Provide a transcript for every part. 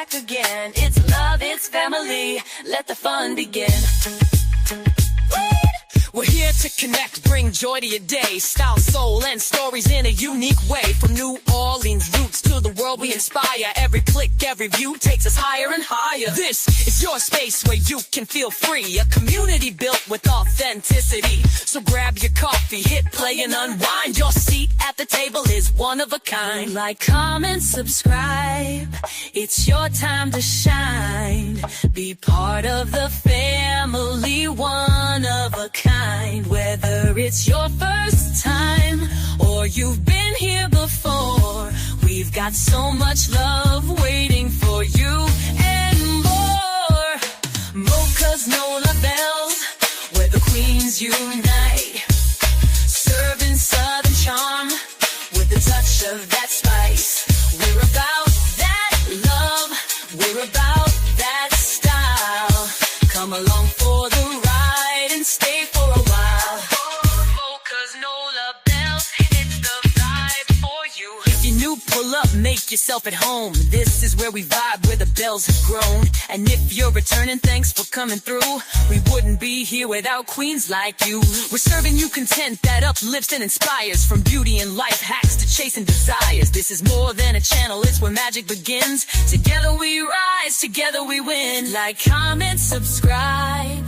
back again. It's love, it's family, let the fun begin. We're here to connect, bring joy to your day. Style, soul, and stories in a unique way. From New Orleans roots to the world we inspire. Every click, every view takes us higher and higher. This is your space where you can feel free. A community built with authenticity. So grab your coffee, hit play and unwind. Your seat at the table is one of a kind. Like, comment, subscribe. It's your time to shine. Be part of the family, one of a kind. Whether it's your first time or you've been here before, we've got so much love waiting for you and more. MOCA's NOLA Belles, where the queens unite. Serving southern charm with a touch of that spice. We're about that love, we're about that style. Come along for the ride and stay for a while. MOCA's NOLA Belles, it's the vibe for you. If you're new, pull up, make yourself at home. This is where we vibe, where the bells have grown. And if you're returning, thanks for coming through. We wouldn't be here without queens like you. We're serving you content that uplifts and inspires. From beauty and life hacks to chasing desires. This is more than a channel, it's where magic begins. Together we rise, together we win. Like, comment, subscribe.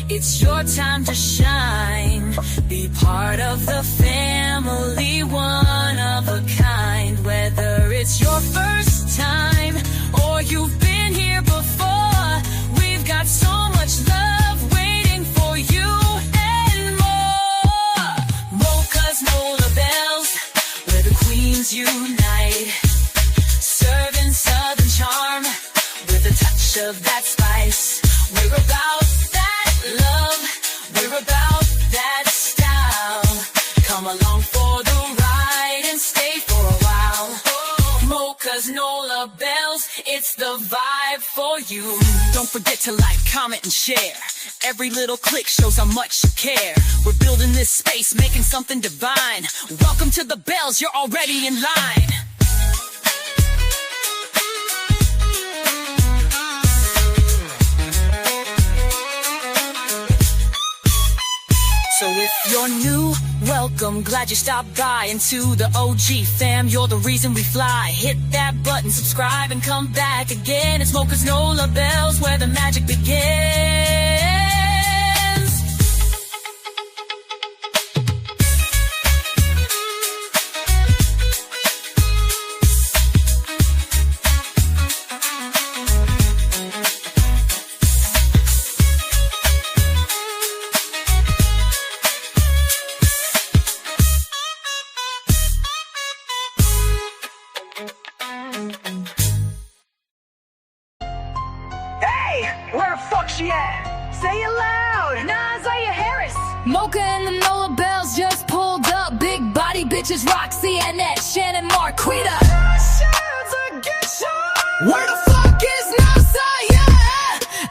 It's your time to shine. Be part of the family, one of a kind. Whether it's your first time or you've been here before, we've got so much love waiting for you and more. MOCA's NOLA Belles, where the queens unite. Serving southern charm with a touch of that spice. We're about that love, we're about that style. Come along for the ride and stay for a while. MOCA's NOLA Belles, it's the vibe for you. Don't forget to like, comment, and share. Every little click shows how much you care. We're building this space, making something divine. Welcome to the Belles, you're already in line. So if you're new, welcome, glad you stopped by. And to the OG fam, you're the reason we fly. Hit that button, subscribe, and come back again. It's MOCA's NOLA Belles, where the magic begins. Where the fuck she at? Say it loud! Naziyah Harris! MOCA and the NOLA Belles just pulled up. Big body bitches, Roxy, Annette, Shannon, Marquita. Where the fuck is Naziyah?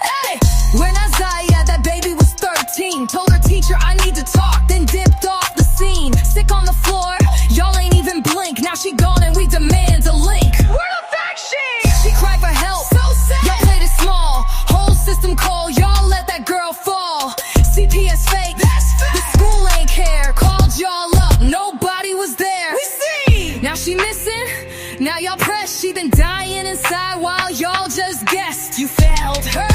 Hey, where Naziyah? That baby was 13. Told her teacher I need to talk, then dipped off the scene. Sick on the floor, y'all ain't even blink. Now she gone and we demand a link. Where the fuck she? She cried for help. So sad. Y'all played it small. Whole system call, y'all let that girl fall. CPS fake. The school ain't care. Called y'all up, nobody was there. We see. Now she missing. Now y'all press. She been dying inside while y'all just guessed. You failed her.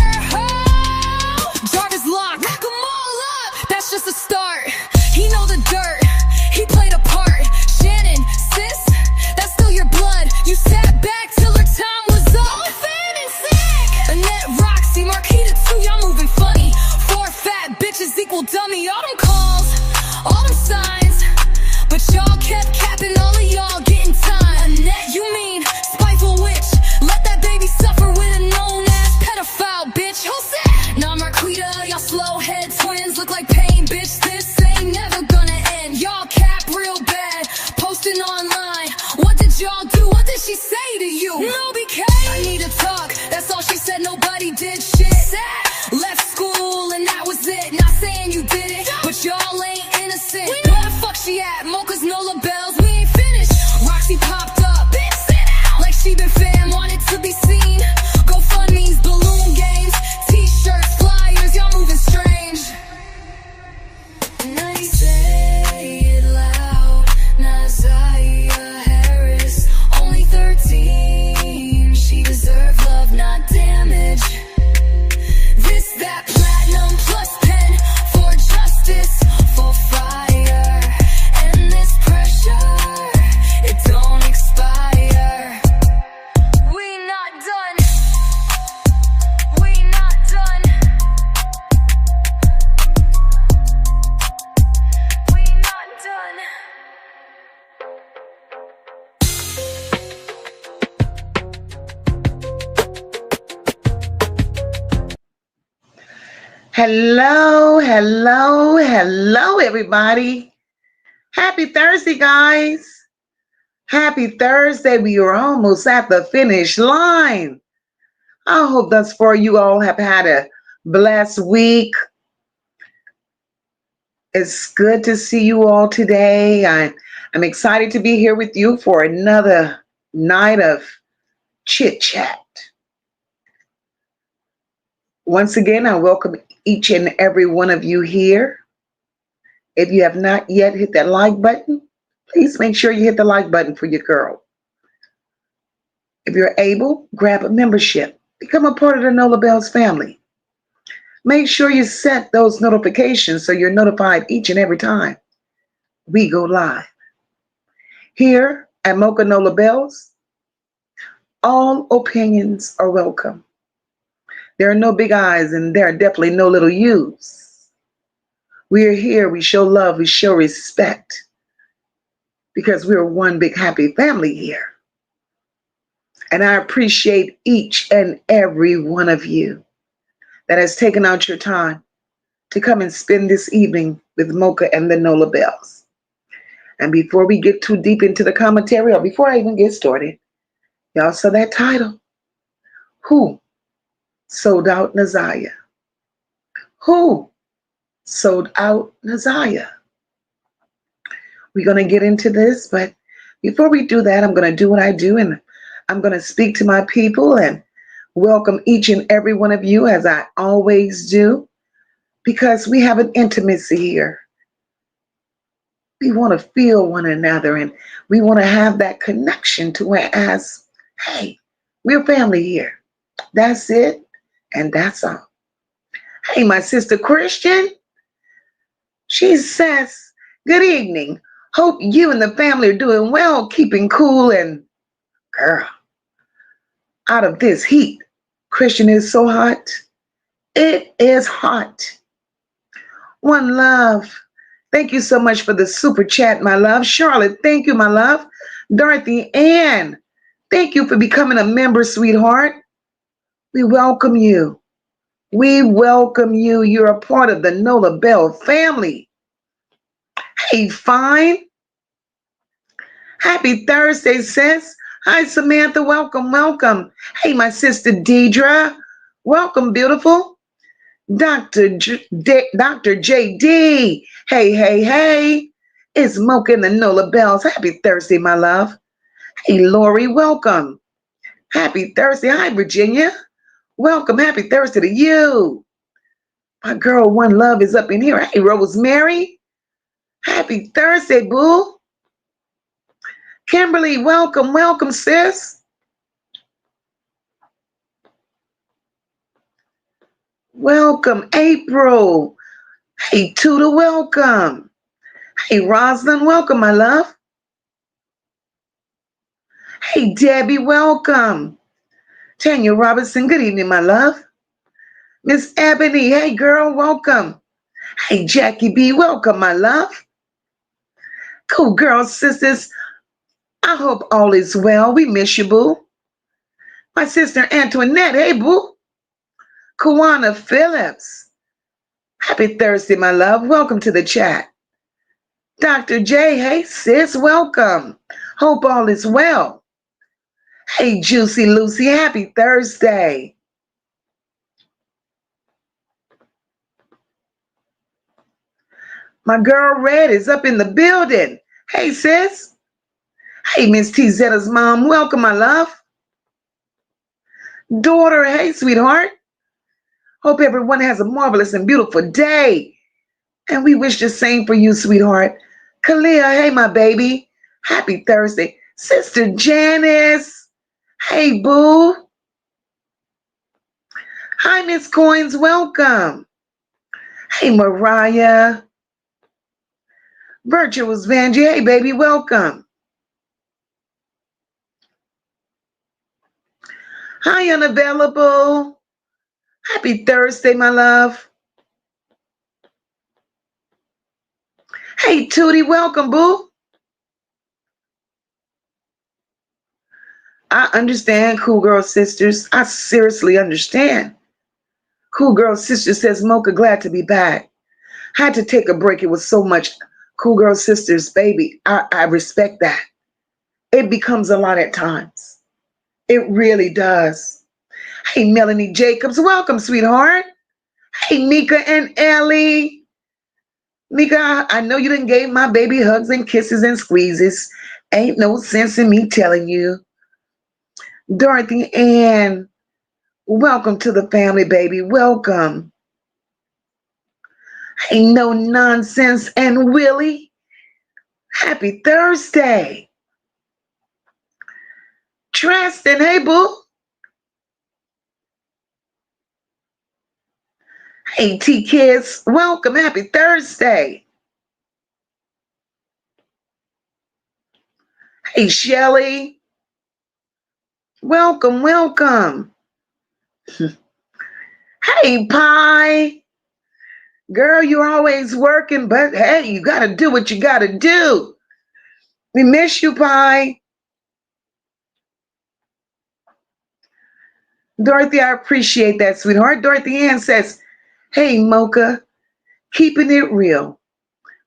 Jarvis locked. Lock 'em all up. That's just a start. He know the dirt. He played a part. Shannon, sis, that's still your blood. You sat back till her time was up. Annette, Roxy, Marquita too, y'all moving funny. 4 fat bitches equal dummy. All them calls, all them signs, but y'all kept capping. All of y'all getting time. Annette, you mean spiteful witch? Let that baby suffer with a known-ass pedophile, bitch. Who's that? Nah, Marquita, y'all slow head twins look like pain, bitch. This ain't never gonna end. Y'all cap real bad, posting online. What did y'all do? What did she say to you? No, because I need to talk. That's all she said. Nobody did shit. Left school and that was it. Not saying you did it, but y'all ain't innocent. Where the fuck she at? MOCA's NOLA Belles, we ain't finished. Roxy popped up, bitch, sit down. Like she been fam, wanted to be seen. Go Hello, hello, hello, everybody. Happy Thursday, guys. Happy Thursday. We are almost at the finish line. I hope thus far you all have had a blessed week. It's good to see you all today. I'm excited to be here with you for another night of chit chat. Once again, I welcome each and every one of you here. If you have not yet hit that like button, please make sure you hit the like button for your girl. If you're able, grab a membership. Become a part of the NOLA Belles family. Make sure you set those notifications so you're notified each and every time we go live. Here at MOCA NOLA Belles, all opinions are welcome. There are no big I's and there are definitely no little U's. We are here, we show love, we show respect because we're one big happy family here. And I appreciate each and every one of you that has taken out your time to come and spend this evening with MOCA and the NOLA Belles. And before we get too deep into the commentary, or before I even get started, y'all saw that title. Who sold out Naziyah? Who sold out Naziyah? We're going to get into this, but before we do that, I'm going to do what I do, and I'm going to speak to my people and welcome each and every one of you as I always do, because we have an intimacy here. We want to feel one another and we want to have that connection to whereas, hey, we're family here. That's it and that's all. Hey, my sister Christian, she says, good evening. Hope you and the family are doing well, keeping cool and, girl, out of this heat. Christian, is so hot. It is hot. One love. Thank you so much for the super chat, my love. Charlotte, thank you, my love. Dorothy Ann, thank you for becoming a member, sweetheart. We welcome you. We welcome you. You're a part of the NOLA Belles family. Hey, fine. Happy Thursday, sis. Hi, Samantha. Welcome, welcome. Hey, my sister Deidre. Welcome, beautiful. Dr. JD. Hey, hey, hey. It's MOCA and the NOLA Belles. Happy Thursday, my love. Hey, Lori, welcome. Happy Thursday. Hi, Virginia. Welcome. Happy Thursday to you. My girl, One Love, is up in here. Hey, Rosemary. Happy Thursday, boo. Kimberly, welcome, welcome, sis. Welcome, April. Hey, Tuda, welcome. Hey, Rosalind, welcome, my love. Hey, Debbie, welcome. Tanya Robertson, good evening, my love. Miss Ebony, hey, girl, welcome. Hey, Jackie B, welcome, my love. Cool girl, sisters. I hope all is well. We miss you, boo. My sister Antoinette, hey, boo. Kawana Phillips. Happy Thursday, my love. Welcome to the chat. Dr. J, hey, sis, welcome. Hope all is well. Hey, Juicy Lucy, happy Thursday. My girl Red is up in the building. Hey, sis. Hey, Miss T Zetta's mom, welcome, my love. Daughter, hey, sweetheart. Hope everyone has a marvelous and beautiful day. And we wish the same for you, sweetheart. Kalia, hey, my baby. Happy Thursday. Sister Janice. Hey, boo. Hi, Miss Coins. Welcome. Hey, Mariah. Virtuous Vanjie. Hey, baby. Welcome. Hi, Unavailable. Happy Thursday, my love. Hey, Tootie. Welcome, boo. I understand, cool girl sisters. I seriously understand. Cool Girl Sister says, Mocha, glad to be back. Had to take a break. It was so much. Cool Girl Sisters, baby, I respect that. It becomes a lot at times. It really does. Hey, Melanie Jacobs, welcome, sweetheart. Hey, Mika and Ellie. Mika, I know you done gave my baby hugs and kisses and squeezes. Ain't no sense in me telling you. Dorothy Ann, welcome to the family, baby. Welcome. Hey, no nonsense and Willie. Happy Thursday. Tristan, hey, boo. Hey, T-Kids, welcome. Happy Thursday. Hey, Shelly. Welcome, welcome. Hey, Pie. Girl, you're always working, but hey, you got to do what you got to do. We miss you, Pie. Dorothy, I appreciate that, sweetheart. Dorothy Ann says, hey, Mocha, keeping it real.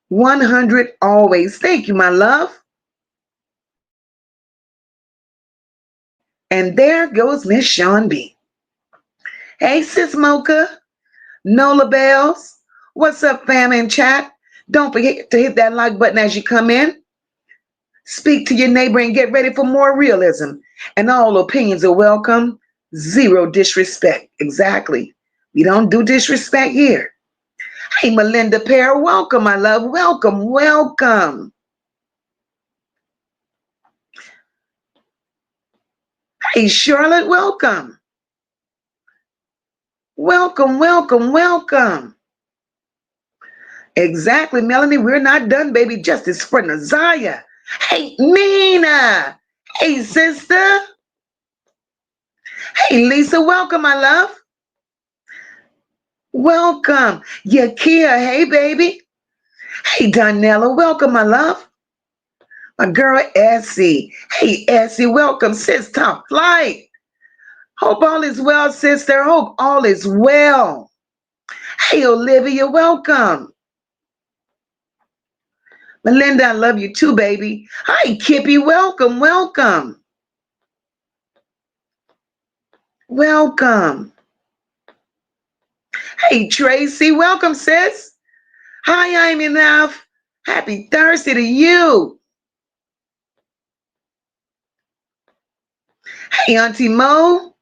100 always. Thank you, my love. And there goes Miss Sean B. Hey, sis Mocha, NOLA Belles. What's up, fam in chat? Don't forget to hit that like button as you come in. Speak to your neighbor and get ready for more realism. And all opinions are welcome. Zero disrespect. Exactly. We don't do disrespect here. Hey, Melinda Pear, welcome, my love. Welcome, welcome. Hey, Charlotte, welcome. Welcome, welcome, welcome. Exactly, Melanie. We're not done, baby. Justice for Naziyah. Hey, Nina. Hey, sister. Hey, Lisa. Welcome, my love. Welcome. Yakia. Hey, baby. Hey, Donella. Welcome, my love. My girl, Essie. Hey, Essie. Welcome, sis. Top flight. Hope all is well, sister. Hope all is well. Hey, Olivia. Welcome. Melinda, I love you too, baby. Hi, Kippy. Welcome, welcome. Welcome. Hey, Tracy. Welcome, sis. Hi, I'm enough. Happy Thursday to you. Hey, Auntie Mo.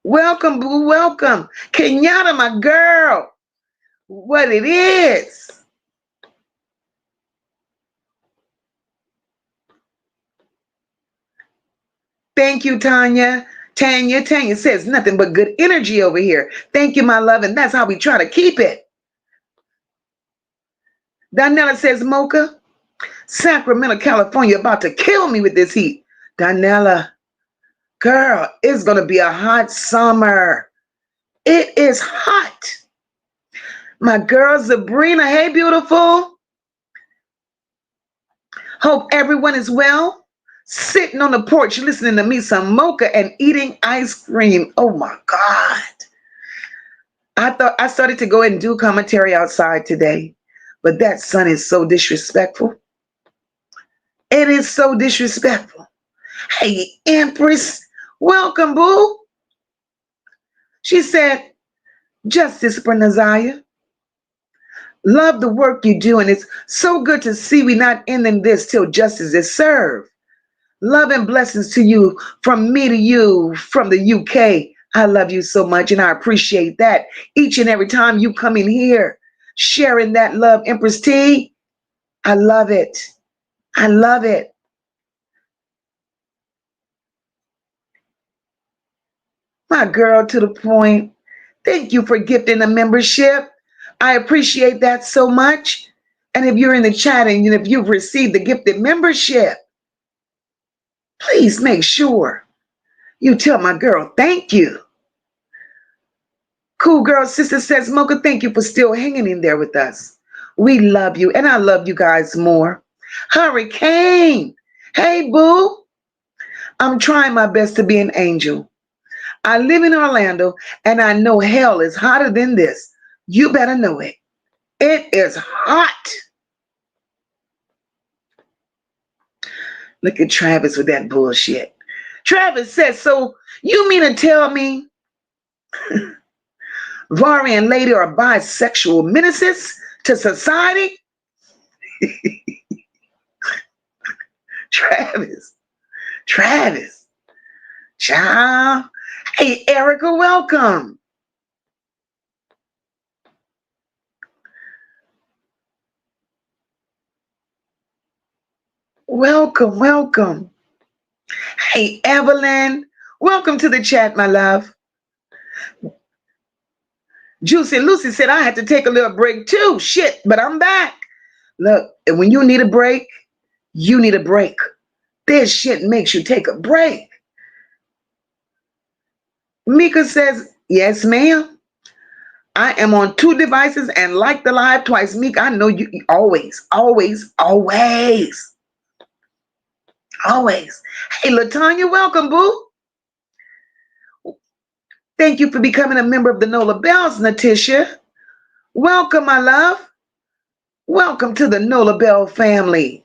Welcome, boo. Welcome. Kenyatta, my girl. What it is. Thank you, Tanya. Tanya says nothing but good energy over here. Thank you, my love. And that's how we try to keep it. Donella says, Mocha, Sacramento, California, about to kill me with this heat. Donella, girl, it's going to be a hot summer. It is hot. My girl, Sabrina, hey, beautiful. Hope everyone is well. Sitting on the porch listening to me some mocha and eating ice cream. Oh my God. I thought I started to go ahead and do commentary outside today, but that sun is so disrespectful. It is so disrespectful. Hey, Empress, welcome, boo. She said, justice for Naziyah. Love the work you do, and it's so good to see we not ending this till justice is served. Love and blessings to you, from me to you, from the UK. I love you so much, and I appreciate that. Each and every time you come in here, sharing that love, Empress T, I love it. I love it. My girl, to the point. Thank you for gifting a membership. I appreciate that so much. And if you're in the chat and if you've received the gifted membership, please make sure you tell my girl, thank you. Cool Girl Sister says, Mocha, thank you for still hanging in there with us. We love you, and I love you guys more. Hurricane, hey, boo. I'm trying my best to be an angel. I live in Orlando, and I know hell is hotter than this. You better know it. It is hot. Look at Travis with that bullshit. Travis says, so you mean to tell me Vari and Lady are bisexual menaces to society? Travis, child. Hey, Erica, welcome. Welcome. Hey, Evelyn, welcome to the chat, my love. Juicy Lucy said I had to take a little break too. Shit, but I'm back. Look, when you need a break, you need a break. This shit makes you take a break. Mika says, yes, ma'am. I am on 2 devices and like the live twice. Mika, I know you always. Hey, LaTanya, welcome, boo. Thank you for becoming a member of the NOLA Belles, Natisha. Welcome, my love. Welcome to the NOLA Belle family.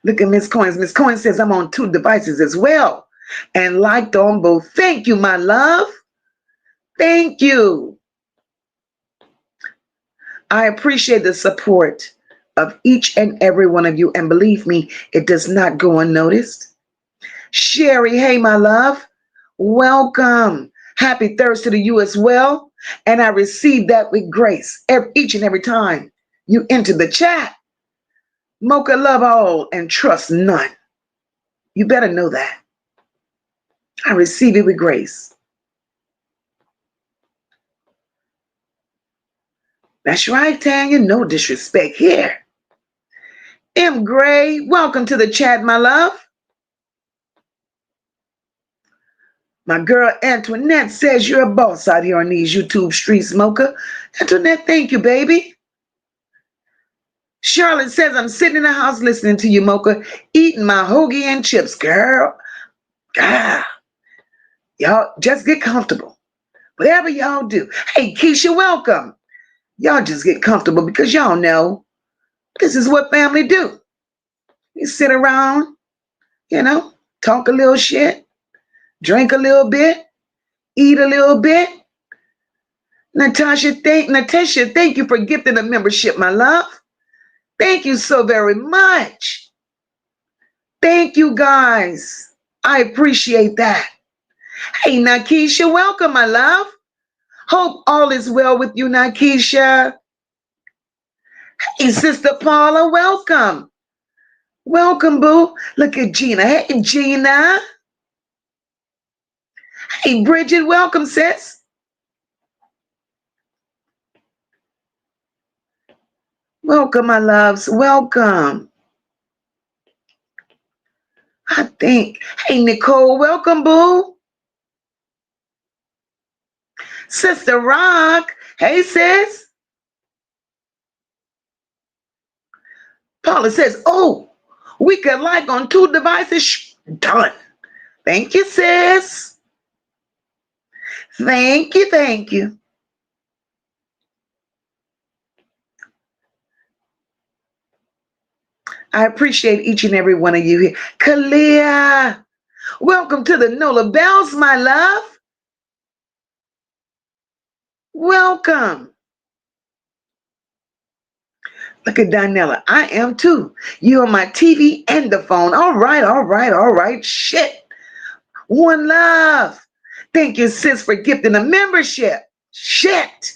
Look at Miss Coins. Miss Coins says I'm on 2 devices as well and liked on both. Thank you, my love. Thank you. I appreciate the support of each and every one of you. And believe me, it does not go unnoticed. Sherry, hey, my love. Welcome. Happy Thursday to you as well. And I receive that with grace each and every time you enter the chat. MOCA love all and trust none. You better know that. I receive it with grace. That's right, Tanya. No disrespect here. M. Gray, welcome to the chat, my love. My girl Antoinette says you're a boss out here on these YouTube streets, MOCA. Antoinette, thank you, baby. Charlotte says I'm sitting in the house listening to you, MOCA, eating my hoagie and chips, girl. God. Y'all just get comfortable. Whatever y'all do. Hey, Keisha, welcome. Y'all just get comfortable because y'all know this is what family do. You sit around, talk a little shit, drink a little bit, eat a little bit. Natasha, thank you for gifting a membership, my love. Thank you so very much. Thank you, guys. I appreciate that. Hey, Nakisha, welcome, my love. Hope all is well with you, Nakisha. Hey, Sister Paula, welcome. Welcome, boo. Look at Gina. Hey, Gina. Hey, Bridget, welcome, sis. Welcome, my loves. Welcome. I think. Hey, Nicole, welcome, boo. Sister Rock. Hey, sis. Paula says, oh, we could like on 2 devices. Done. Thank you, sis. Thank you. I appreciate each and every one of you here. Kalia, welcome to the NOLA Belles, my love. Welcome. Look at Donella. I am too. You on my TV and the phone. All right. Shit. One love. Thank you, sis, for gifting a membership. Shit.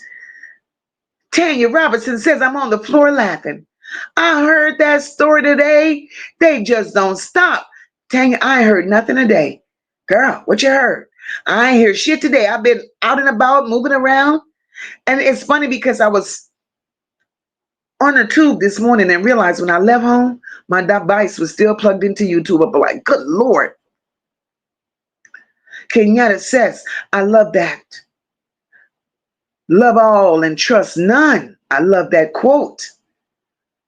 Tanya Robertson says I'm on the floor laughing. I heard that story today. They just don't stop. Tanya, I ain't heard nothing today. Girl, what you heard? I ain't hear shit today. I've been out and about, moving around. And it's funny because I was on the tube this morning and realized when I left home, my device was still plugged into YouTube. I'm like, good Lord. Kenyatta says, I love that. Love all and trust none. I love that quote.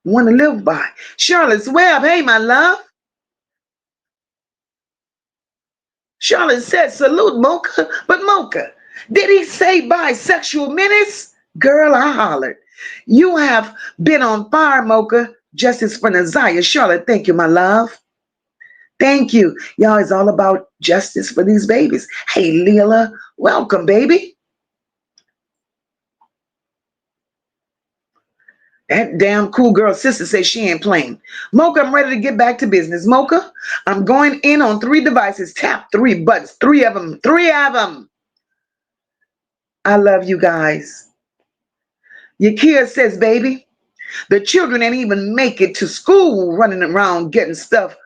One to live by. Charlotte's Web, hey, my love. Charlotte said, salute Mocha. But Mocha, did he say bisexual menace? Girl, I hollered. You have been on fire, Mocha. Justice for Naziyah. Charlotte, thank you, my love. Thank you. Y'all, it's all about justice for these babies. Hey, Leela, welcome, baby. That damn cool girl sister says she ain't playing. Mocha, I'm ready to get back to business. Mocha, I'm going in on 3 devices. Tap 3 buttons. 3 of them. 3 of them. I love you guys. Yakia says, baby, the children ain't even make it to school running around getting stuff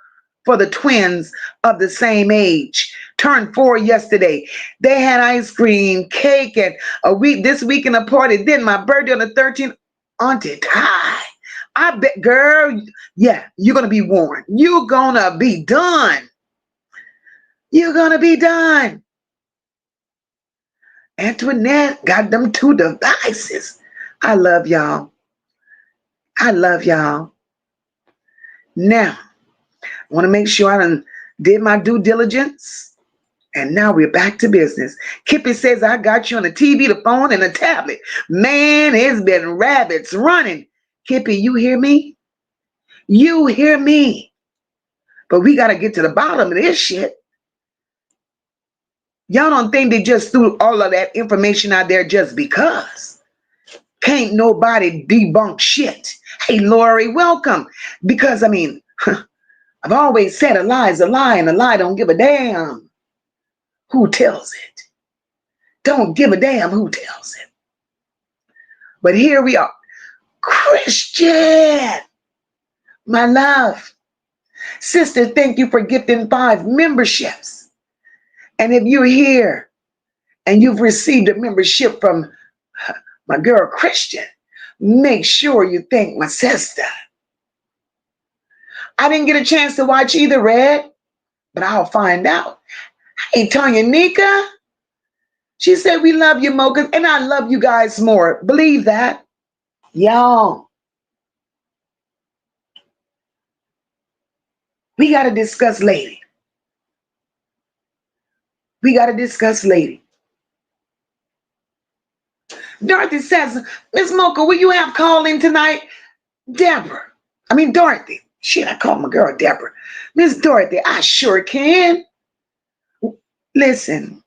for the twins of the same age. Turned 4 yesterday. They had ice cream, cake, and this weekend a party. Then my birthday on the 13th. Auntie Ty, I bet, girl, yeah, you're going to be warned. You're going to be done. You're going to be done. Antoinette got them 2 devices. I love y'all. I love y'all. Now, I want to make sure I did my due diligence. And now we're back to business. Kippy says, I got you on the TV, the phone, and the tablet. Man, it's been rabbits running. Kippy, you hear me? You hear me? But we got to get to the bottom of this shit. Y'all don't think they just threw all of that information out there just because. Can't nobody debunk shit. Hey, Lori, welcome. Because, I mean, I've always said a lie is a lie, and a lie don't give a damn who tells it. Don't give a damn who tells it. But here we are. Christian, my love. Sister, thank you for gifting 5 memberships. And if you're here and you've received a membership from my girl Christian, make sure you thank my sister. I didn't get a chance to watch either, Red, but I'll find out. Hey, Tanya Nika, she said, we love you, Mocha, and I love you guys more. Believe that. Y'all, we got to discuss lady. We got to discuss lady. Dorothy says, Miss Mocha, will you have call in tonight? Dorothy. Shit, I call my girl Deborah. Miss Dorothy, I sure can. Listen,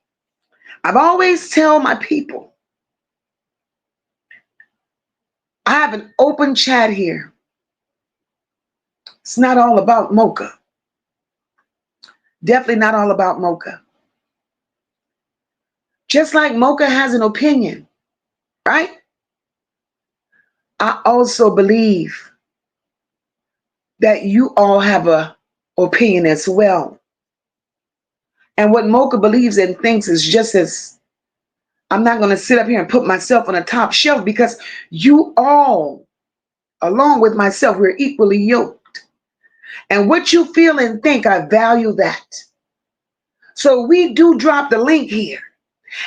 I've always tell my people, I have an open chat here. It's not all about Mocha. Definitely not all about Mocha. Just like Mocha has an opinion, right? I also believe that you all have an opinion as well. And what Mocha believes and thinks is just as, I'm not going to sit up here and put myself on a top shelf because you all, along with myself, we're equally yoked. And what you feel and think, I value that. So we do drop the link here.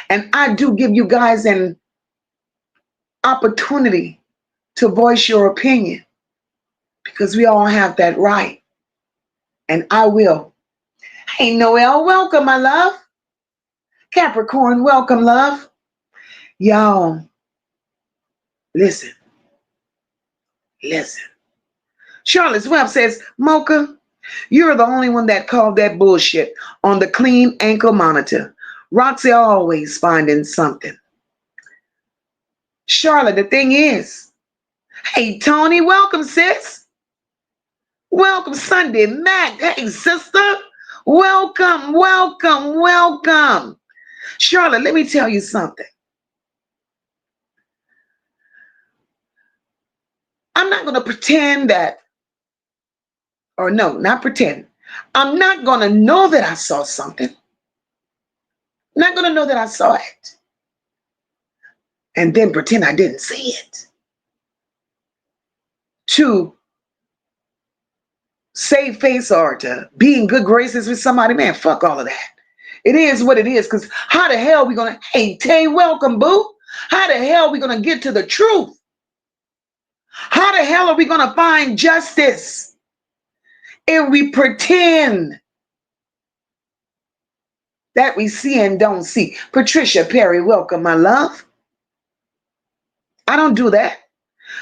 And I do give you guys an opportunity to voice your opinion because we all have that right. And I will. Hey, Noel, welcome, my love. Capricorn, welcome, love. Y'all, listen. Charlotte's Web says, Mocha, you're the only one that called that bullshit on the clean ankle monitor. Roxy always finding something. Charlotte, the thing is, hey, Tony, welcome, sis. Welcome, Sunday Mac. Hey, sister. Welcome. Charlotte, let me tell you something. I'm not going to pretend that, or no, not pretend. I'm not going to know that I saw something. Not going to know that I saw it. And then pretend I didn't see it. To save face or to be in good graces with somebody, man, fuck all of that. It is what it is, because how the hell are we going to, hey, Tay, welcome, boo. How the hell are we going to get to the truth? How the hell are we going to find justice if we pretend that we see and don't see. Patricia Perry, welcome, my love. I don't do that.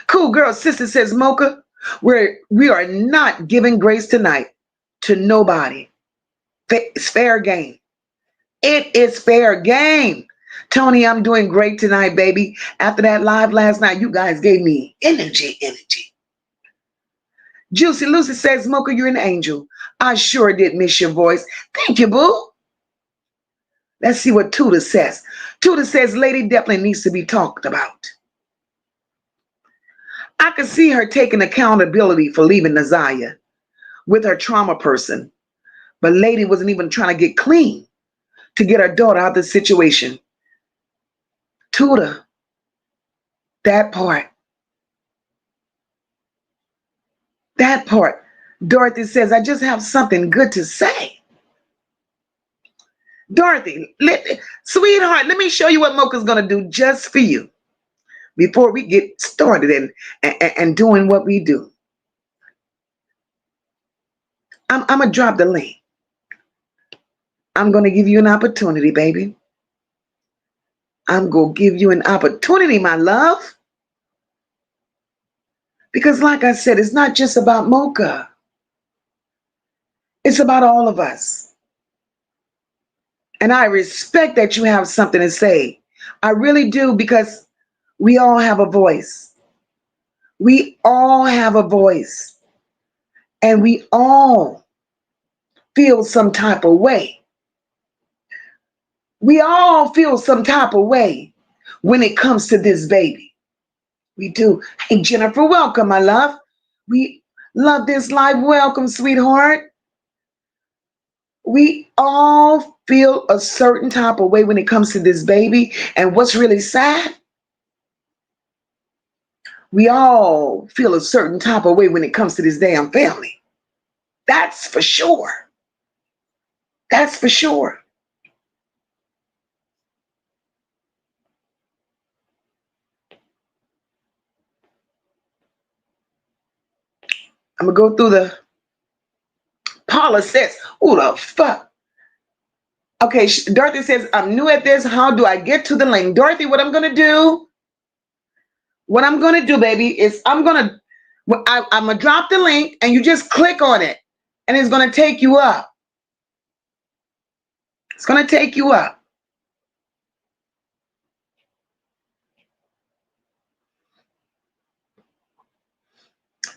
Cool Girl Sister says, Mocha, we are not giving grace tonight to nobody. It's fair game. It is fair game. Tony, I'm doing great tonight, baby. After that live last night, you guys gave me energy. Juicy Lucy says, Mocha, you're an angel. I sure did miss your voice. Thank you, boo. Let's see what Tuda says. Tuda says, lady definitely needs to be talked about. I could see her taking accountability for leaving Naziyah with her trauma person. But lady wasn't even trying to get clean to get her daughter out of the situation. Tuda, that part. Dorothy says, I just have something good to say. Dorothy, sweetheart, let me show you what Mocha's going to do just for you before we get started and doing what we do. I'm going to drop the link. I'm going to give you an opportunity, baby. I'm going to give you an opportunity, my love. Because like I said, it's not just about Mocha. It's about all of us. And I respect that you have something to say. I really do, because we all have a voice. We all have a voice. And we all feel some type of way. We all feel some type of way when it comes to this baby. We do. Hey, Jennifer, welcome, my love. We love this live. Welcome, sweetheart. We all feel a certain type of way when it comes to this baby. And what's really sad, we all feel a certain type of way when it comes to this damn family. That's for sure. That's for sure. I'm going to go through the Paula says, who the fuck? Okay, Dorothy says, I'm new at this. How do I get to the link? Dorothy, what I'm going to do, baby, is I'm going to drop the link and you just click on it and it's going to take you up. It's going to take you up.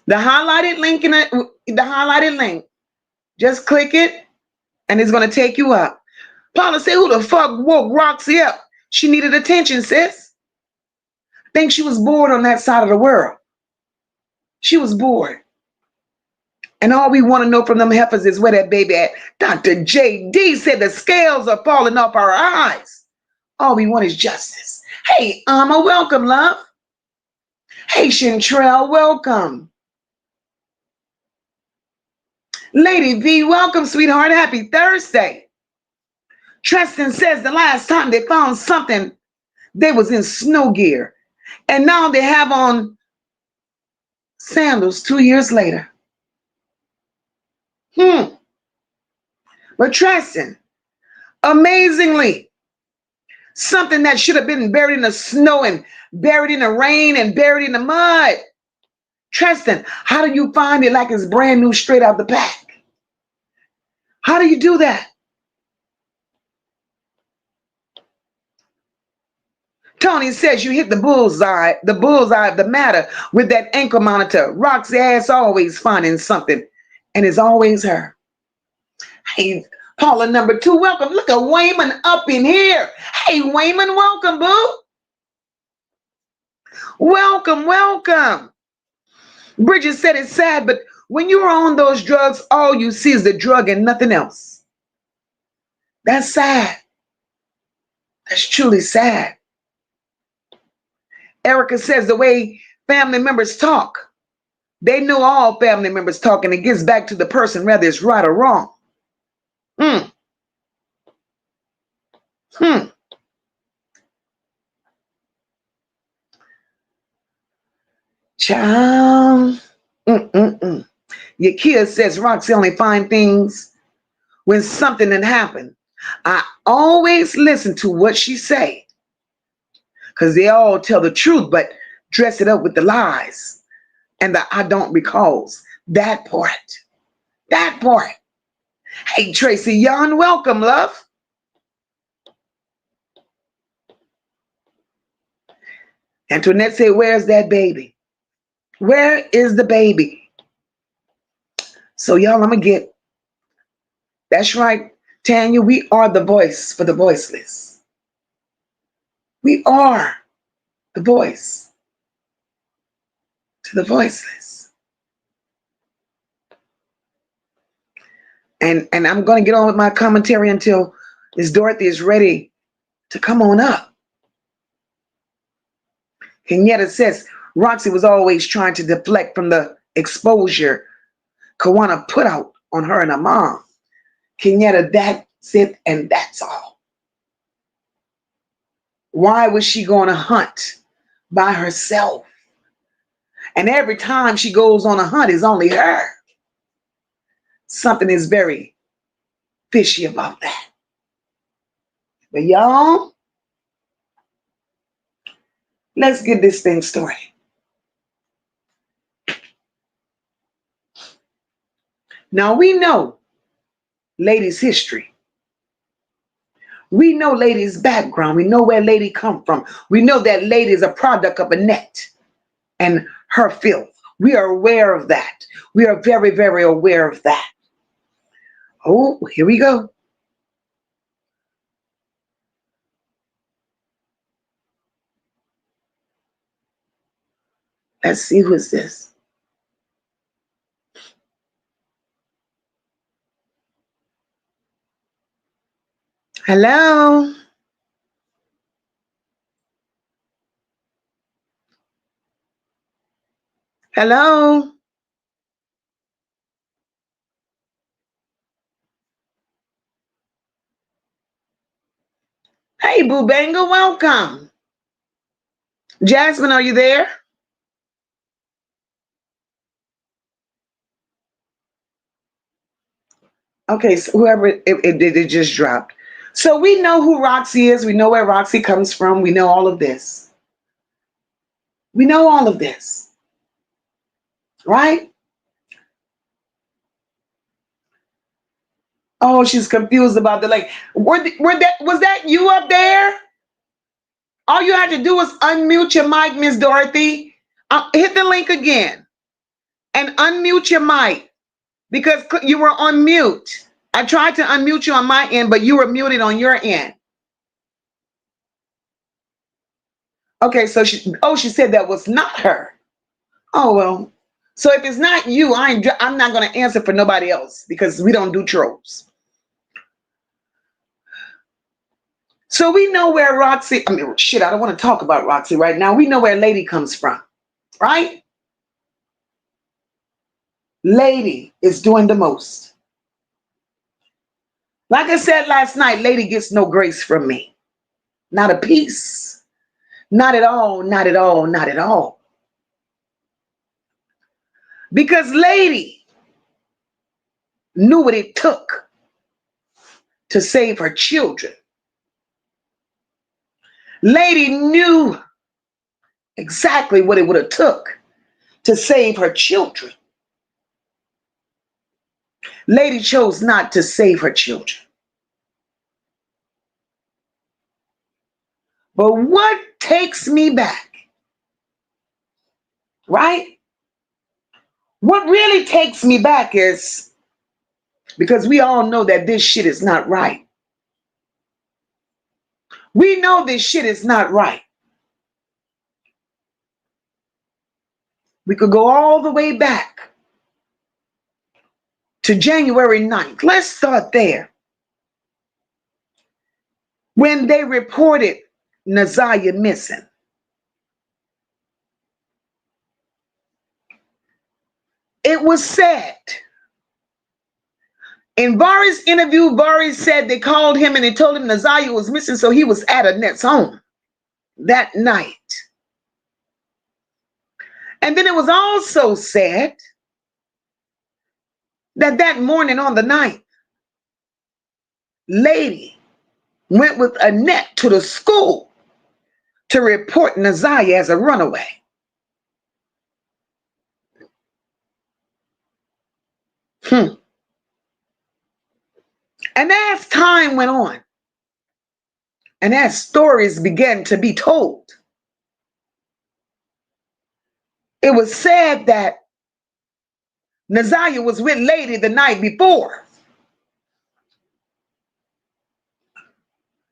The highlighted link, just click it and it's going to take you up. Paula said, who the fuck woke Roxy up? She needed attention, sis. I think she was bored on that side of the world. She was bored. And all we want to know from them heifers is where that baby at. Dr. J.D. said the scales are falling off our eyes. All we want is justice. Hey, Amma, welcome, love. Hey, Chantrell, welcome. Lady V, welcome, sweetheart. Happy Thursday. Tristan says the last time they found something, they was in snow gear. And now they have on sandals 2 years later. But Tristan, amazingly, something that should have been buried in the snow and buried in the rain and buried in the mud. Tristan, how do you find it like it's brand new straight out the pack? How do you do that? Tony says you hit the bullseye of the matter with that ankle monitor. Roxy ass always finding something, and it's always her. Hey, Paula number 2, welcome. Look at Wayman up in here. Hey, Wayman, welcome, boo. Welcome, welcome. Bridget said it's sad, but when you're on those drugs, all you see is the drug and nothing else. That's sad. That's truly sad. Erica says the way family members talk, they know all family members talk, and it gets back to the person, whether it's right or wrong. Child. Yakia says Roxy only find things when something had happened. I always listen to what she say, because they all tell the truth, but dress it up with the lies and the I don't recalls. That part. That part. Hey, Tracy Yon, welcome, love. Antoinette said, where's that baby? Where is the baby? So, y'all, I'm going to get, that's right, Tanya, we are the voice for the voiceless. We are the voice to the voiceless. And I'm going to get on with my commentary until Miss Dorothy is ready to come on up. Kenyatta says, Roxy was always trying to deflect from the exposure Kawana put out on her and her mom. Kenyatta, that's it, and that's all. Why was she going to hunt by herself? And every time she goes on a hunt, it's only her. Something is very fishy about that. But y'all, let's get this thing started. Now we know Lady's history. We know Lady's background. We know where Lady come from. We know that Lady is a product of Annette and her filth. We are aware of that. We are very, very aware of that. Oh, here we go. Let's see who's this. Hello. Hello. Hey, Boo Banga, welcome. Jasmine, are you there? Okay, so whoever it just dropped. So we know who Roxy is. We know where Roxy comes from. We know all of this. We know all of this, right? Oh, she's confused about the link. Was that you up there? All you had to do was unmute your mic, Miss Dorothy. Hit the link again and unmute your mic because you were on mute. I tried to unmute you on my end, but you were muted on your end. Okay, so she said that was not her. Oh, well. So if it's not you, I'm not going to answer for nobody else because we don't do trolls. So we know where Roxy, I don't want to talk about Roxy right now. We know where Lady comes from, right? Lady is doing the most. Like I said last night, Lady gets no grace from me. Not a piece. Not at all, not at all, not at all. Because Lady knew what it took to save her children. Lady knew exactly what it would have took to save her children. Lady chose not to save her children. But what takes me back, right? What really takes me back is because we all know that this shit is not right. We know this shit is not right. We could go all the way back to January 9th. Let's start there. When they reported Naziyah missing. It was said. In Vari's interview, Vari said they called him and they told him Naziyah was missing, so he was at Annette's home that night. And then it was also said that morning on the 9th, lady went with Annette to the school to report Naziyah as a runaway. And as time went on, and as stories began to be told, it was said that Naziyah was with lady the night before.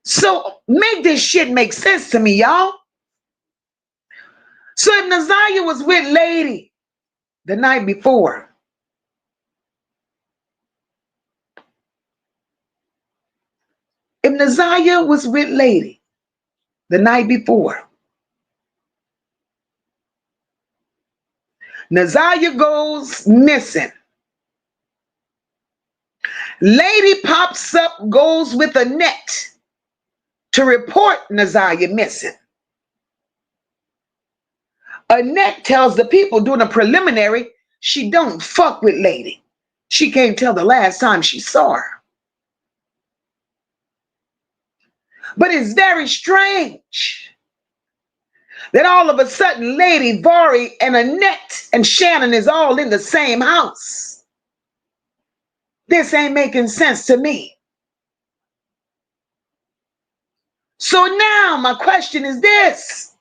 So make this shit make sense to me, y'all. So if Naziyah was with lady the night before, if Naziyah was with lady the night before, Naziyah goes missing. Lady pops up, goes with Annette to report Naziyah missing. Annette tells the people doing a preliminary she don't fuck with lady. She can't tell the last time she saw her. But it's very strange that all of a sudden lady, Vari, and Annette and Shannon is all in the same house. This ain't making sense to me. So now my question is this.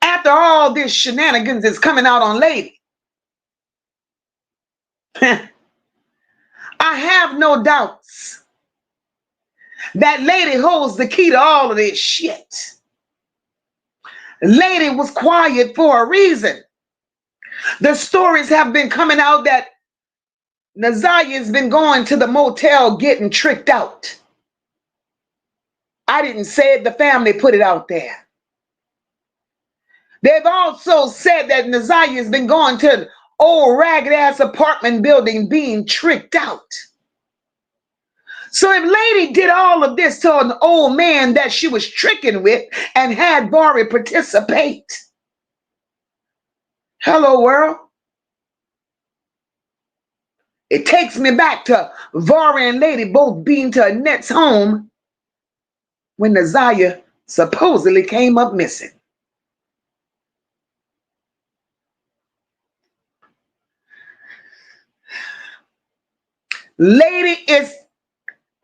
After all this shenanigans is coming out on lady, I have no doubts that lady holds the key to all of this shit. Lady was quiet for a reason. The stories have been coming out that Naziyah has been going to the motel getting tricked out. I didn't say it, the family put it out there. They've also said that Naziyah has been going to an old ragged ass apartment building being tricked out. So if lady did all of this to an old man that she was tricking with and had Vari participate, hello world. It takes me back to Vari and lady both being to Annette's home when Naziyah supposedly came up missing. Lady is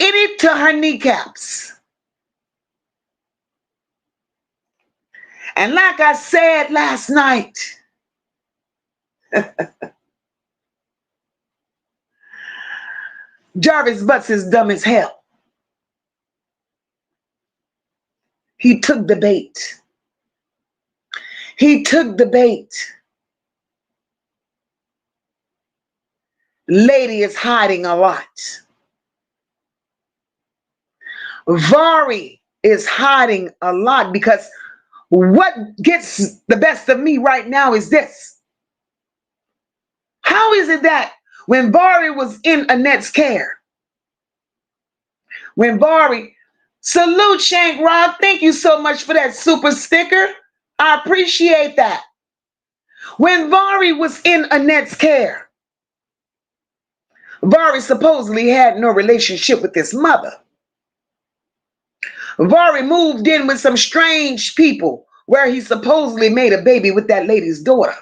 in it to her kneecaps. And like I said last night, Jarvis Butts is dumb as hell. He took the bait. He took the bait. Lady is hiding a lot. Vari is hiding a lot because what gets the best of me right now is this. How is it that when Vari was in Annette's care, when Vari, salute Shank Rob, thank you so much for that super sticker. I appreciate that. When Vari was in Annette's care, Vari supposedly had no relationship with his mother. Vari moved in with some strange people where he supposedly made a baby with that lady's daughter.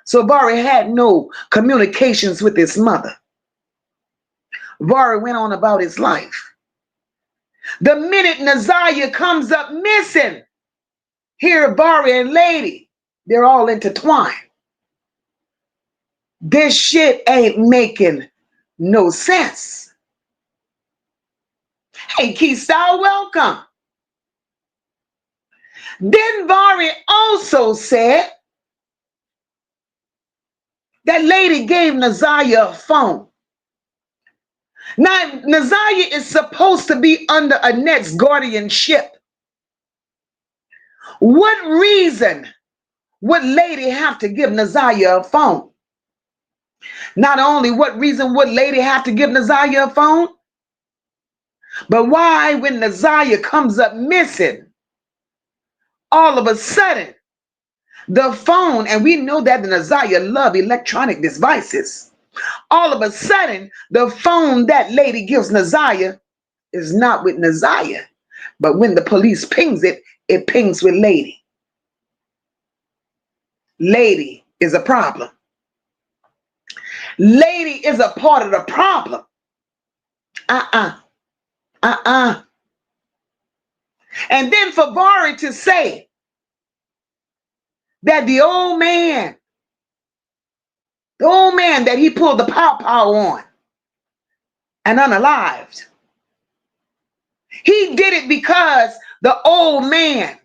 So Vari had no communications with his mother. Vari went on about his life. The minute Naziyah comes up missing, here Vari and lady, they're all intertwined. This shit ain't making no sense. Hey, Keystyle, welcome. Then Vari also said that lady gave Naziyah a phone. Now, Naziyah is supposed to be under Annette's guardianship. What reason would lady have to give Naziyah a phone? Not only what reason would lady have to give Naziyah a phone, but why when Naziyah comes up missing, all of a sudden, the phone, and we know that the Naziyah love electronic devices, All of a sudden, the phone that lady gives Naziyah is not with Naziyah. But when the police pings it, it pings with lady. Lady is a problem. Lady is a part of the problem. And then for Vari to say that the old man that he pulled the pow on and unalived, he did it because the old man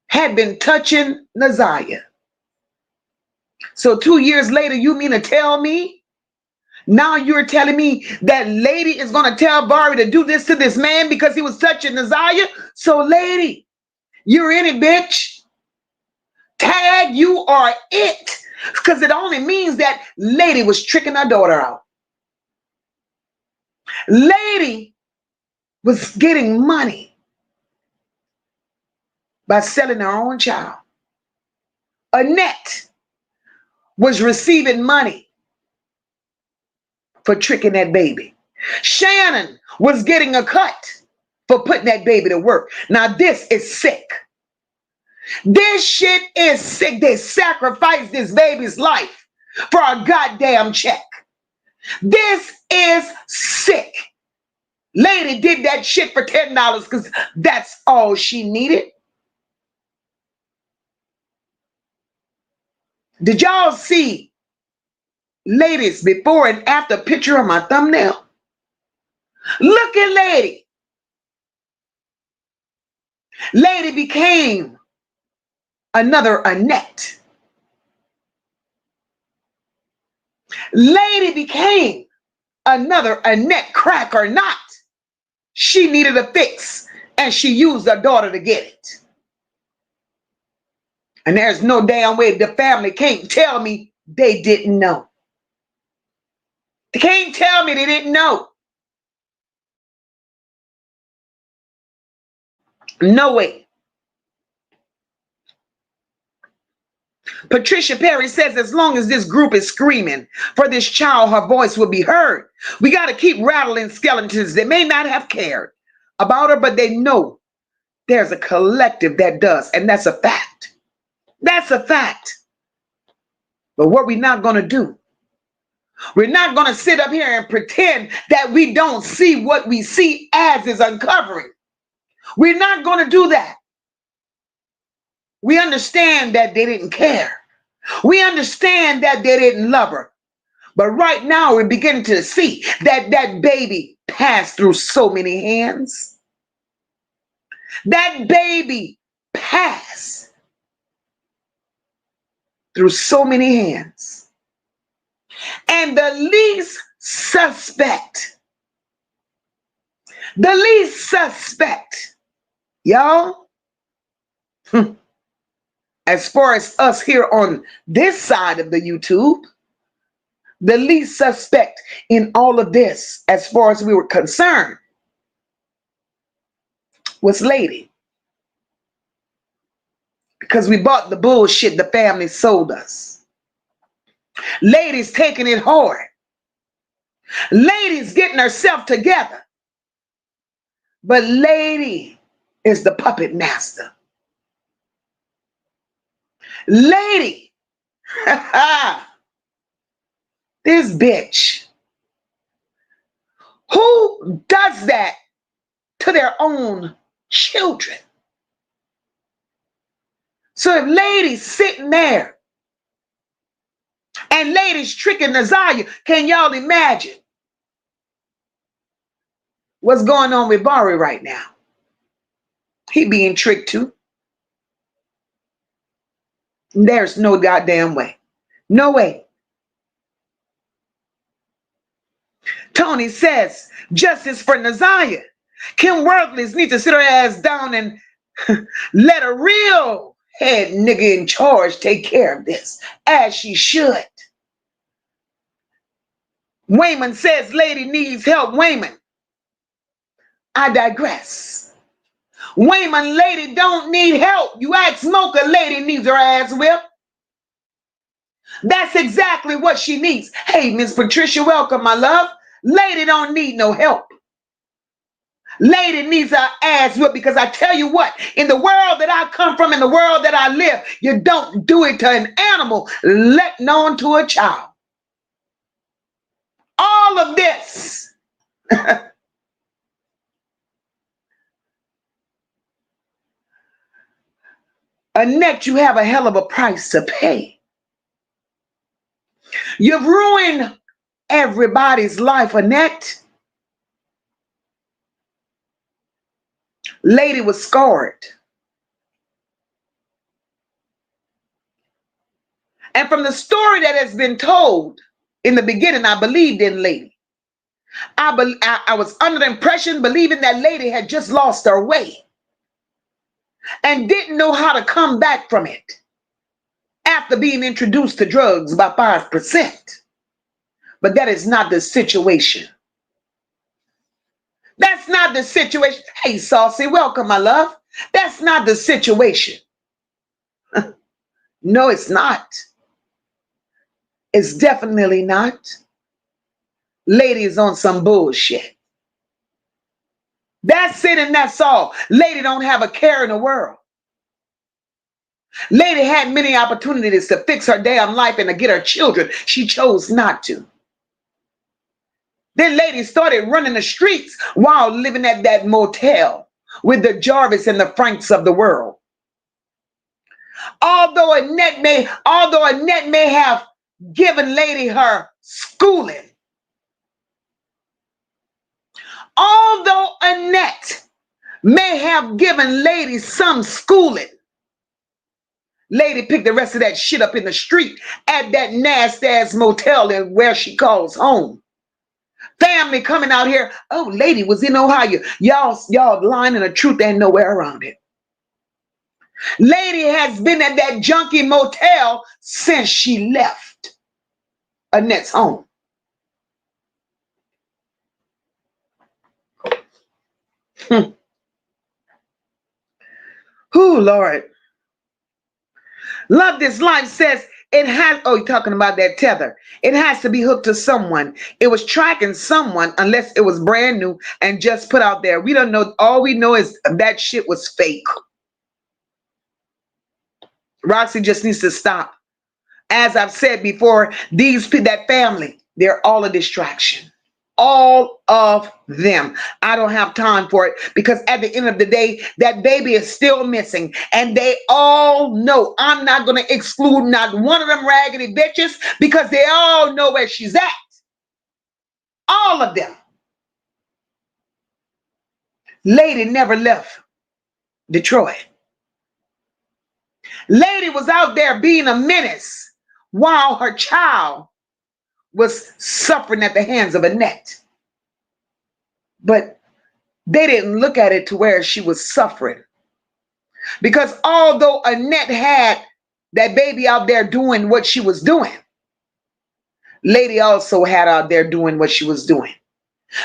had been touching Naziyah. So 2 years later, you mean to tell me, now you're telling me that lady is going to tell Vari to do this to this man because he was touching Naziyah? So lady, you're in it, bitch. Tag, you are it. Because it only means that lady was tricking her daughter out. Lady was getting money by selling her own child. Annette was receiving money for tricking that baby. Shannon was getting a cut for putting that baby to work. Now this is sick. This shit is sick. They sacrificed this baby's life for a goddamn check. This is sick. Lady did that shit for $10 because that's all she needed. Did y'all see ladies before and after picture on my thumbnail? Look at lady. Lady became another Annette. Lady became another Annette, crack or not. She needed a fix and she used her daughter to get it. And there's no damn way the family can't tell me they didn't know. They can't tell me they didn't know. No way. Patricia Perry says, as long as this group is screaming for this child, her voice will be heard. We got to keep rattling skeletons. They may not have cared about her, but they know there's a collective that does. And that's a fact. That's a fact. But what we're not going to do, we're not going to sit up here and pretend that we don't see what we see as is uncovering. We're not going to do that. We understand that they didn't care. We understand that they didn't love her. But right now we're beginning to see that that baby passed through so many hands. That baby passed through so many hands. And the least suspect, y'all, as far as us here on this side of the YouTube, the least suspect in all of this, as far as we were concerned, was lady. Because we bought the bullshit the family sold us. Lady's taking it hard. Lady's getting herself together. But lady is the puppet master. Lady, this bitch, who does that to their own children? So if lady's sitting there and lady's tricking Naziyah, can y'all imagine what's going on with Vari right now? He being tricked too. There's no goddamn way. No way. Tony says, justice for Naziyah. Kim Worthless needs to sit her ass down and let a real head nigga in charge take care of this, as she should. Wayman says lady needs help. Wayman, I digress. Wayman, lady don't need help. You ask MOCA, lady needs her ass whipped. That's exactly what she needs. Hey, Miss Patricia, welcome, my love. Lady don't need no help. Lady needs her ass whipped, because I tell you what, in the world that I come from, in the world that I live, you don't do it to an animal, let alone to a child. All of this. Annette, you have a hell of a price to pay. You've ruined everybody's life, Annette. Lady was scarred. And from the story that has been told in the beginning, I believed in Lady. I was under the impression, believing that Lady had just lost her way and didn't know how to come back from it after being introduced to drugs by 5%. But that is not the situation. That's not the situation. Hey, Saucy, welcome, my love. That's not the situation. No, it's not. It's definitely not. Lady is on some bullshit. That's it and that's all. Lady don't have a care in the world. Lady had many opportunities to fix her damn life and to get her children. She chose not to. Then Lady started running the streets while living at that motel with the Jarvis and the Franks of the world. Although Annette may have given Lady her schooling, although Annette may have given Lady some schooling, Lady picked the rest of that shit up in the street at that nasty ass motel and where she calls home. Family coming out here. Oh, Lady was in Ohio. Y'all lying, and the truth ain't nowhere around it. Lady has been at that junkie motel since she left Annette's home. Who, Lord? Love This Life says it has, oh, you're talking about that tether. It has to be hooked to someone. It was tracking someone unless it was brand new and just put out there. We don't know. All we know is that shit was fake. Roxy just needs to stop. As I've said before, that family, they're all a distraction. All of them. I don't have time for it, because at the end of the day, that baby is still missing, and they all know. I'm not going to exclude not one of them raggedy bitches, because they all know where she's at. All of them. Lady never left Detroit. Lady was out there being a menace while her child was suffering at the hands of Annette. But they didn't look at it to where she was suffering. Because although Annette had that baby out there doing what she was doing, Lady also had out there doing what she was doing.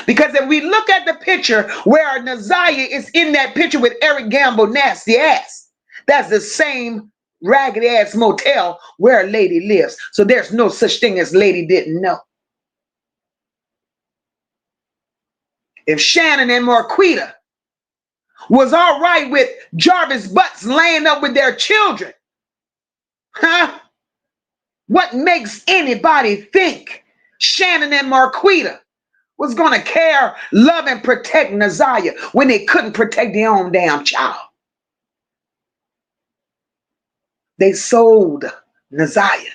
Because if we look at the picture where Naziyah is in that picture with Eric Gamble, nasty ass, that's the same ragged ass motel where Lady lives. So there's no such thing as Lady didn't know. If Shannon and Marquita was all right with Jarvis Butts laying up with their children, what makes anybody think Shannon and Marquita was going to care, love, and protect Naziyah when they couldn't protect their own damn child? They sold Naziyah.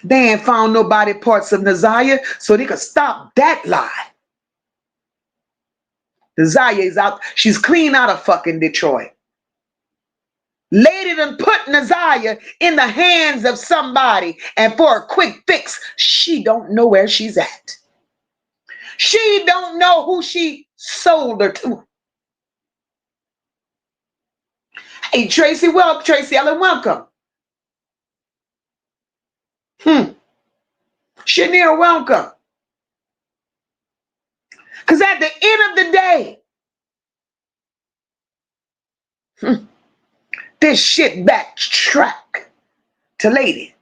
They ain't found nobody parts of Naziyah, so they could stop that lie. Naziyah is out. She's clean out of fucking Detroit. Lady done put Naziyah in the hands of somebody, and for a quick fix, she don't know where she's at. She don't know who she sold her to. Hey, Tracy, welcome. Tracy Ellen, welcome. Shania, welcome. Because at the end of the day, this shit backtrack to Lady.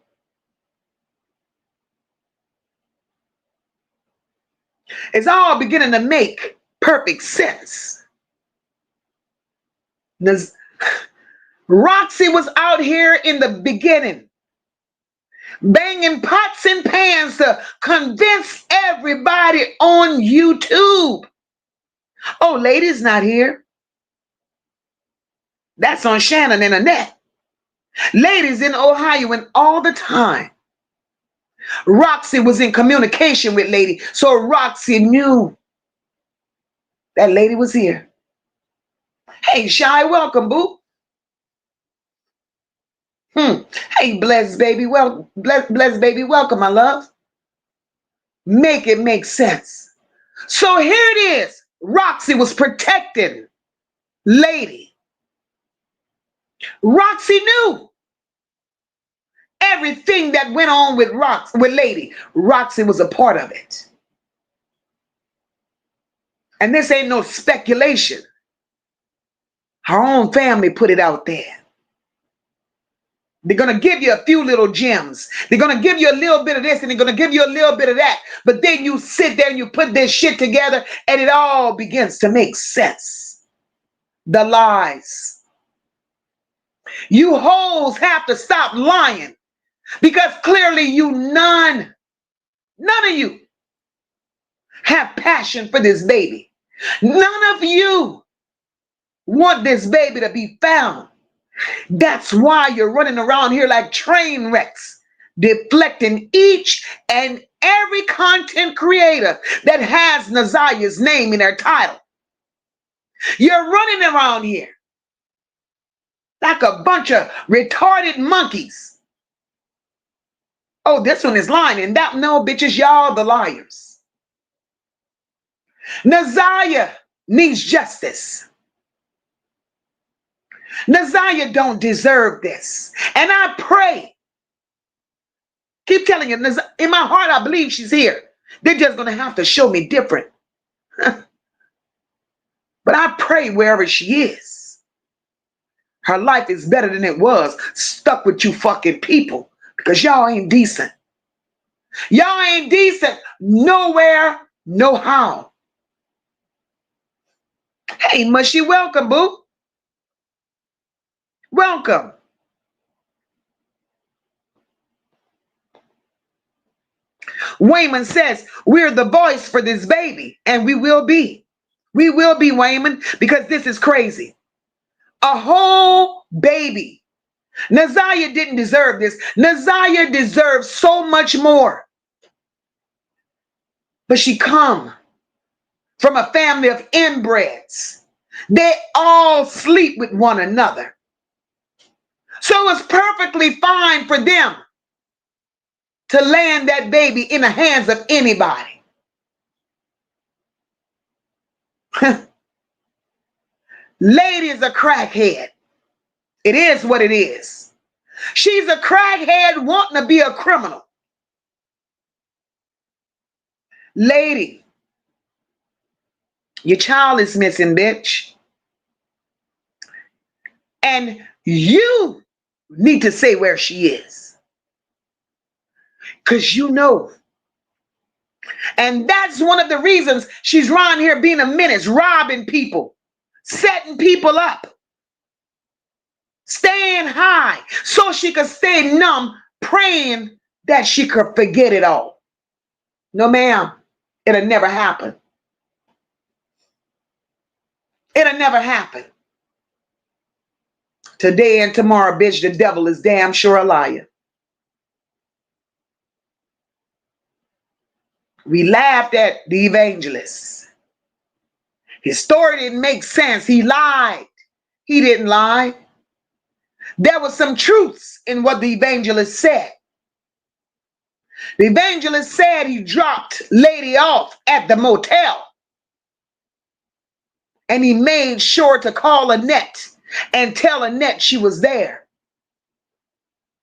It's all beginning to make perfect sense. Roxy was out here in the beginning, banging pots and pans to convince everybody on YouTube. Oh, Lady's not here. That's on Shannon and Annette. Lady's in Ohio, and all the time, Roxy was in communication with Lady, so Roxy knew that Lady was here. Hey, Shy, welcome, boo. Hey, blessed baby, blessed baby, welcome, my love. Make it make sense. So here it is. Roxy was protecting Lady. Roxy knew everything that went on with Lady. Roxy was a part of it. And this ain't no speculation. Her own family put it out there. They're going to give you a few little gems. They're going to give you a little bit of this and they're going to give you a little bit of that. But then you sit there and you put this shit together and it all begins to make sense. The lies. You hoes have to stop lying because clearly none of you have passion for this baby. None of you want this baby to be found. That's why you're running around here like train wrecks, deflecting each and every content creator that has Naziyah's name in their title. You're running around here like a bunch of retarded monkeys. Oh, this one is lying, and that no, bitches, y'all the liars. Naziyah needs justice. Naziyah don't deserve this. And I pray, keep telling you, in my heart, I believe she's here. They're just going to have to show me different. But I pray wherever she is, her life is better than it was stuck with you fucking people because y'all ain't decent. Y'all ain't decent nowhere, no how. Hey, Mushy, welcome, boo. Welcome. Wayman says, we're the voice for this baby, and we will be. We will be, Wayman, because this is crazy. A whole baby. Naziyah didn't deserve this. Naziyah deserves so much more. But she come from a family of inbreds. They all sleep with one another. So it's perfectly fine for them to land that baby in the hands of anybody. Lady is a crackhead. It is what it is. She's a crackhead wanting to be a criminal. Lady, your child is missing, bitch. And you need to say where she is. Because you know. And that's one of the reasons she's around here being a menace, robbing people, setting people up, staying high so she could stay numb, praying that she could forget it all. No, ma'am, it'll never happen. It'll never happen. Today and tomorrow, bitch, the devil is damn sure a liar. We laughed at the evangelist. His story didn't make sense. He lied. He didn't lie. There was some truths in what the evangelist said. The evangelist said he dropped Lady off at the motel. And he made sure to call Annette and tell Annette she was there.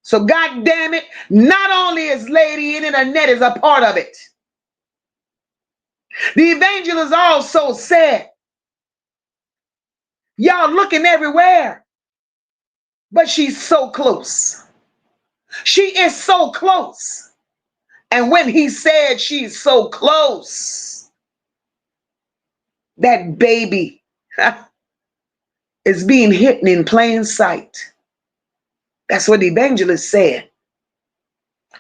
So God damn it, not only is Lady in it, Annette is a part of it. The evangelist also said, y'all looking everywhere But she's so close. She is so close. And when he said she's so close, that baby is being hidden in plain sight. That's what the evangelist said.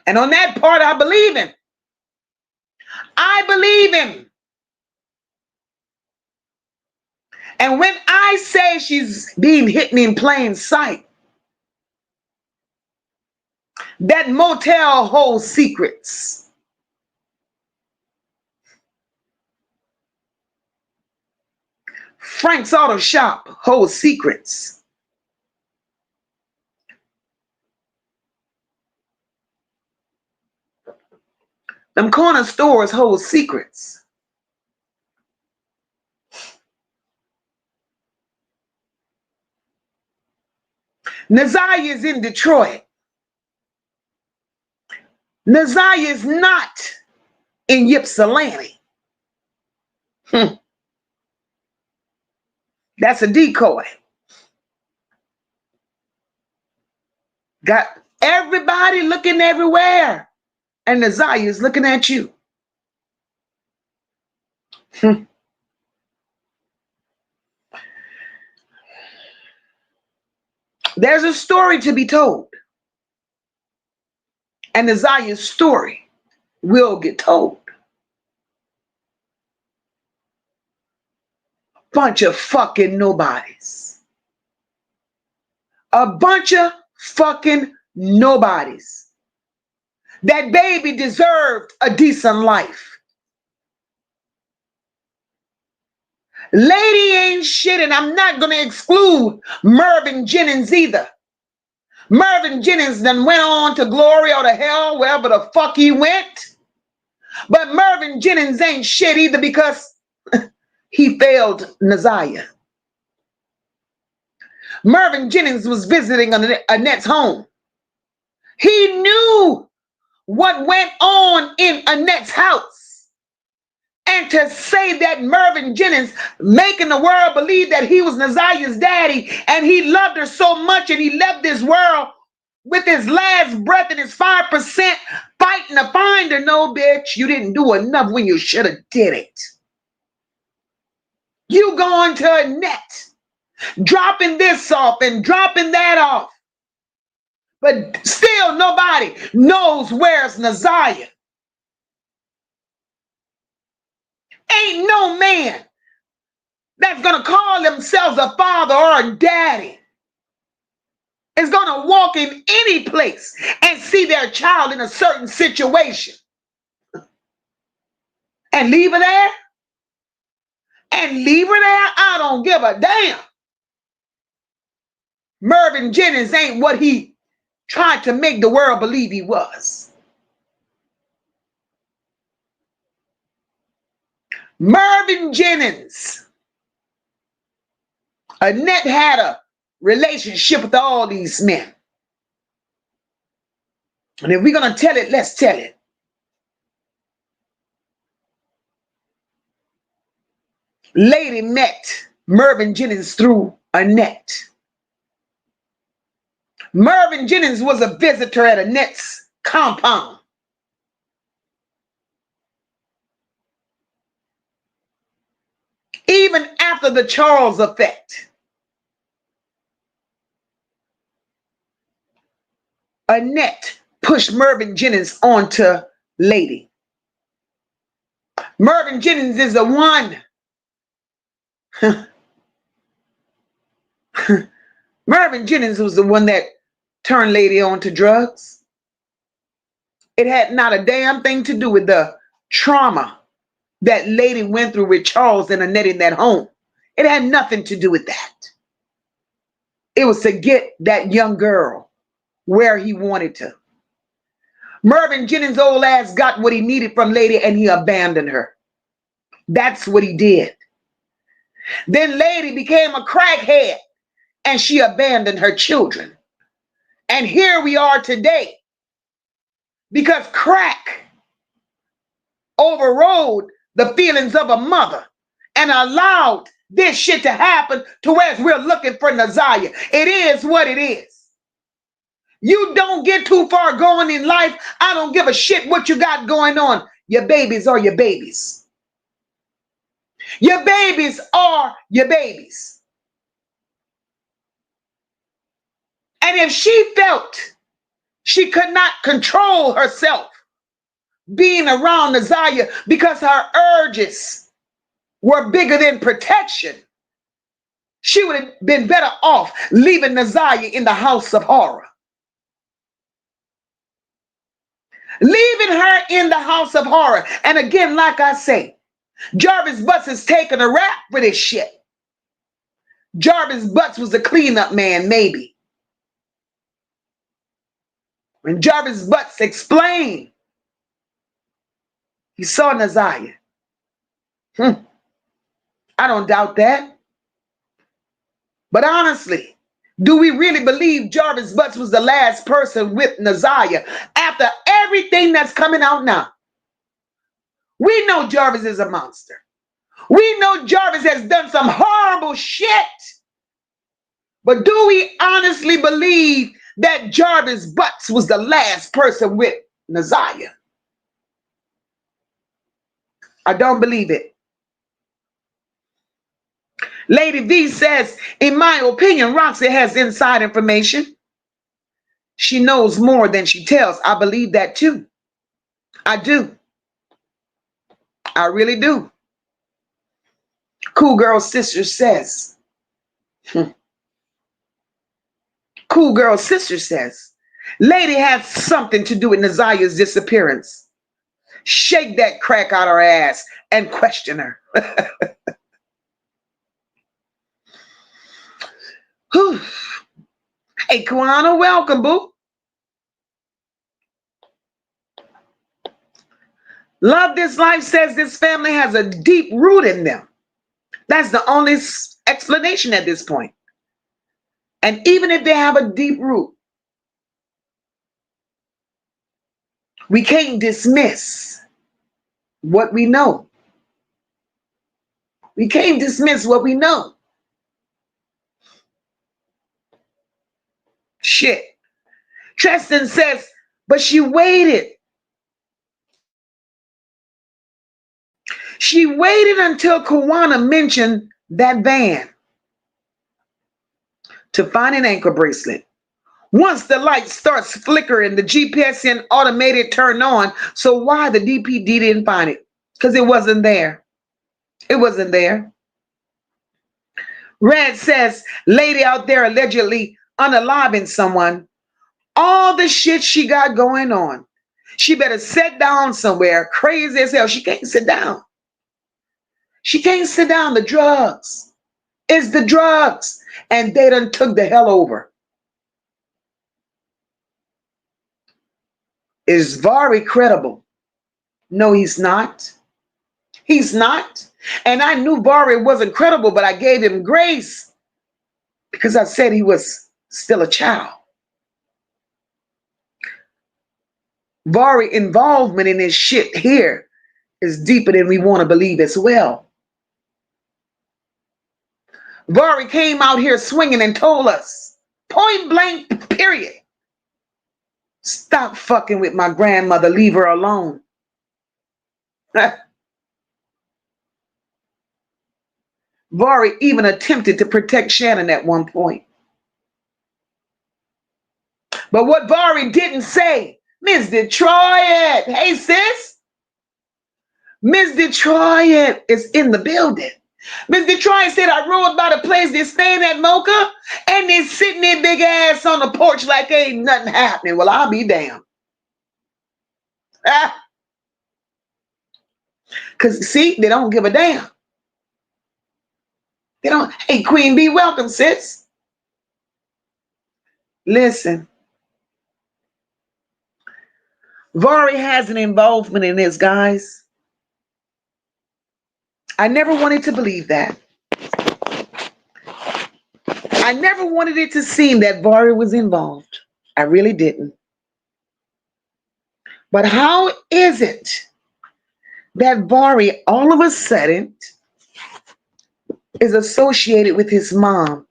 And on that part, I believe him. I believe him. And when I say she's being hidden in plain sight, that motel holds secrets. Frank's Auto Shop holds secrets. Them corner stores hold secrets. Naziyah is in Detroit. Naziyah is not in Ypsilanti. That's a decoy. Got everybody looking everywhere, and Naziyah is looking at you. There's a story to be told, and Naziyah's story will get told. Bunch of fucking nobodies. A bunch of fucking nobodies. That baby deserved a decent life. Lady ain't shit, and I'm not going to exclude Mervyn Jennings either. Mervyn Jennings then went on to glory or to hell, wherever the fuck he went. But Mervyn Jennings ain't shit either because he failed Naziyah. Mervyn Jennings was visiting Annette's home. He knew what went on in Annette's house. And to say that Mervyn Jennings making the world believe that he was Naziyah's daddy and he loved her so much and he left this world with his last breath and his 5% fighting to find her. No, bitch, you didn't do enough when you should have did it. You going to Annette, dropping this off and dropping that off. But still nobody knows where's Naziyah. Ain't no man that's going to call themselves a father or a daddy is going to walk in any place and see their child in a certain situation and leave her there. And leave her there? I don't give a damn. Mervyn Jennings ain't what he tried to make the world believe he was. Mervyn Jennings. Annette had a relationship with all these men. And if we're going to tell it, let's tell it. Lady met Mervyn Jennings through Annette. Mervyn Jennings was a visitor at Annette's compound. Even after the Charles effect, Annette pushed Mervyn Jennings onto Lady. Mervyn Jennings is the one. Mervyn Jennings was the one that turned Lady on to drugs. It had not a damn thing to do with the trauma that Lady went through with Charles and Annette in that home. It had nothing to do with that. It was to get that young girl where he wanted to. Mervyn Jennings' old ass got what he needed from Lady and he abandoned her. That's what he did. Then Lady became a crackhead and she abandoned her children. And here we are today because crack overrode the feelings of a mother and allowed this shit to happen to where we're looking for Naziyah. It is what it is. You don't get too far going in life. I don't give a shit what you got going on. Your babies are your babies. Your babies are your babies. And if she felt she could not control herself being around Naziyah because her urges were bigger than protection, she would have been better off leaving Naziyah in the house of horror. Leaving her in the house of horror. And again, like I say, Jarvis Butts is taking a rap for this shit. Jarvis Butts was a cleanup man, maybe. When Jarvis Butts explained, he saw Naziyah. I don't doubt that. But honestly, do we really believe Jarvis Butts was the last person with Naziyah after everything that's coming out now? We know Jarvis is a monster. We know Jarvis has done some horrible shit. But do we honestly believe that Jarvis Butts was the last person with Naziyah? I don't believe it. Lady V says, in my opinion, Roxy has inside information. She knows more than she tells. I believe that too. I do. I really do. Cool Girl Sister says. Cool Girl Sister says, lady has something to do with Naziyah's disappearance. Shake that crack out her ass and question her. Hey, Kwana, welcome, boo. Love This Life says this family has a deep root in them. That's the only explanation at this point. And even if they have a deep root, we can't dismiss what we know. We can't dismiss what we know. Shit. Tristan says, but she waited. She waited until Kawana mentioned that van to find an ankle bracelet. Once the light starts flickering, the GPS and automated turned on. So why the DPD didn't find it? Because it wasn't there. It wasn't there. Red says, lady out there allegedly unaliving someone. All the shit she got going on. She better sit down somewhere. Crazy as hell. She can't sit down. She can't sit down. The drugs. It's the drugs. And they done took the hell over. Is Vari credible? No, he's not. He's not. And I knew Vari wasn't credible, but I gave him grace because I said he was still a child. Vari involvement in this shit here is deeper than we want to believe as well. Vari came out here swinging and told us, point blank, period, stop fucking with my grandmother, leave her alone. Vari even attempted to protect Shannon at one point. But what Vari didn't say, Miss Detroit, hey sis, Miss Detroit is in the building. Miss Detroit said, I rode by the place they're staying at MOCA, and they're sitting their big ass on the porch like ain't nothing happening. Well, I'll be damned. Because, see, they don't give a damn. They don't. Hey, Queen Bee, welcome, sis. Listen. Vari has an involvement in this, guys. I never wanted to believe that. I never wanted it to seem that Vari was involved. I really didn't. But how is it that Vari all of a sudden is associated with his mom?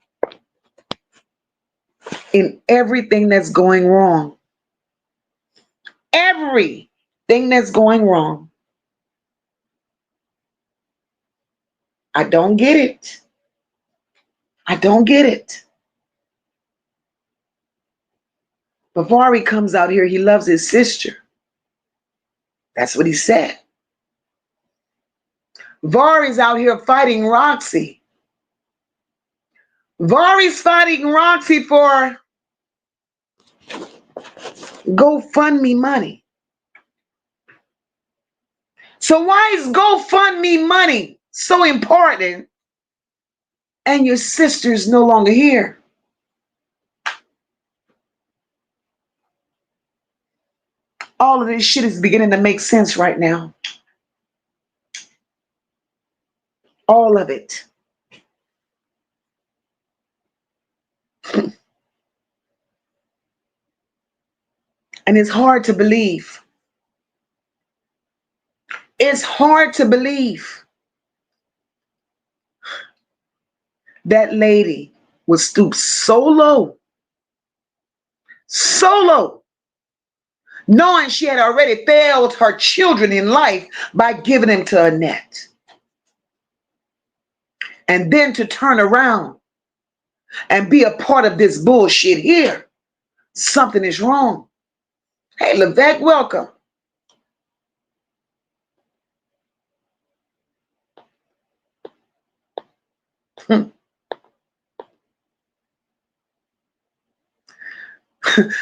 in everything that's going wrong. Everything that's going wrong. I don't get it. I don't get it. Before he comes out here, he loves his sister. That's what he said. Vari's out here fighting Roxy. Vari's fighting Roxy for GoFundMe money. So why is GoFundMe money so important and your sister's no longer here? All of this shit is beginning to make sense right now. All of it. And it's hard to believe. It's hard to believe that lady would stoop so low, knowing she had already failed her children in life by giving them to Annette. And then to turn around and be a part of this bullshit here. Something is wrong. Hey, Levesque, welcome.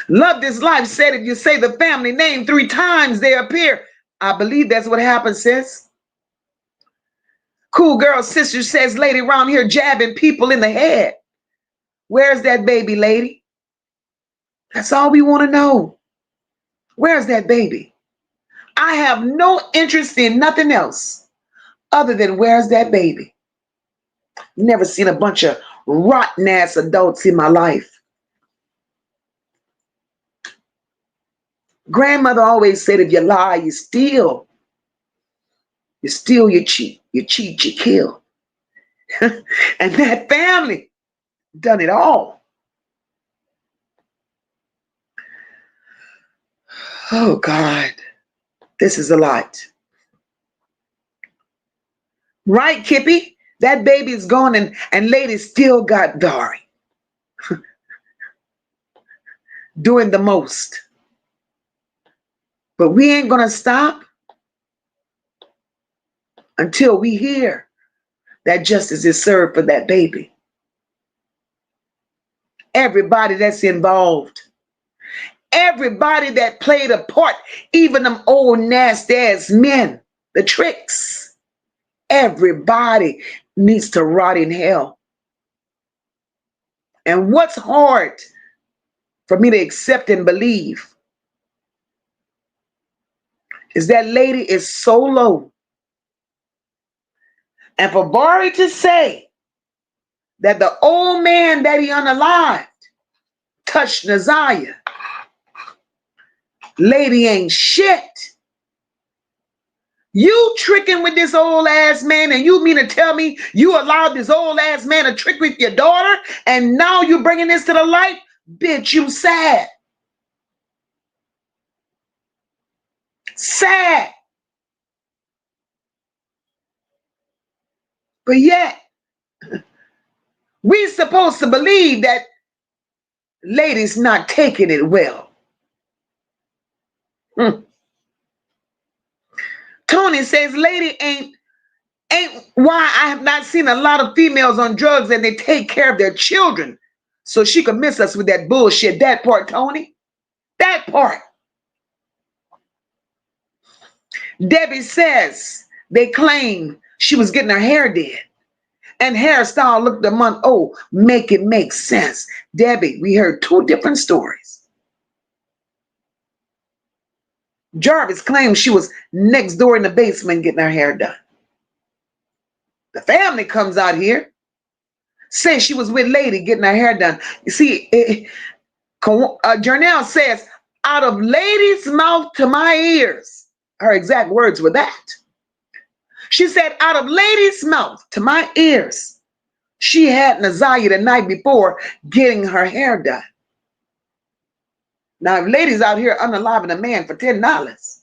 Love This Life said if you say the family name 3 times, they appear. I believe that's what happened, sis. Cool Girl Sister says, lady around here jabbing people in the head. Where's that baby, lady? That's all we want to know. Where's that baby? I have no interest in nothing else other than where's that baby? Never seen a bunch of rotten ass adults in my life. Grandmother always said, if you lie, you steal. You steal, you cheat. You cheat, you kill. And that family done it all. Oh, God. This is a lot. Right, Kippy? That baby's gone and lady still got Dari. Doing the most. But we ain't going to stop until we hear that justice is served for that baby. Everybody that's involved. Everybody that played a part, even them old nasty ass men, the tricks. Everybody needs to rot in hell. And what's hard for me to accept and believe is that lady is so low. And for Barry to say that the old man that he unalived touched Naziyah, lady ain't shit. You tricking with this old ass man, and you mean to tell me you allowed this old ass man to trick with your daughter, and now you bringing this to the light? Bitch, you sad. Sad. But yet, we supposed to believe that lady's not taking it well. Tony says, lady ain't why I have not seen a lot of females on drugs and they take care of their children. So she could miss us with that bullshit. That part, Tony. That part. Debbie says they claim she was getting her hair did. And hairstyle looked a month old. Make it make sense. Debbie, we heard 2 different stories. Jarvis claims she was next door in the basement getting her hair done. The family comes out here, says she was with lady getting her hair done. You see, Janelle says, out of lady's mouth to my ears. Her exact words were that. She said, out of lady's mouth to my ears, she had Naziyah the night before getting her hair done. Now, if ladies out here unaliving a man for $10,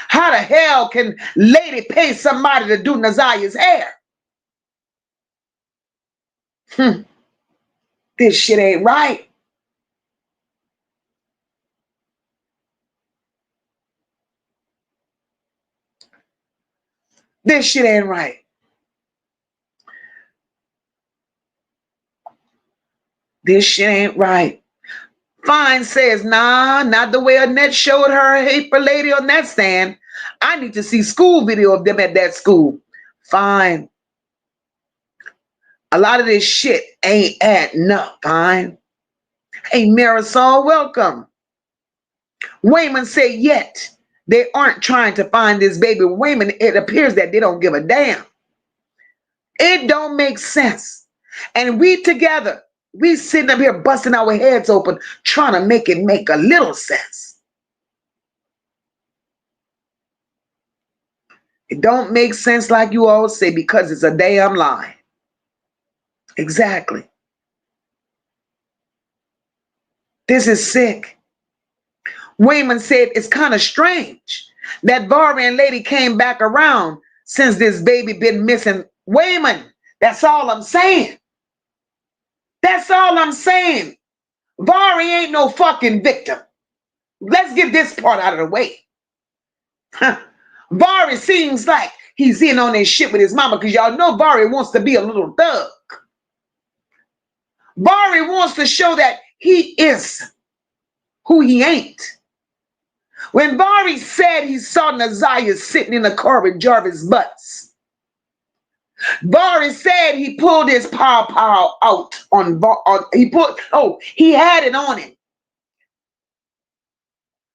how the hell can lady pay somebody to do Naziyah's hair? This shit ain't right. This shit ain't right. This shit ain't right. Fine says, nah, not the way Annette showed her hateful lady on that stand. I need to see school video of them at that school. Fine. A lot of this shit ain't adding up, fine. Hey, Marisol, welcome. Wayman said, yet they aren't trying to find this baby. Wayman, it appears that they don't give a damn. It don't make sense. And we together, we sitting up here busting our heads open, trying to make it make a little sense. It don't make sense like you all say because it's a damn lie. Exactly. This is sick. Wayman said it's kind of strange that Vari and lady came back around since this baby been missing. Wayman, that's all I'm saying. That's all I'm saying. Vari ain't no fucking victim. Let's get this part out of the way. Vari seems like he's in on this shit with his mama because y'all know Vari wants to be a little thug. Vari wants to show that he is who he ain't. When Vari said he saw Naziyah sitting in the car with Jarvis Butts, Vari said he pulled his pow out on he had it on him.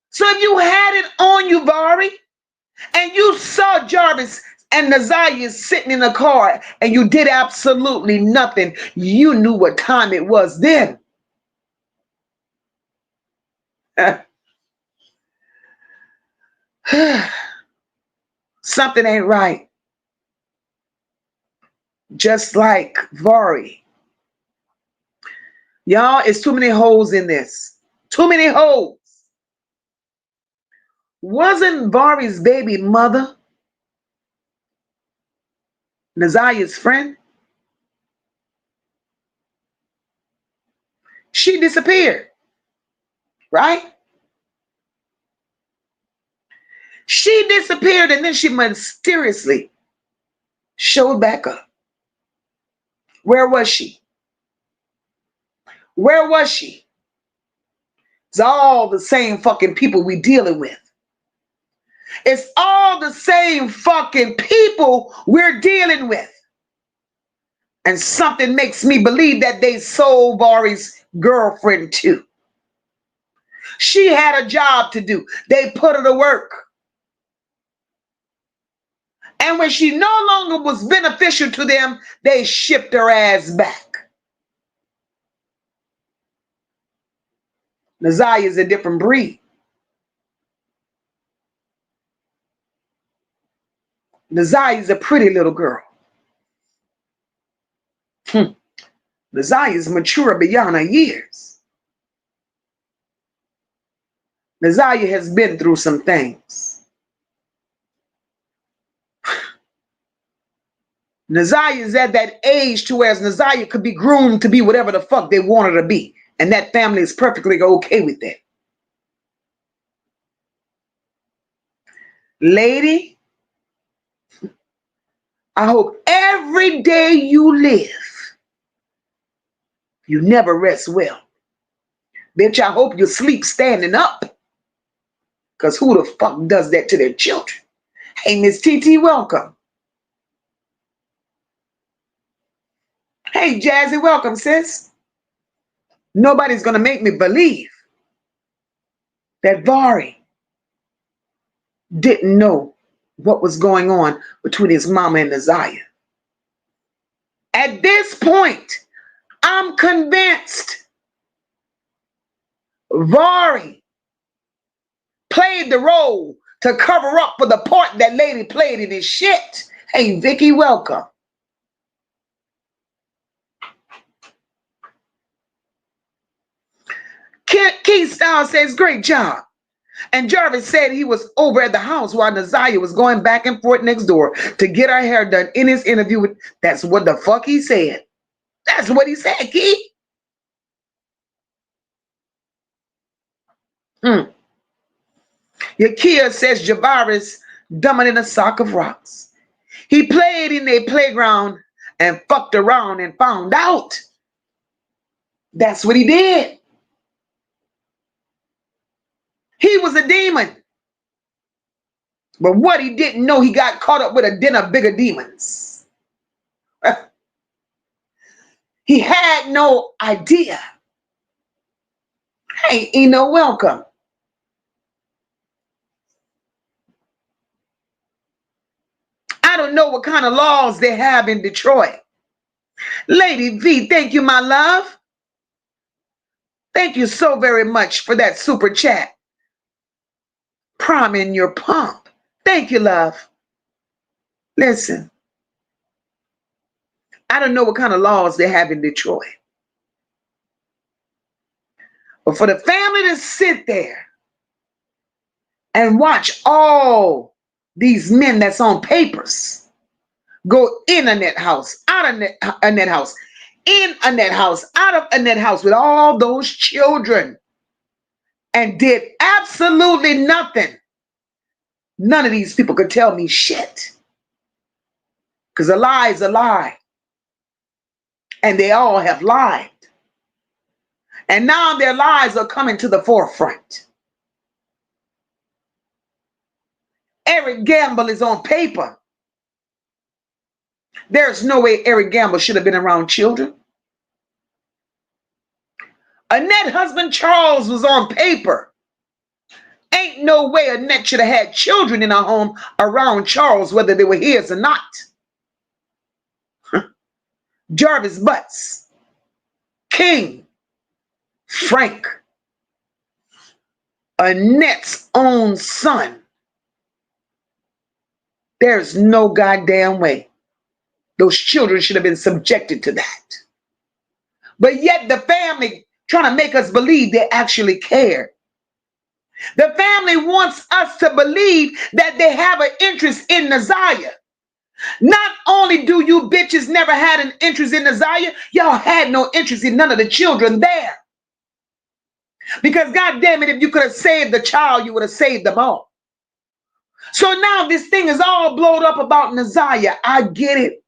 So if you had it on you, Vari, and you saw Jarvis and Naziyah sitting in the car and you did absolutely nothing, you knew what time it was then. Something ain't right. Just like Vari. Y'all, it's too many holes in this. Too many holes. Wasn't Vari's baby mother Naziyah's friend? She disappeared, right? She disappeared and then she mysteriously showed back up. Where was she? Where was she? It's all the same fucking people we dealing with. It's all the same fucking people we're dealing with. And something makes me believe that they sold Vari's girlfriend too. She had a job to do. They put her to work. And when she no longer was beneficial to them, they shipped her ass back. Naziyah is a different breed. Naziyah is a pretty little girl. Naziyah is mature beyond her years. Naziyah has been through some things. Naziyah is at that age to where Naziyah could be groomed to be whatever the fuck they want her to be. And that family is perfectly okay with that. Lady, I hope every day you live, you never rest well. Bitch, I hope you sleep standing up. Because who the fuck does that to their children? Hey, Miss TT, welcome. Hey, Jazzy, welcome, sis. Nobody's going to make me believe that Vari didn't know what was going on between his mama and Naziyah. At this point, I'm convinced Vari played the role to cover up for the part that lady played in his shit. Hey, Vicky, welcome. Keith Styles says, great job. And Jarvis said he was over at the house while Naziyah was going back and forth next door to get her hair done in his interview with, that's what the fuck he said. That's what he said, Keith. Yakia says Javaris dumber than a sock of rocks. He played in a playground and fucked around and found out. That's what he did. He was a demon. But what he didn't know, he got caught up with a den of bigger demons. He had no idea. Hey, Eno, welcome. I don't know what kind of laws they have in Detroit. Lady V, thank you, my love. Thank you so very much for that super chat. Priming your pump. Thank you, love. Listen, I don't know what kind of laws they have in Detroit. But for the family to sit there and watch all these men that's on papers go in Annette house, out of Annette house, in Annette house, out of Annette house with all those children and did absolutely nothing. None of these people could tell me shit. Because a lie is a lie. And they all have lied. And now their lies are coming to the forefront. Eric Gamble is on paper. There's no way Eric Gamble should have been around children. Annette's husband Charles was on paper. Ain't no way Annette should have had children in her home around Charles, whether they were his or not. Jarvis Butts, King, Frank, Annette's own son. There's no goddamn way those children should have been subjected to that. But yet the family trying to make us believe they actually care. The family wants us to believe that they have an interest in Naziyah. Not only do you bitches never had an interest in Naziyah, y'all had no interest in none of the children there. Because God damn it, if you could have saved the child, you would have saved them all. So now this thing is all blowed up about Naziyah. I get it.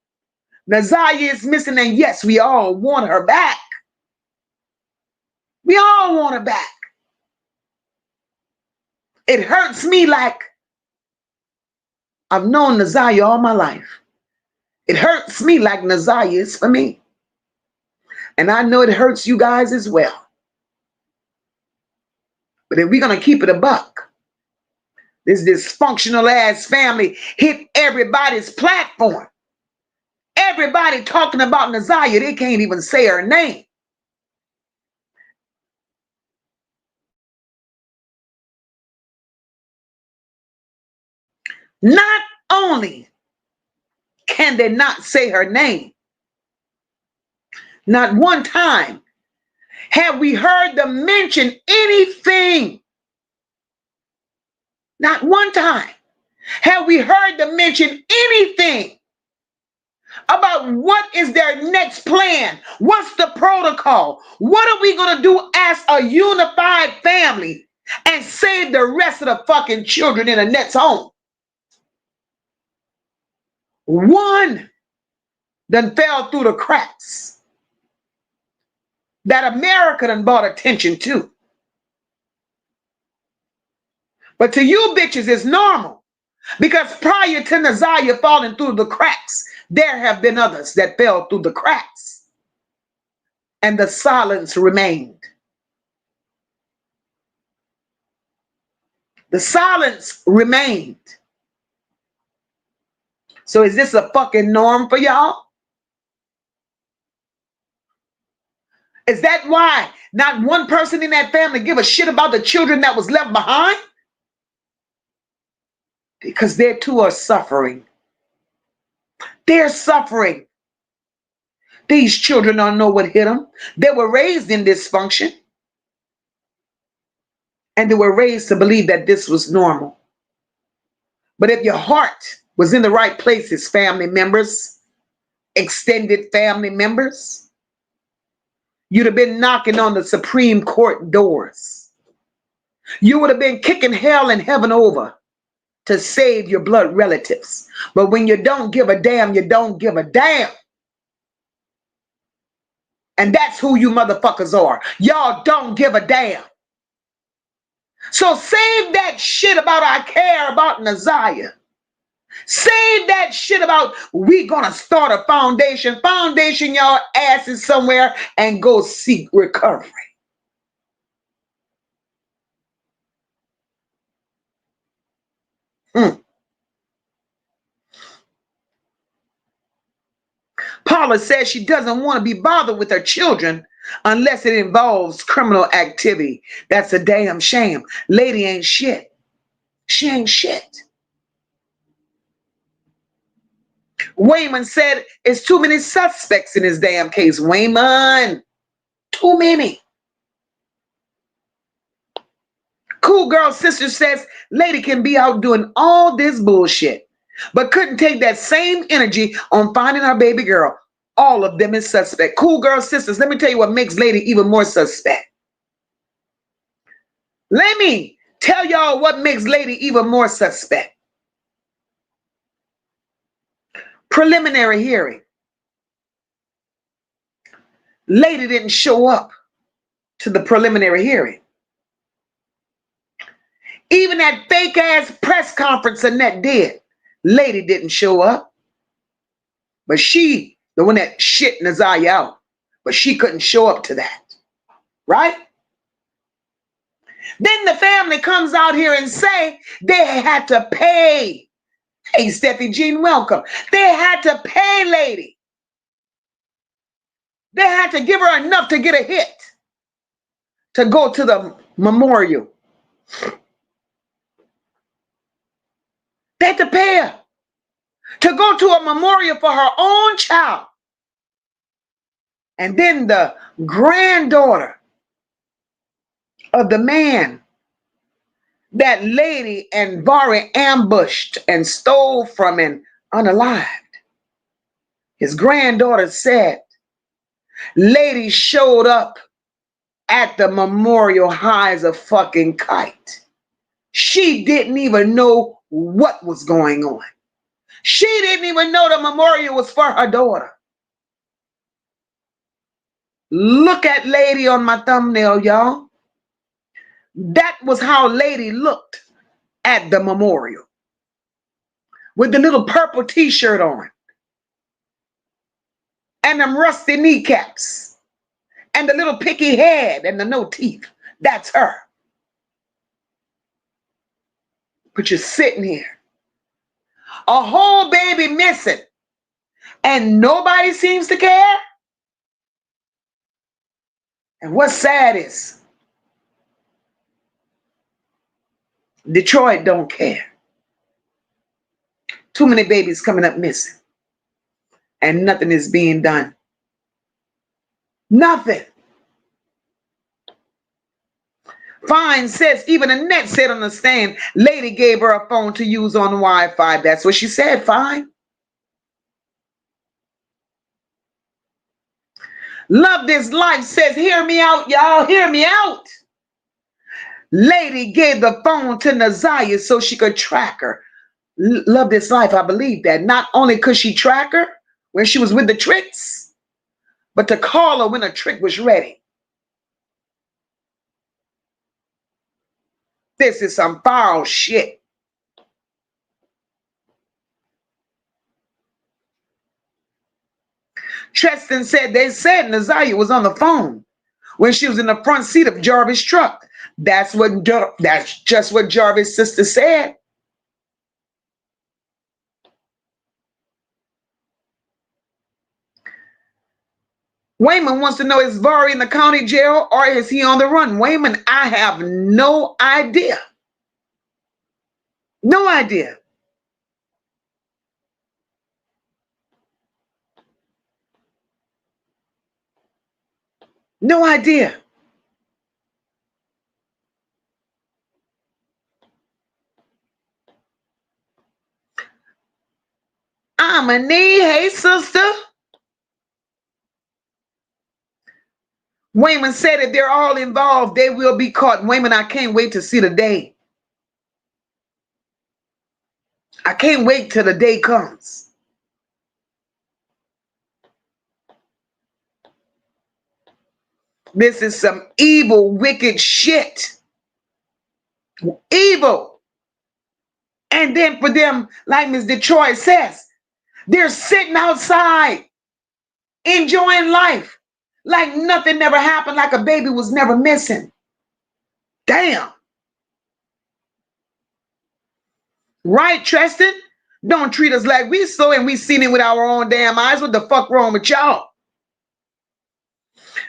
Naziyah is missing, and yes, we all want her back. We all want her back. It hurts me like I've known Naziyah all my life. It hurts me like Naziyah is for me. And I know it hurts you guys as well. But if we're going to keep it a buck, this dysfunctional ass family hit everybody's platform. Everybody talking about Naziyah, they can't even say her name. Not only can they not say her name, not one time have we heard them mention anything. Not one time have we heard them mention anything about what is their next plan. What's the protocol? What are we going to do as a unified family and save the rest of the fucking children in Annette's home? One done fell through the cracks that America done brought attention to. But to you bitches, it's normal. Because prior to Naziyah falling through the cracks, there have been others that fell through the cracks. And the silence remained. The silence remained. So is this a fucking norm for y'all? Is that why not one person in that family give a shit about the children that was left behind? Because they too are suffering. They're suffering. These children don't know what hit them. They were raised in dysfunction. and they were raised to believe that this was normal. But if your heart was in the right places, family members, extended family members, you'd have been knocking on the Supreme Court doors. You would have been kicking hell and heaven over to save your blood relatives. But when you don't give a damn, you don't give a damn. And that's who you motherfuckers are. Y'all don't give a damn. So save that shit about I care about Naziyah. Save that shit about we gonna start a foundation. Foundation y'all asses somewhere and go seek recovery. Paula says she doesn't want to be bothered with her children unless it involves criminal activity. That's a damn shame. Lady ain't shit. She ain't shit. Wayman said it's too many suspects in this damn case. Wayman, too many. Cool Girl Sister says lady can be out doing all this bullshit, but couldn't take that same energy on finding her baby girl. All of them is suspect. Cool Girl Sisters, let me tell you what makes lady even more suspect. Let me tell y'all what makes lady even more suspect. Preliminary hearing. Lady didn't show up to the preliminary hearing. Even that fake ass press conference Annette did, lady didn't show up. But she, the one that shit Naziyah out, but she couldn't show up to that. Right? Then the family comes out here and say they had to pay. Hey, Steffi Jean, welcome. They had to pay lady. They had to give her enough to get a hit to go to the memorial. They had to pay her to go to a memorial for her own child. And then the granddaughter of the man that lady and Vari ambushed and stole from and unalived. His granddaughter said, lady showed up at the memorial high as a fucking kite. She didn't even know what was going on. She didn't even know the memorial was for her daughter. Look at lady on my thumbnail, y'all. That was how lady looked at the memorial. With the little purple t-shirt on. And them rusty kneecaps. And the little picky head and the no teeth. That's her. But you're sitting here. A whole baby missing. And nobody seems to care. And what's sad is Detroit don't care. Too many babies coming up missing. And nothing is being done. Nothing. Fine says, even Annette said on the stand, lady gave her a phone to use on Wi-Fi. That's what she said, Fine. Love This Life says, hear me out, y'all, hear me out. Lady gave the phone to Naziyah so she could track her. Love This Life, I believe that. Not only could she track her when she was with the tricks, but to call her when a trick was ready. This is some foul shit. Tristan said they said Naziyah was on the phone when she was in the front seat of Jarvis' truck. That's just what Jarvis' sister said. Wayman wants to know, is Vari in the county jail or is he on the run? Wayman, I have no idea. No idea. No idea. Dominique, hey sister. Wayman said if they're all involved, they will be caught. Wayman, I can't wait to see the day. I can't wait till the day comes. This is some evil, wicked shit. Evil. And then for them, like Ms. Detroit says, they're sitting outside enjoying life like nothing never happened, like a baby was never missing. Damn. Right, Tristan? Don't treat us like we saw and we seen it with our own damn eyes. What the fuck wrong with y'all?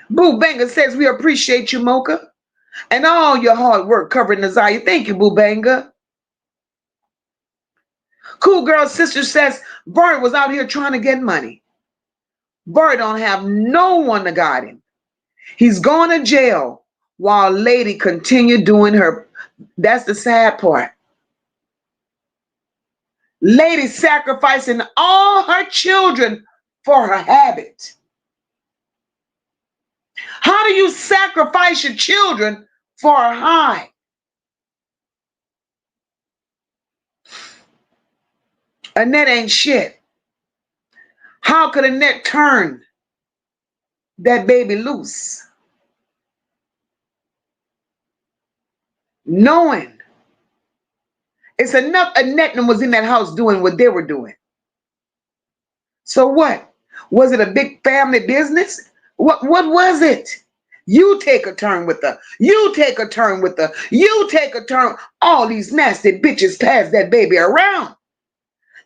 Boo Banger says we appreciate you, Mocha, and all your hard work covering Naziyah. Thank you, Boo Banger. Cool Girl Sister says Bart was out here trying to get money. Bart don't have no one to guide him. He's going to jail while Lady continue doing her. That's the sad part. Lady sacrificing all her children for her habit. How do you sacrifice your children for a high? Annette ain't shit. How could Annette turn that baby loose? Knowing it's enough Annette was in that house doing what they were doing. So what? Was it a big family business? What was it? You take a turn with her. You take a turn with her. You take a turn. All these nasty bitches pass that baby around.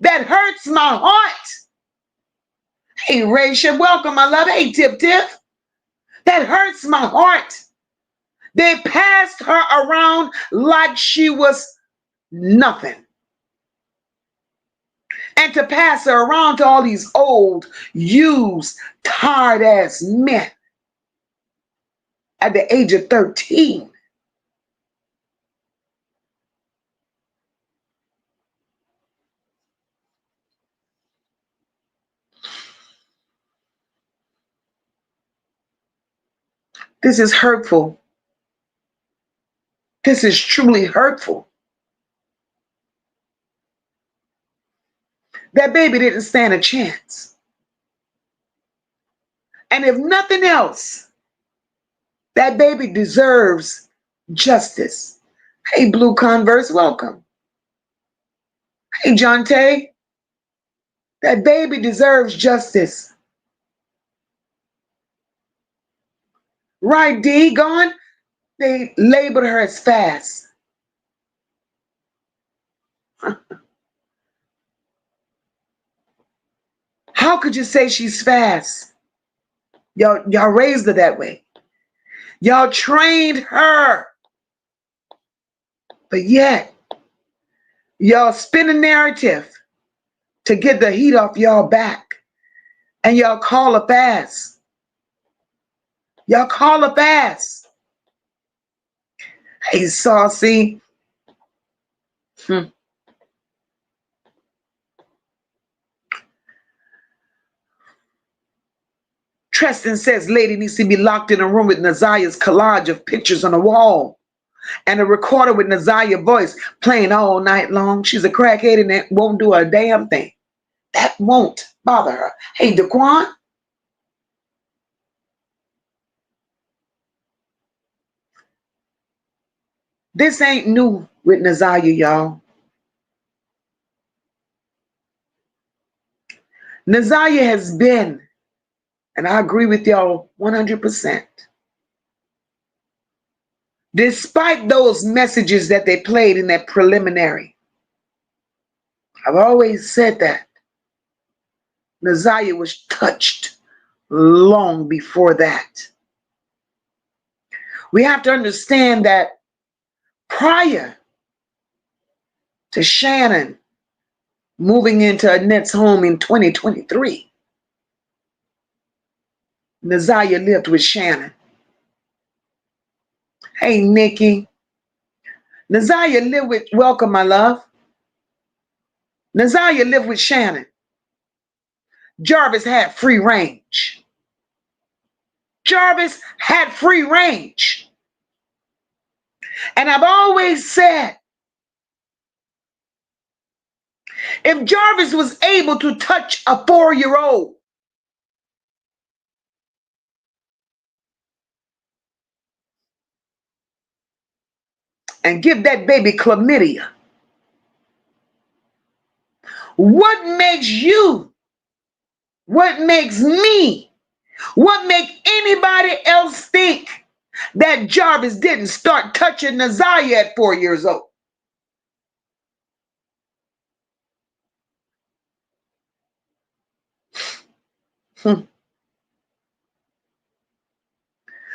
That hurts my heart. Hey, Raisha, welcome, my love. Hey, Tip Tip. That hurts my heart. They passed her around like she was nothing. And to pass her around to all these old, used, tired-ass men at the age of 13. This is hurtful. This is truly hurtful. That baby didn't stand a chance. And if nothing else, that baby deserves justice. Hey, Blue Converse, welcome. Hey, John Tay. That baby deserves justice. Right, D, gone? They labeled her as fast. How could you say she's fast? Y'all raised her that way. Y'all trained her. But yet, y'all spin a narrative to get the heat off y'all back. And y'all call her fast. Y'all call her fast. Hey, Saucy. Tristan says lady needs to be locked in a room with Naziyah's collage of pictures on the wall and a recorder with Naziyah's voice playing all night long. She's a crackhead and that won't do a damn thing. That won't bother her. Hey, Daquan. This ain't new with Naziyah, y'all. Naziyah has been, and I agree with y'all 100%. Despite those messages that they played in that preliminary, I've always said that Naziyah was touched long before that. We have to understand that prior to Shannon moving into Annette's home in 2023, Naziyah lived with Shannon. Hey, Nikki. Naziyah lived with, welcome, my love. Naziyah lived with Shannon. Jarvis had free range. Jarvis had free range. And I've always said, if Jarvis was able to touch a 4-year-old, and give that baby chlamydia, what makes you, what makes me, what makes anybody else think that Jarvis didn't start touching Naziyah at 4 years old?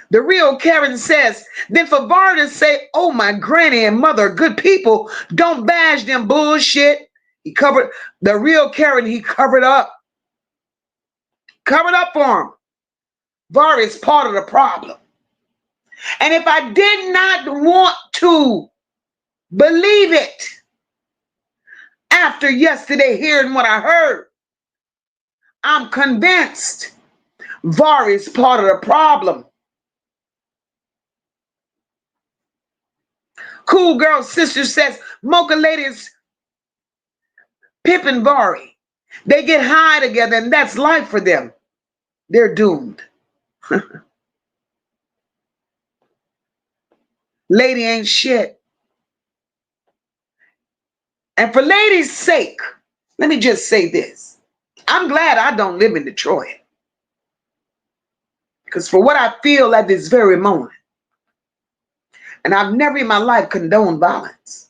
The real Karen says, then for Var to say, oh, my granny and mother are good people, don't bash them bullshit. He covered, the real Karen, he covered up. Covered up for him. Var is part of the problem. And if I did not want to believe it after yesterday hearing what I heard, I'm convinced Var is part of the problem. Cool Girl Sister says, Mocha ladies pimping Vari. They get high together and that's life for them. They're doomed. Lady ain't shit. And for lady's sake, let me just say this. I'm glad I don't live in Detroit. Because for what I feel at this very moment, and I've never in my life condoned violence,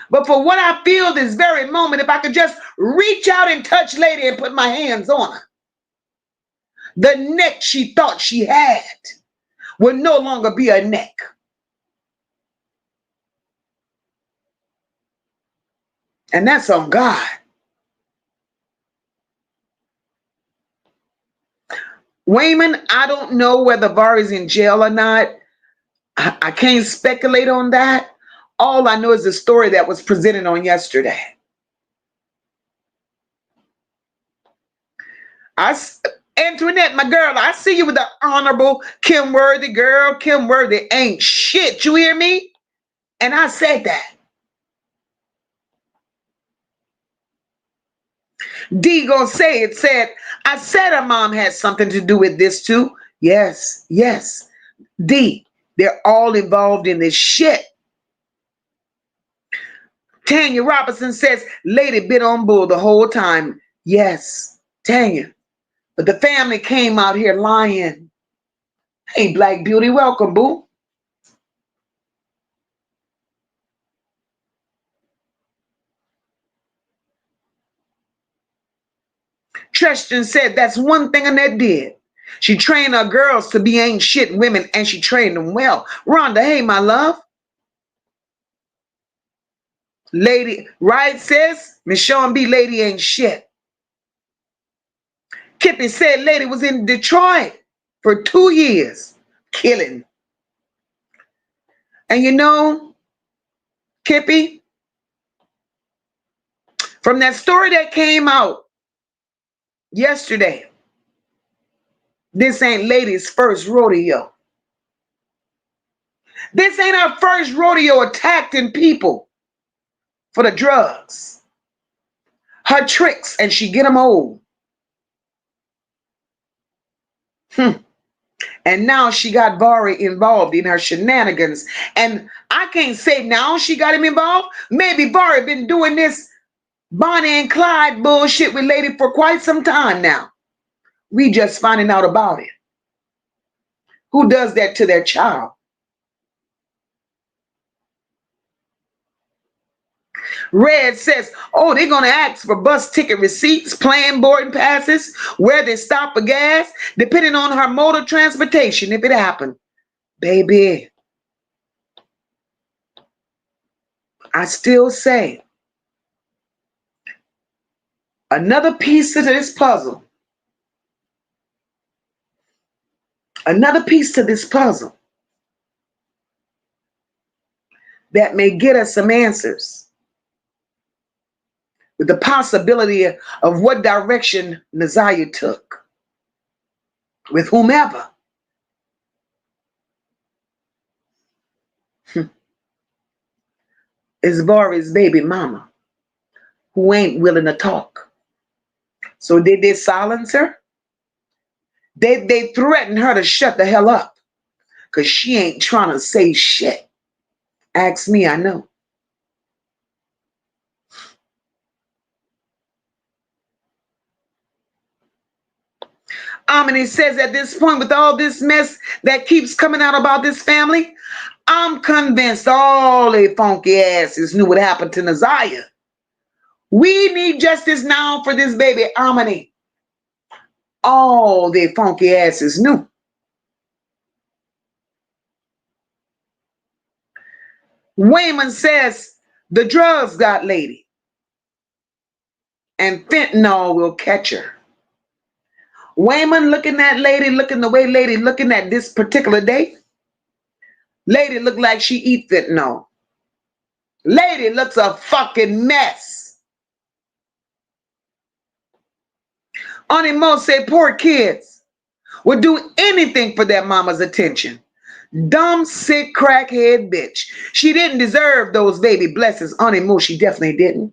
but for what I feel this very moment, if I could just reach out and touch lady and put my hands on her, the neck she thought she had would no longer be a neck. And that's on God. Wayman, I don't know whether Var is in jail or not. I can't speculate on that. All I know is the story that was presented on yesterday. Antoinette, my girl, I see you with the honorable Kim Worthy. Girl, Kim Worthy ain't shit. You hear me? And I said that. D gonna say it, said, I said her mom had something to do with this too. Yes, yes. D, they're all involved in this shit. Tanya Robinson says, lady been on bull the whole time. Yes, Tanya. But the family came out here lying. Hey, Black Beauty, welcome, boo. Tristan said that's one thing Annette did. She trained her girls to be ain't shit women, and she trained them well. Rhonda, hey, my love. Lady, right, sis? Michonne B, lady ain't shit. Kippy said lady was in Detroit for 2 years, killing. And you know, Kippy, from that story that came out yesterday, this ain't lady's first rodeo. This ain't her first rodeo attacking people for the drugs. Her tricks, and she get them old. And now she got Vari involved in her shenanigans. And I can't say now she got him involved. Maybe Vari been doing this Bonnie and Clyde bullshit with lady for quite some time now. We just finding out about it. Who does that to their child? Red says, oh, they're going to ask for bus ticket receipts, plane boarding passes, where they stop for gas, depending on her mode of transportation, if it happened. Baby, I still say, another piece of this puzzle, another piece to this puzzle that may get us some answers with the possibility of what direction Naziyah took with whomever. Is Vari's baby mama, who ain't willing to talk. So did they silence her? They threatened her to shut the hell up because she ain't trying to say shit. Ask me, I know. And he says at this point, with all this mess that keeps coming out about this family, I'm convinced all they funky asses knew what happened to Naziyah. We need justice now for this baby Amani. All they funky asses knew. Wayman says the drugs got lady, and fentanyl will catch her. Wayman looking at lady, looking the way lady looking at this particular day. Lady look like she eat fentanyl. Lady looks a fucking mess. Auntie Mo say poor kids would do anything for their mama's attention. Dumb, sick, crackhead bitch. She didn't deserve those baby blessings. Auntie Mo, she definitely didn't.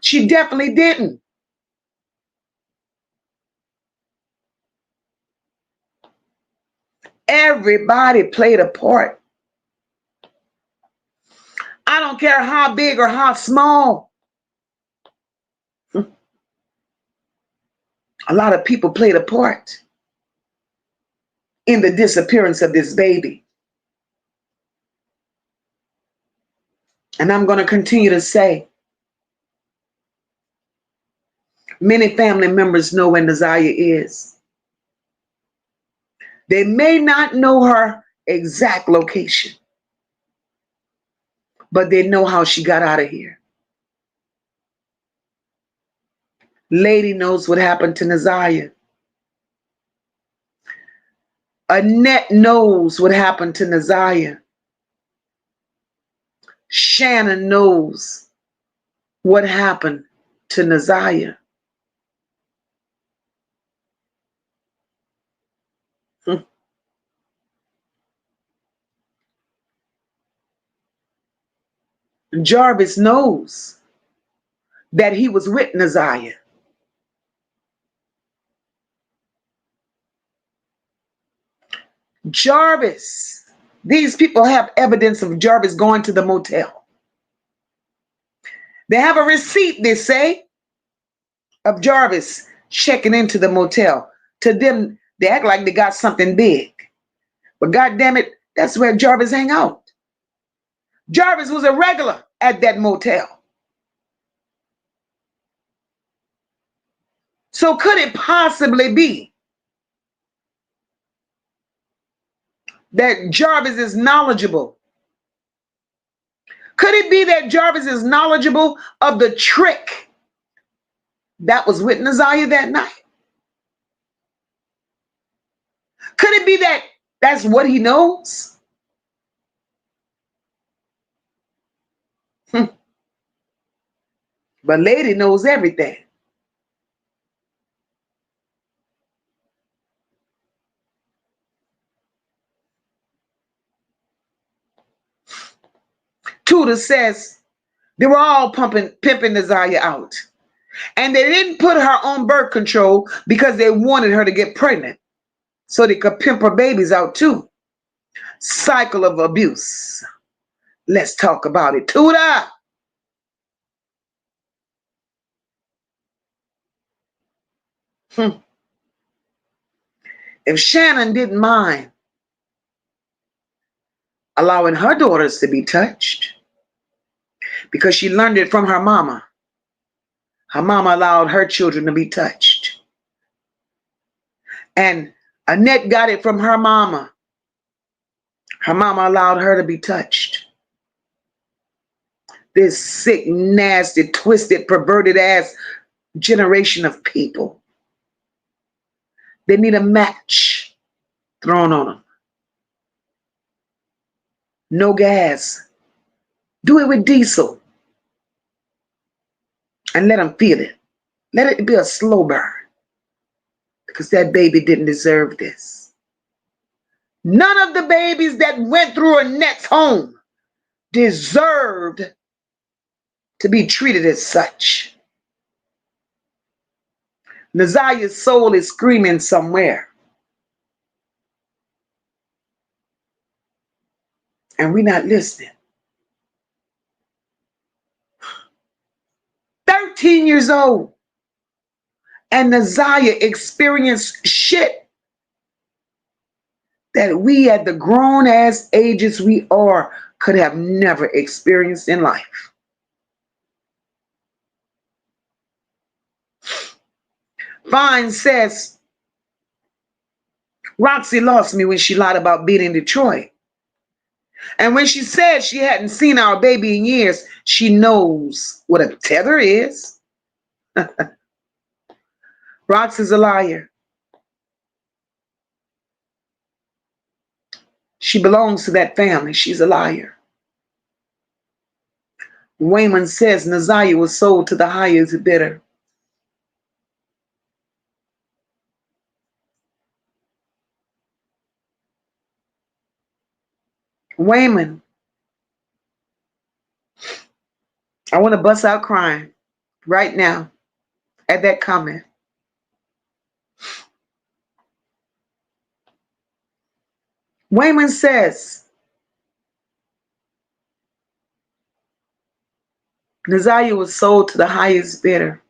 She definitely didn't. Everybody played a part. I don't care how big or how small. A lot of people played a part in the disappearance of this baby. And I'm going to continue to say, many family members know where Naziyah is. They may not know her exact location, but they know how she got out of here. Lady knows what happened to Naziyah. Annette knows what happened to Naziyah. Shannon knows what happened to Naziyah. Jarvis knows that he was with Naziyah. Jarvis, these people have evidence of Jarvis going to the motel. They have a receipt, they say, of Jarvis checking into the motel. To them, they act like they got something big. But God damn it, that's where Jarvis hang out. Jarvis was a regular at that motel. So could it possibly be that Jarvis is knowledgeable? Could it be that Jarvis is knowledgeable of the trick that was with Naziyah that night? Could it be that that's what he knows? But lady knows everything. Tudor says they were all pimping Naziyah out. And they didn't put her on birth control because they wanted her to get pregnant so they could pimp her babies out too. Cycle of abuse. Let's talk about it. Tudor! If Shannon didn't mind allowing her daughters to be touched because she learned it from her mama allowed her children to be touched. And Annette got it from her mama. Her mama allowed her to be touched. This sick, nasty, twisted, perverted ass generation of people. They need a match thrown on them. No gas. Do it with diesel. and let them feel it. Let it be a slow burn, because that baby didn't deserve this. None of the babies that went through Annette's home deserved to be treated as such. Naziyah's soul is screaming somewhere, and we're not listening. 13 years old, and Naziyah experienced shit that we at the grown ass ages we are could have never experienced in life. Fine says, Roxy lost me when she lied about being in Detroit. And when she said she hadn't seen our baby in years, she knows what a tether is. Roxy's a liar. She belongs to that family. She's a liar. Wayman says Naziyah was sold to the highest bidder. Wayman, I want to bust out crying right now at that comment. Wayman says Naziyah was sold to the highest bidder.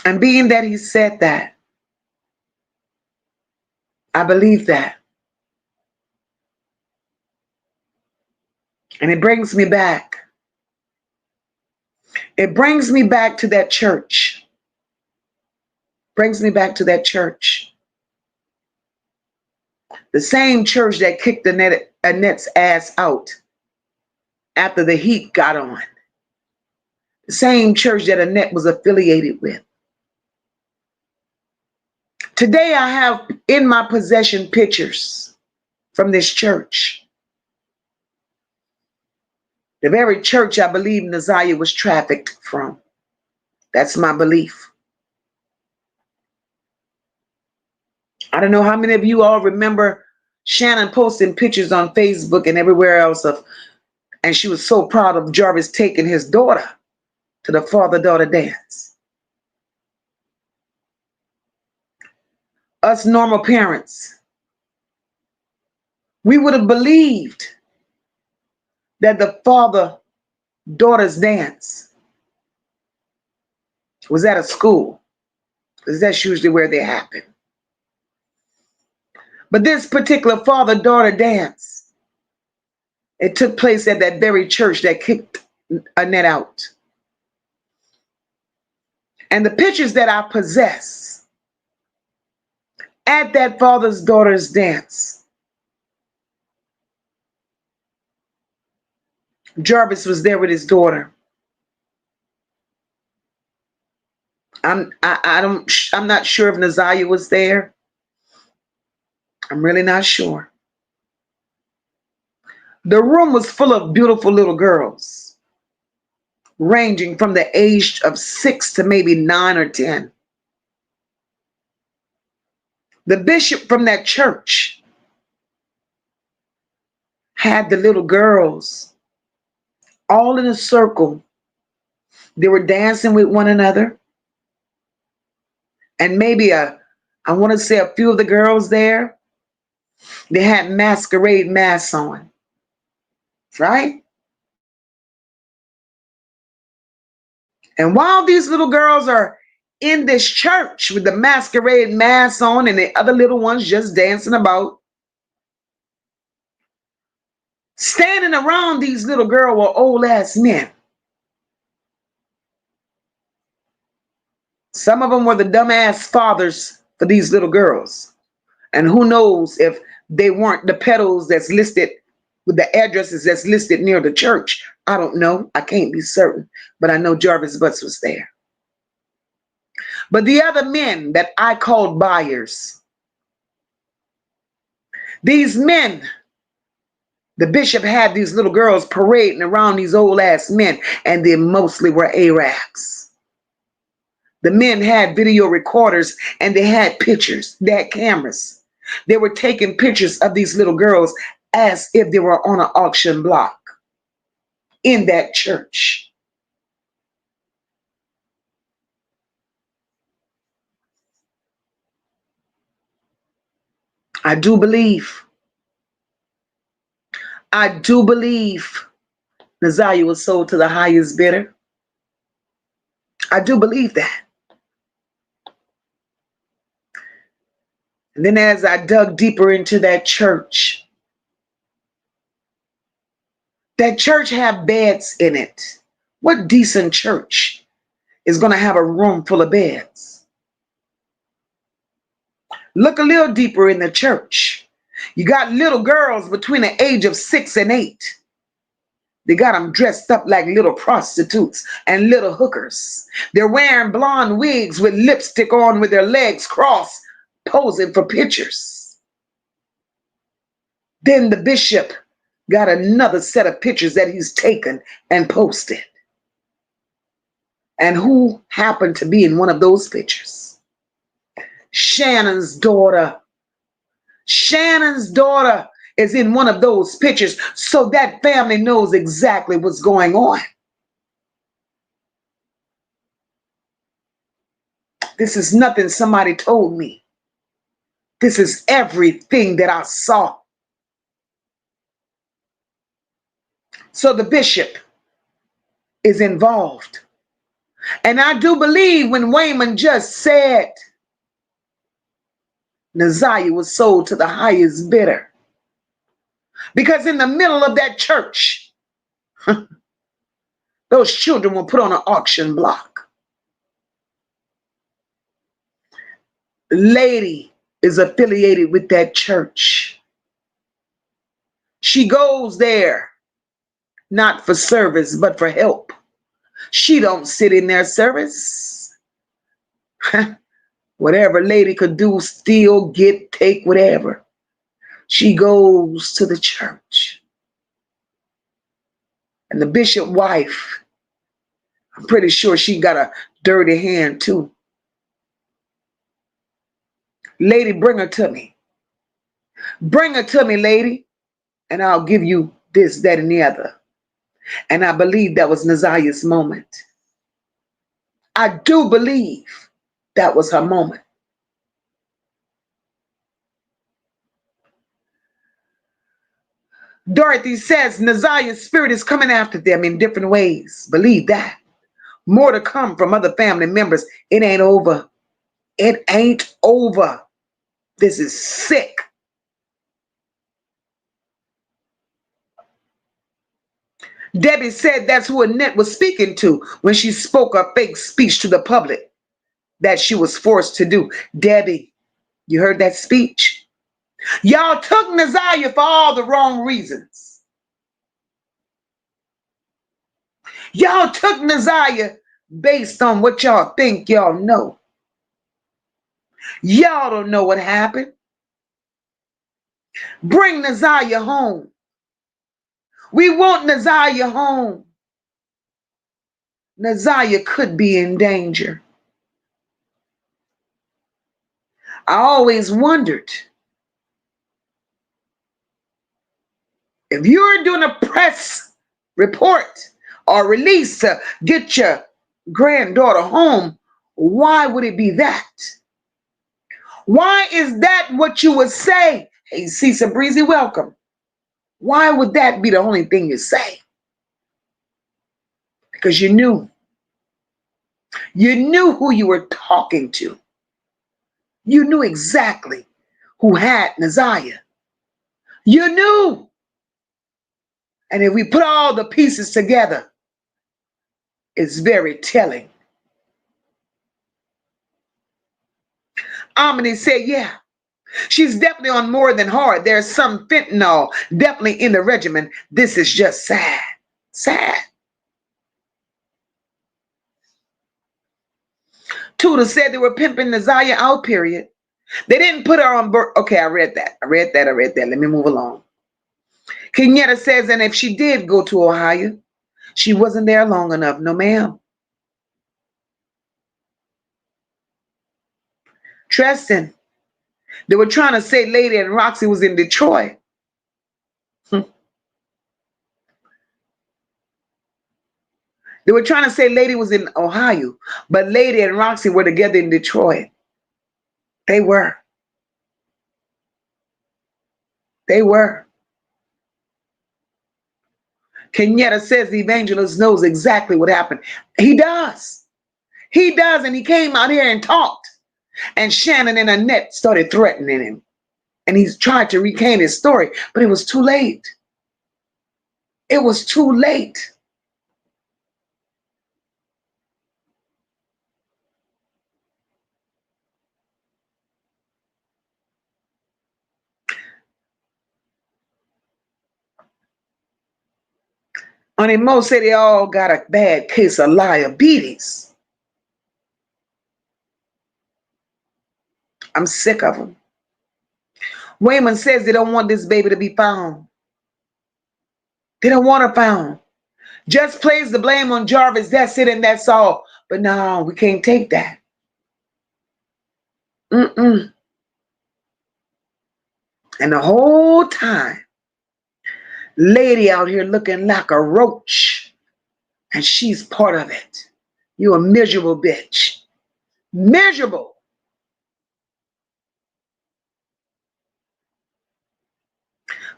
And being that he said that, I believe that. And it brings me back. It brings me back to that church. Brings me back to that church. The same church that kicked Annette's ass out after the heat got on. The same church that Annette was affiliated with. Today I have in my possession pictures from this church. The very church I believe Naziyah was trafficked from. That's my belief. I don't know how many of you all remember Shannon posting pictures on Facebook and everywhere else and she was so proud of Jarvis taking his daughter to the father-daughter dance. Us normal parents, we would have believed that the father-daughter's dance was at a school, because that's usually where they happen. But this particular father-daughter dance, it took place at that very church that kicked Annette out. And the pictures that I possess at that father's daughter's dance, Jarvis was there with his daughter. I'm not sure if Naziyah was there. I'm really not sure. The room was full of beautiful little girls, ranging from the age of 6 to maybe 9 or 10. The bishop from that church had the little girls all in a circle. They were dancing with one another. And maybe I want to say a few of the girls there, they had masquerade masks on, right? And while these little girls are in this church with the masquerade masks on and the other little ones just dancing about, standing around these little girls were old ass men. Some of them were the dumbass fathers for these little girls. And who knows if they weren't the pedals that's listed with the addresses that's listed near the church. I don't know. I can't be certain. But I know Jarvis Butts was there. But the other men that I called buyers, these men The bishop had these little girls parading around these old ass men, and they mostly were Arabs. The men had video recorders and they had pictures, they had cameras. They were taking pictures of these little girls as if they were on an auction block in that church. I do believe Naziyah was sold to the highest bidder. I do believe that. And then as I dug deeper into that church had beds in it. What decent church is going to have a room full of beds? Look a little deeper in the church. You got little girls between the age of 6 and 8. They got them dressed up like little prostitutes and little hookers. They're wearing blonde wigs with lipstick on with their legs crossed, posing for pictures. Then the bishop got another set of pictures that he's taken and posted. And who happened to be in one of those pictures? Shannon's daughter. Shannon's daughter is in one of those pictures, so that family knows exactly what's going on. This is nothing somebody told me. This is everything that I saw. So the bishop is involved. And I do believe when Wayman just said Naziyah was sold to the highest bidder. Because in the middle of that church, those children were put on an auction block. The lady is affiliated with that church. She goes there not for service, but for help. She don't sit in their service. Whatever lady could do, steal, get, take, whatever. She goes to the church. And the bishop's wife, I'm pretty sure she got a dirty hand too. Lady, bring her to me. Bring her to me, lady, and I'll give you this, that, and the other. And I believe that was Naziyah's moment. I do believe that was her moment. Dorothy says Naziyah's spirit is coming after them in different ways. Believe that. More to come from other family members. It ain't over. It ain't over. This is sick. Debbie said that's who Annette was speaking to when she spoke a fake speech to the public that she was forced to do. Debbie, you heard that speech? Y'all took Naziyah for all the wrong reasons. Y'all took Naziyah based on what y'all think y'all know. Y'all don't know what happened. Bring Naziyah home. We want Naziyah home. Naziyah could be in danger. I always wondered if you're doing a press report or release to get your granddaughter home, why would it be that? Why is that what you would say? Hey, Cisa Breezy, welcome. Why would that be the only thing you say? Because you knew. You knew who you were talking to. You knew exactly who had Naziyah. You knew. And if we put all the pieces together, it's very telling. Amini said, yeah, she's definitely on more than hard. There's some fentanyl definitely in the regimen. This is just sad. Sad. Tudor said they were pimping Naziyah out, period. They didn't put her on birth. Okay, I read that. Let me move along. Kenyatta says, and if she did go to Ohio, she wasn't there long enough. No, ma'am. Tristan, they were trying to say Lady and Roxy was in Detroit. They were trying to say Lady was in Ohio, but Lady and Roxy were together in Detroit. They were. They were. Kenyatta says the evangelist knows exactly what happened. He does. He does, and he came out here and talked. And Shannon and Annette started threatening him. And he's tried to recant his story, but it was too late. It was too late. Honey Mo said they all got a bad case of diabetes. I'm sick of them. Wayman says they don't want this baby to be found. They don't want her found. Just place the blame on Jarvis. That's it and that's all. But no, we can't take that. And the whole time, Lady out here looking like a roach. And she's part of it. You a miserable bitch. Miserable.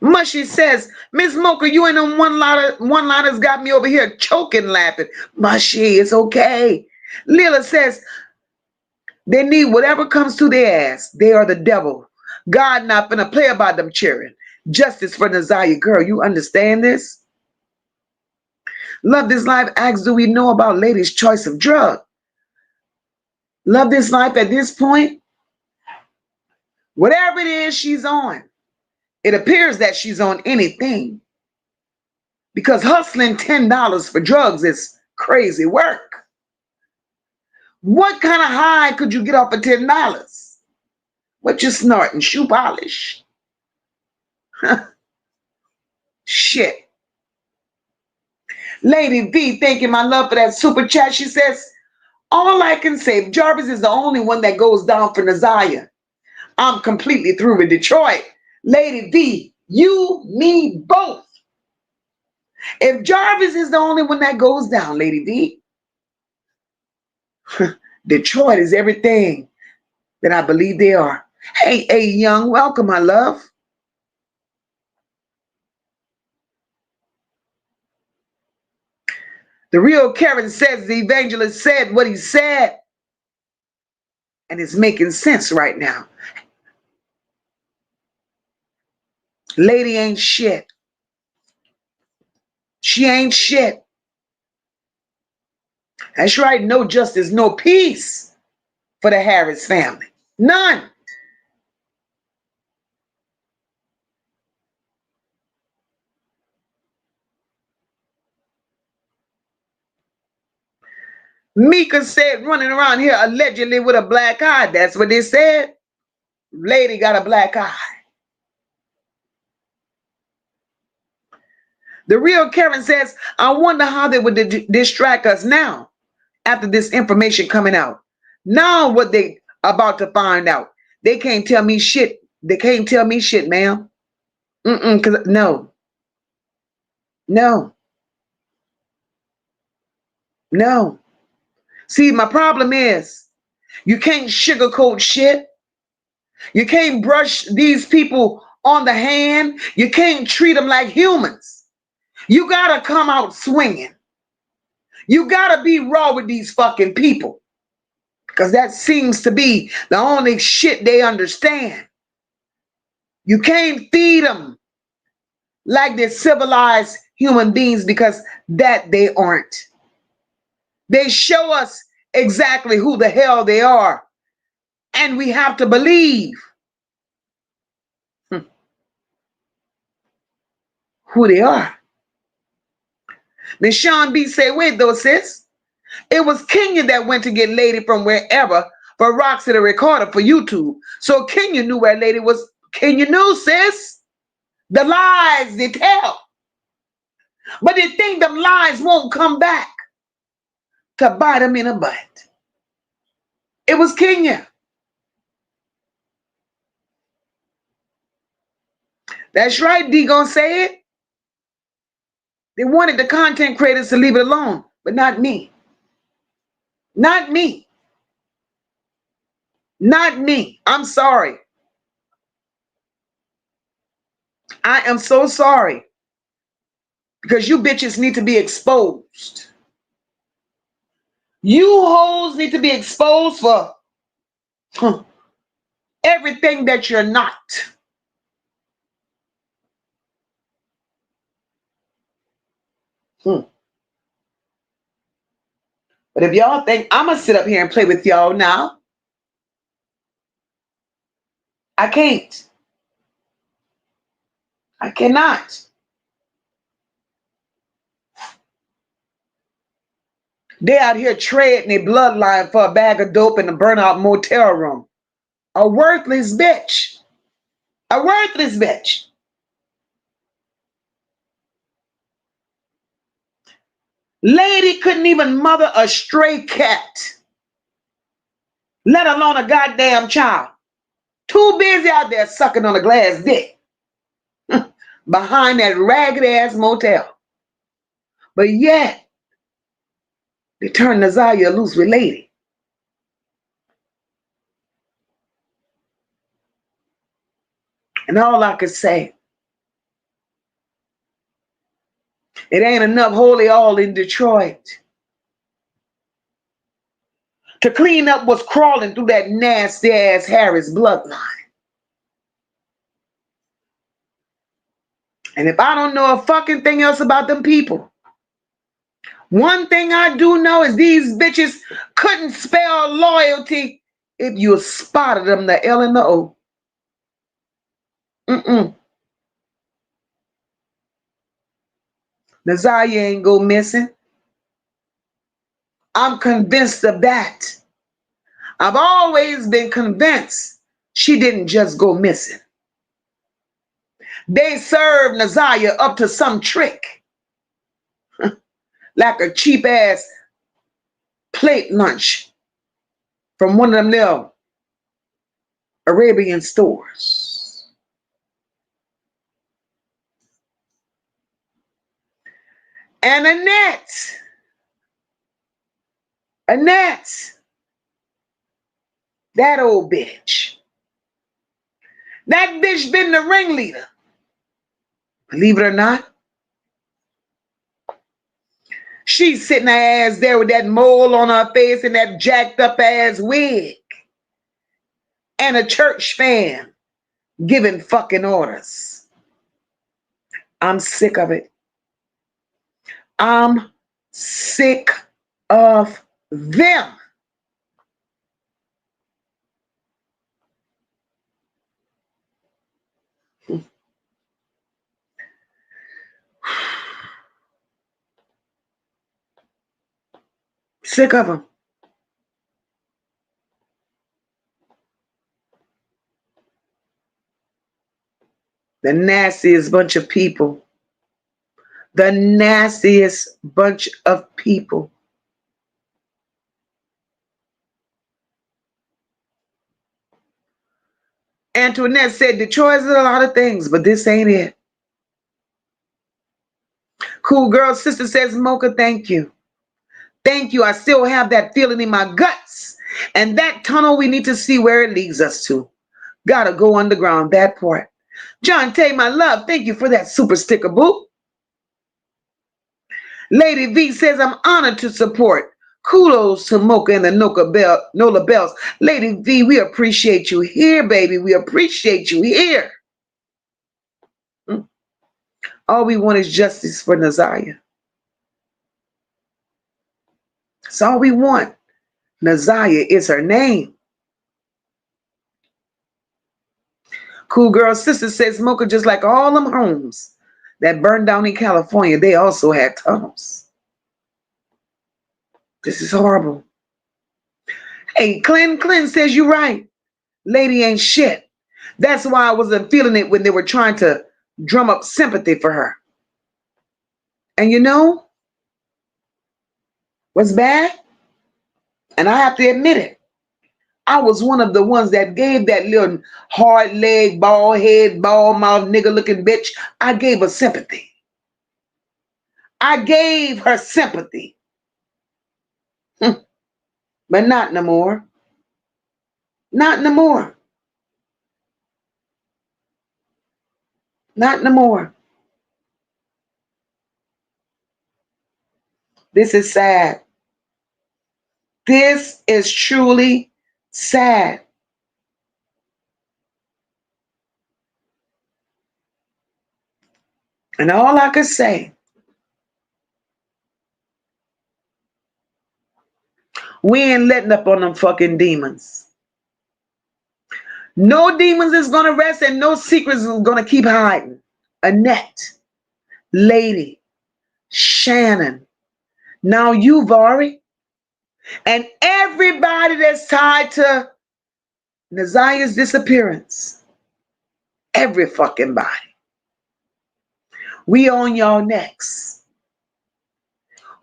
Mushy says, Miss Mocha, you ain't on one-liners got me over here choking laughing. Mushy, it's okay. Lila says, they need whatever comes to their ass. They are the devil. God not finna play about them cheering. Justice for Naziyah. Girl, you understand this? Love This Life asks, do we know about Lady's choice of drug? Love This Life at this point, whatever it is she's on, it appears that she's on anything. Because hustling $10 for drugs is crazy work. What kind of high could you get off of $10? What you snorting? Shoe polish? Shit. Lady V, thanking my love for that super chat. She says, all I can say, Jarvis is the only one that goes down for Naziyah. I'm completely through with Detroit. Lady V, you, me, both. If Jarvis is the only one that goes down, Lady V, Detroit is everything that I believe they are. Hey, Young, welcome, my love. The real Karen says the evangelist said what he said, and it's making sense right now. Lady ain't shit. She ain't shit. That's right. No justice, no peace for the Harris family. None. Mika said running around here allegedly with a black eye. That's what they said. Lady got a black eye. The real Karen says, I wonder how they would distract us now after this information coming out. Now what they about to find out. They can't tell me shit. They can't tell me shit, ma'am. Cause no. See, my problem is you can't sugarcoat shit. You can't brush these people on the hand. You can't treat them like humans. You gotta come out swinging. You gotta be raw with these fucking people. Because that seems to be the only shit they understand. You can't feed them like they're civilized human beings because that they aren't. They show us exactly who the hell they are. And we have to believe who they are. Then Sean B say, wait though, sis. It was Kenya that went to get Lady from wherever for Roxy to record it for YouTube. So Kenya knew where Lady was. Kenya knew, sis. The lies they tell. But they think them lies won't come back to bite them in the butt. It was Kenya. That's right, D gonna say it. They wanted the content creators to leave it alone, but not me. Not me. Not me. I'm sorry. I am so sorry. Because you bitches need to be exposed. You hoes need to be exposed for everything that you're not. But if y'all think I'm going to sit up here and play with y'all now, I can't. I cannot. They out here trading their bloodline for a bag of dope in a burnout motel room. A worthless bitch. A worthless bitch. Lady couldn't even mother a stray cat, let alone a goddamn child. Too busy out there sucking on a glass dick behind that ragged ass motel. But yet, they turned Naziyah loose with Lady. And all I could say, it ain't enough holy all in Detroit to clean up what's crawling through that nasty ass Harris bloodline. And if I don't know a fucking thing else about them people, one thing I do know is these bitches couldn't spell loyalty if you spotted them, the L and the O. Naziyah ain't go missing. I'm convinced of that. I've always been convinced she didn't just go missing. They served Naziyah up to some trick. Like a cheap ass plate lunch from one of them little Arabian stores. And Annette, that old bitch. That bitch been the ringleader. Believe it or not. She's sitting her ass there with that mole on her face and that jacked up ass wig. And a church fan giving fucking orders. I'm sick of it. I'm sick of them. Sick of them. The nastiest bunch of people. The nastiest bunch of people. Antoinette said Detroit's a lot of things, but this ain't it. Cool Girl Sister says, MOCA, thank you. Thank you. I still have that feeling in my guts. And that tunnel, we need to see where it leads us to. Gotta go underground, that part. John Tay, my love, thank you for that super sticker, boo. Lady V says, I'm honored to support. Kudos to MOCA and the NOLA Belles. Lady V, we appreciate you here, baby. We appreciate you here. All we want is justice for Naziyah. That's all we want. Naziyah is her name. Cool Girl Sister says, MOCA, just like all them homes that burned down in California, they also had tunnels. This is horrible. Hey, Clint says you're right. Lady ain't shit. That's why I wasn't feeling it when they were trying to drum up sympathy for her. And you know what's bad? And I have to admit it. I was one of the ones that gave that little hard leg, bald head, bald mouth, nigga looking bitch. I gave her sympathy. I gave her sympathy. But not no more. Not no more. Not no more. This is sad. This is truly sad. And all I could say, we ain't letting up on them fucking demons. No demons is gonna rest and no secrets is gonna keep hiding. Annette, Lady, Shannon, now you, Vari, and everybody that's tied to Naziyah's disappearance. Every fucking body. We on y'all necks.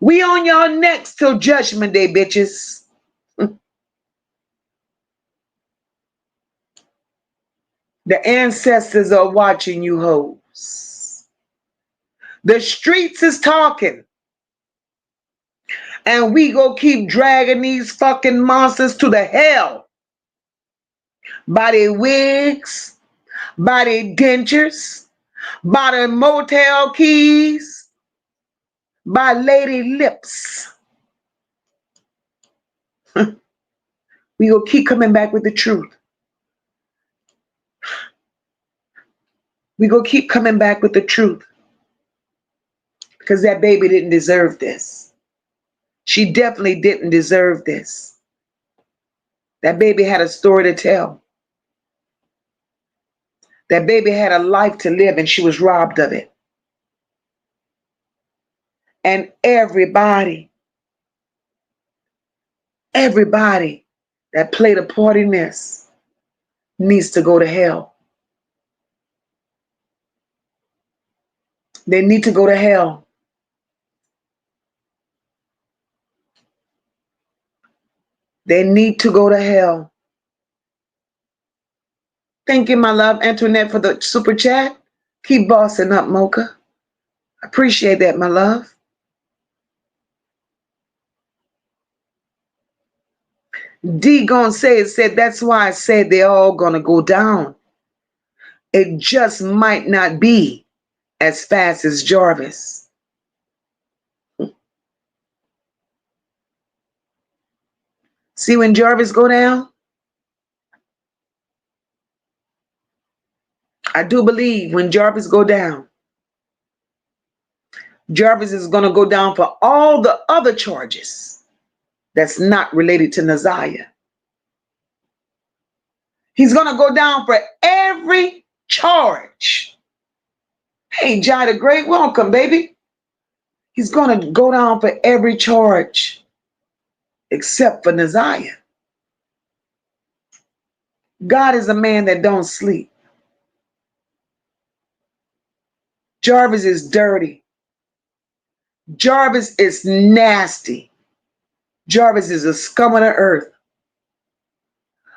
We on y'all necks till Judgment Day, bitches. The ancestors are watching you hoes. The streets is talking. And we go keep dragging these fucking monsters to the hell. By their wigs, by their dentures, by their motel keys, by lady lips. We go keep coming back with the truth. We go keep coming back with the truth. Because that baby didn't deserve this. She definitely didn't deserve this. That baby had a story to tell. That baby had a life to live and she was robbed of it. And everybody that played a part in this needs to go to hell. They need to go to hell. They need to go to hell. Thank you, my love, Antoinette, for the super chat. Keep bossing up, MOCA. Appreciate that, my love. D gonna say it, said, that's why I said they're all gonna go down. It just might not be as fast as Jarvis. See when Jarvis go down? I do believe when Jarvis go down, Jarvis is going to go down for all the other charges that's not related to Naziyah. He's going to go down for every charge. Hey, Jai the Great, welcome, baby. He's going to go down for every charge except for Naziyah. God is a man that don't sleep. Jarvis is dirty. Jarvis is nasty. Jarvis is a scum of the earth.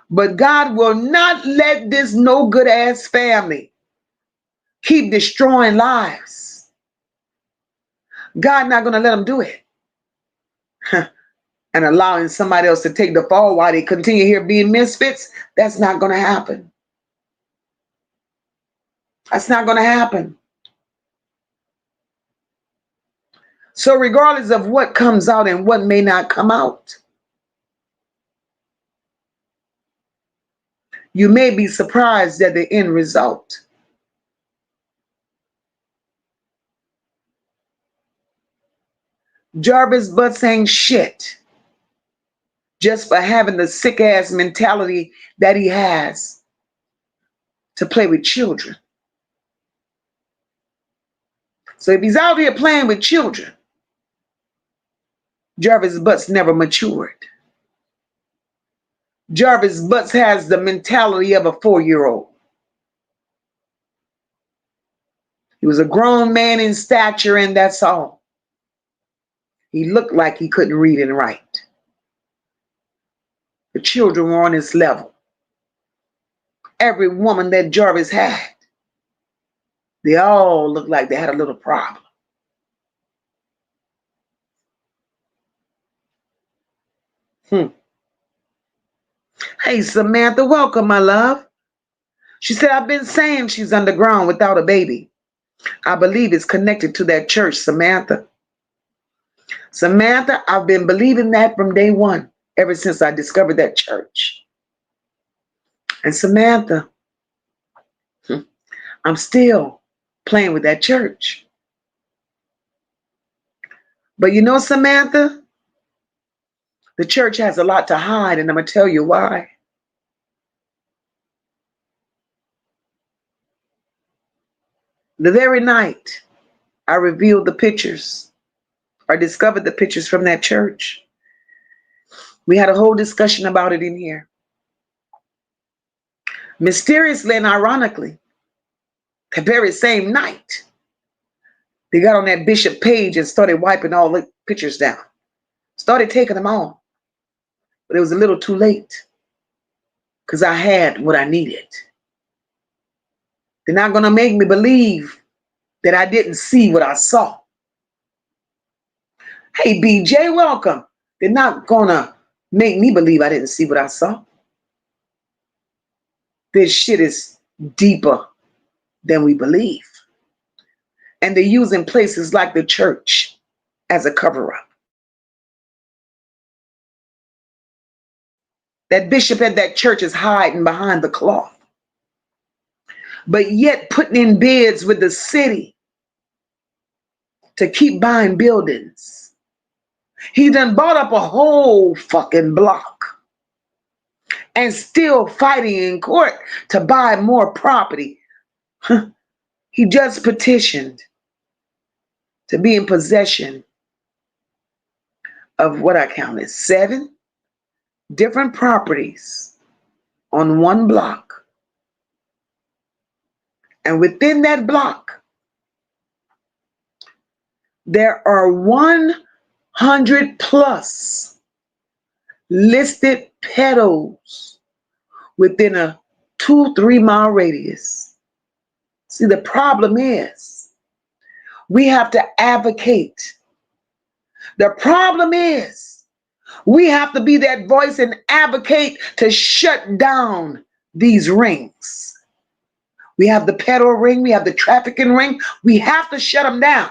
But God will not let this no good ass family keep destroying lives. God not going to let them do it. And allowing somebody else to take the fall while they continue here being misfits, that's not going to happen. That's not going to happen. So regardless of what comes out and what may not come out, you may be surprised at the end result. Jarvis Butts ain't shit just for having the sick ass mentality that he has to play with children. So if he's out here playing with children, Jarvis Butts never matured. Jarvis Butts has the mentality of a 4-year-old. He was a grown man in stature, and that's all. He looked like he couldn't read and write. The children were on his level. Every woman that Jarvis had, they all looked like they had a little problem. Hey, Samantha, welcome, my love. She said, I've been saying she's underground without a baby. I believe it's connected to that church, Samantha. Samantha, I've been believing that from day one, ever since I discovered that church. And Samantha, I'm still playing with that church. But you know, Samantha, the church has a lot to hide, and I'm going to tell you why. The very night I revealed the pictures, or discovered the pictures from that church, we had a whole discussion about it in here. Mysteriously and ironically, the very same night, they got on that bishop page and started wiping all the pictures down. Started taking them all. But it was a little too late, because I had what I needed. They're not going to make me believe that I didn't see what I saw. Hey, BJ, welcome. They're not going to make me believe I didn't see what I saw. This shit is deeper than we believe. And they're using places like the church as a cover-up. That bishop at that church is hiding behind the cloth, but yet putting in bids with the city to keep buying buildings. He done bought up a whole fucking block and still fighting in court to buy more property. He just petitioned to be in possession of what I counted 7 different properties on one block. And within that block, there are 100 plus listed pedos within a 2-3 mile radius. See, the problem is we have to advocate. The problem is we have to be that voice and advocate to shut down these rings. We have the pedo ring, we have the trafficking ring. We have to shut them down.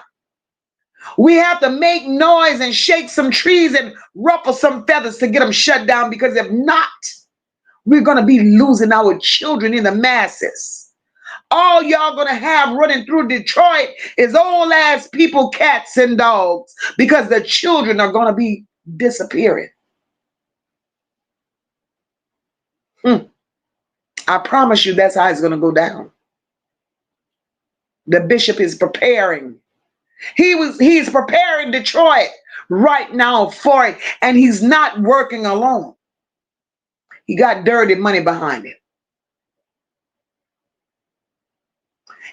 We have to make noise and shake some trees and ruffle some feathers to get them shut down, because if not, we're going to be losing our children in the masses. All y'all going to have running through Detroit is old ass people, cats, and dogs, because the children are going to be disappearing. I promise you that's how it's going to go down. The bishop is preparing. He's preparing Detroit right now for it, and he's not working alone. He got dirty money behind it.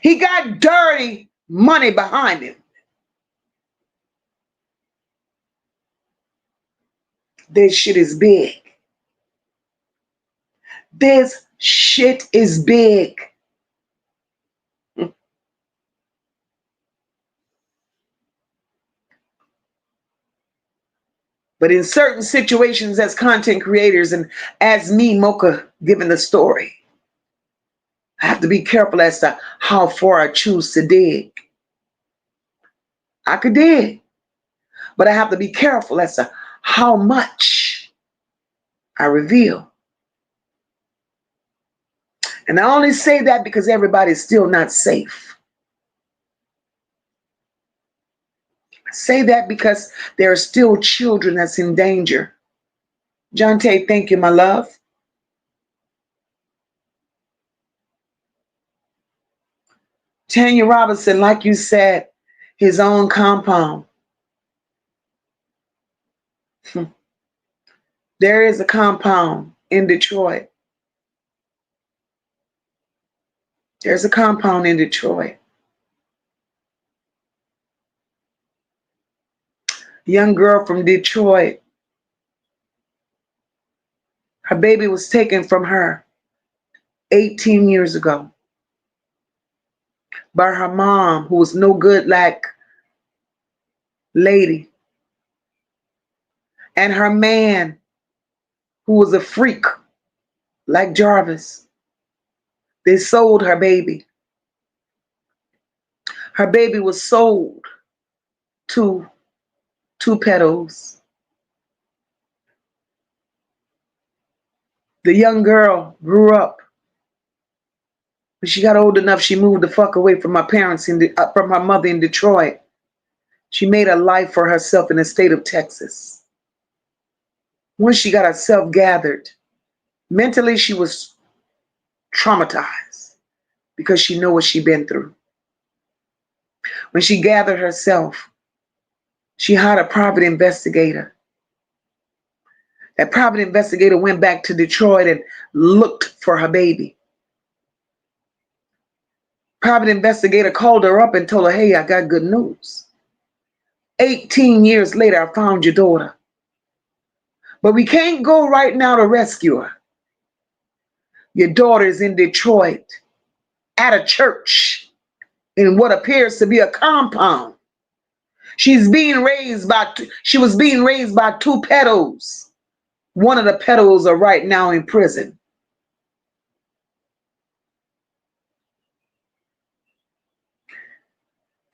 He got dirty money behind him. This shit is big. This shit is big. But in certain situations, as content creators and as me, MOCA, giving the story, I have to be careful as to how far I choose to dig. I could dig, but I have to be careful as to how much I reveal. And I only say that because everybody's still not safe. I say that because there are still children that's in danger. John Tate, thank you, my love. Tanya Robinson, like you said, his own compound. There is a compound in Detroit. There's a compound in Detroit. A young girl from Detroit. Her baby was taken from her 18 years ago by her mom, who was no good like lady, and her man, who was a freak like Jarvis. They sold her baby. Her baby was sold to two pedos. The young girl grew up. When she got old enough, she moved the fuck away from her parents, from her mother in Detroit. She made a life for herself in the state of Texas. Once she got herself gathered, mentally she was traumatized because she knew what she'd been through. When she gathered herself, she hired a private investigator. That private investigator went back to Detroit and looked for her baby. Private investigator called her up and told her, hey, I got good news. 18 years later, I found your daughter. But we can't go right now to rescue her. Your daughter is in Detroit at a church in what appears to be a compound. She was being raised by two pedos. One of the pedos are right now in prison.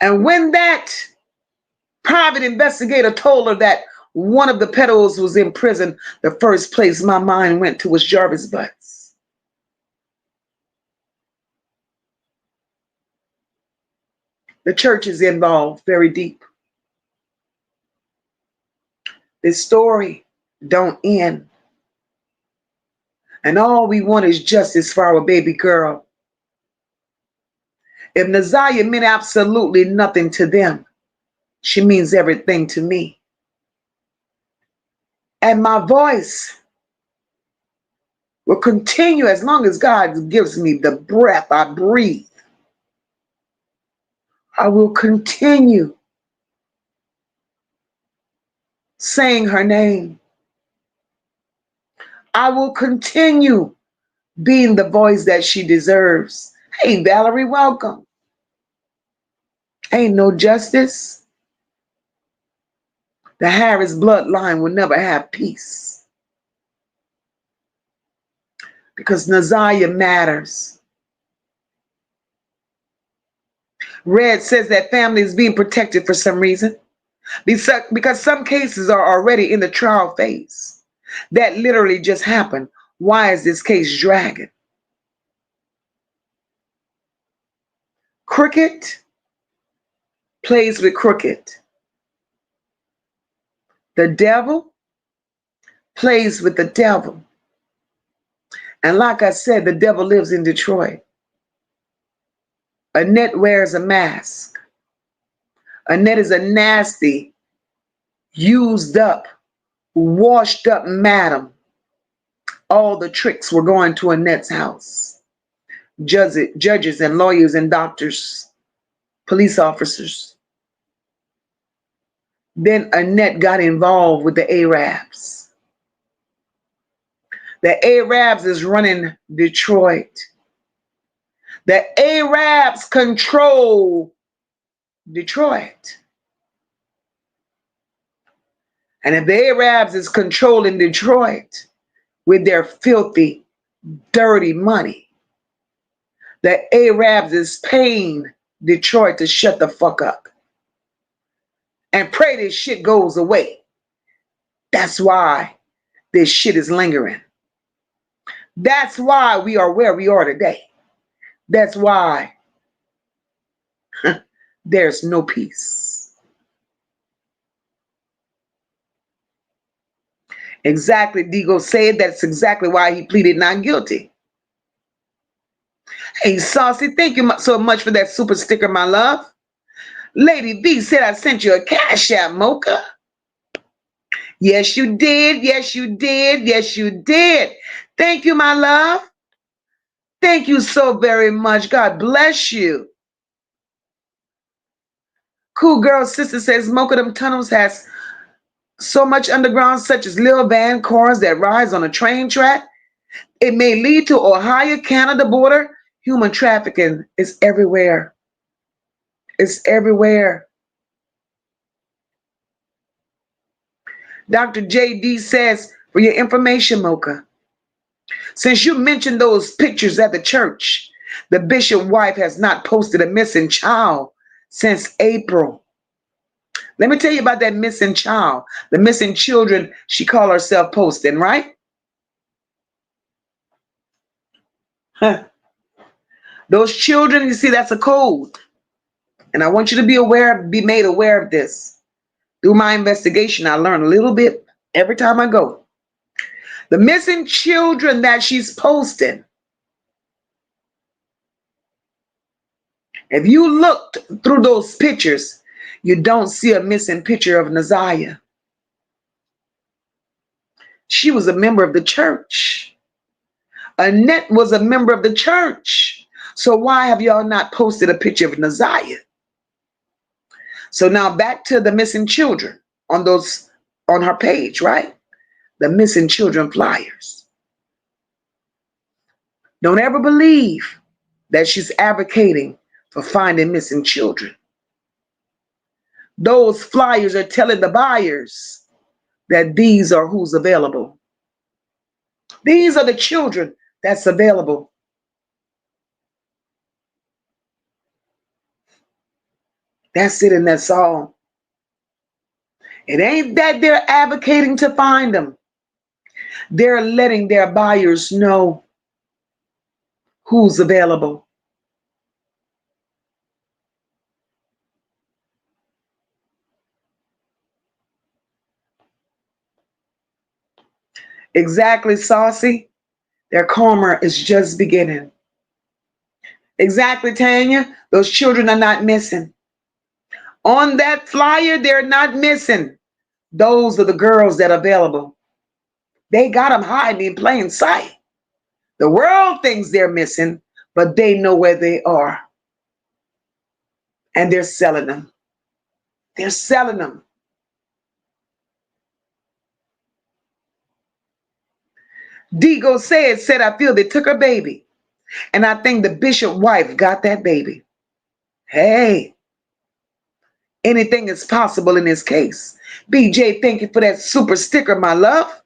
And when that private investigator told her that one of the pedos was in prison, the first place my mind went to was Jarvis Butts. The church is involved very deep. This story don't end. And all we want is justice for our baby girl. If Naziyah meant absolutely nothing to them, she means everything to me. And my voice will continue as long as God gives me the breath I breathe. I will continue saying her name. I will continue being the voice that she deserves. Hey, Valerie, welcome. Ain't no justice. The Harris bloodline will never have peace. Because Naziyah matters. Red says that family is being protected for some reason. Because some cases are already in the trial phase. That literally just happened. Why is this case dragging? Crooked plays with crooked. The devil plays with the devil. And like I said, the devil lives in Detroit. Annette wears a mask. Annette is a nasty, used up, washed up madam. All the tricks were going to Annette's house. Judges and lawyers and doctors, police officers. Then Annette got involved with the Arabs. The Arabs is running Detroit. The Arabs control Detroit. And if the Arabs is controlling Detroit with their filthy, dirty money, the Arabs is paying Detroit to shut the fuck up and pray this shit goes away. That's why this shit is lingering. That's why we are where we are today. That's why there's no peace. Exactly, Digo said that's exactly why he pleaded not guilty. Hey, Saucy, thank you so much for that super sticker, my love. Lady V said I sent you a cash app, MOCA. Yes, you did. Yes, you did. Yes, you did. Thank you, my love. Thank you so very much. God bless you. Cool Girl Sister says, MOCA, them tunnels has so much underground, such as little van cars that rise on a train track. It may lead to Ohio-Canada border. Human trafficking is everywhere. It's everywhere. Dr. J.D. says, for your information, MOCA, since you mentioned those pictures at the church, the bishop's wife has not posted a missing child since April. Let me tell you about that missing child, the missing children she called herself posting, right? Huh. Those children, you see, that's a code. And I want you to be made aware of this. Through my investigation, I learn a little bit every time I go. The missing children that she's posting. If you looked through those pictures, you don't see a missing picture of Naziyah. She was a member of the church. Annette was a member of the church. So why have y'all not posted a picture of Naziyah? So now back to the missing children on her page, right? The missing children flyers. Don't ever believe that she's advocating for finding missing children. Those flyers are telling the buyers that these are who's available. These are the children that's available. That's it and that's all. It ain't that they're advocating to find them. They're letting their buyers know who's available. Exactly, Saucy. Their karma is just beginning. Exactly, Tanya. Those children are not missing. On that flyer, they're not missing. Those are the girls that are available. They got them hiding in plain sight. The world thinks they're missing, but they know where they are. And they're selling them. They're selling them. Digo said, I feel they took her baby. And I think the bishop wife got that baby. Hey, anything is possible in this case. BJ, thank you for that super sticker, my love.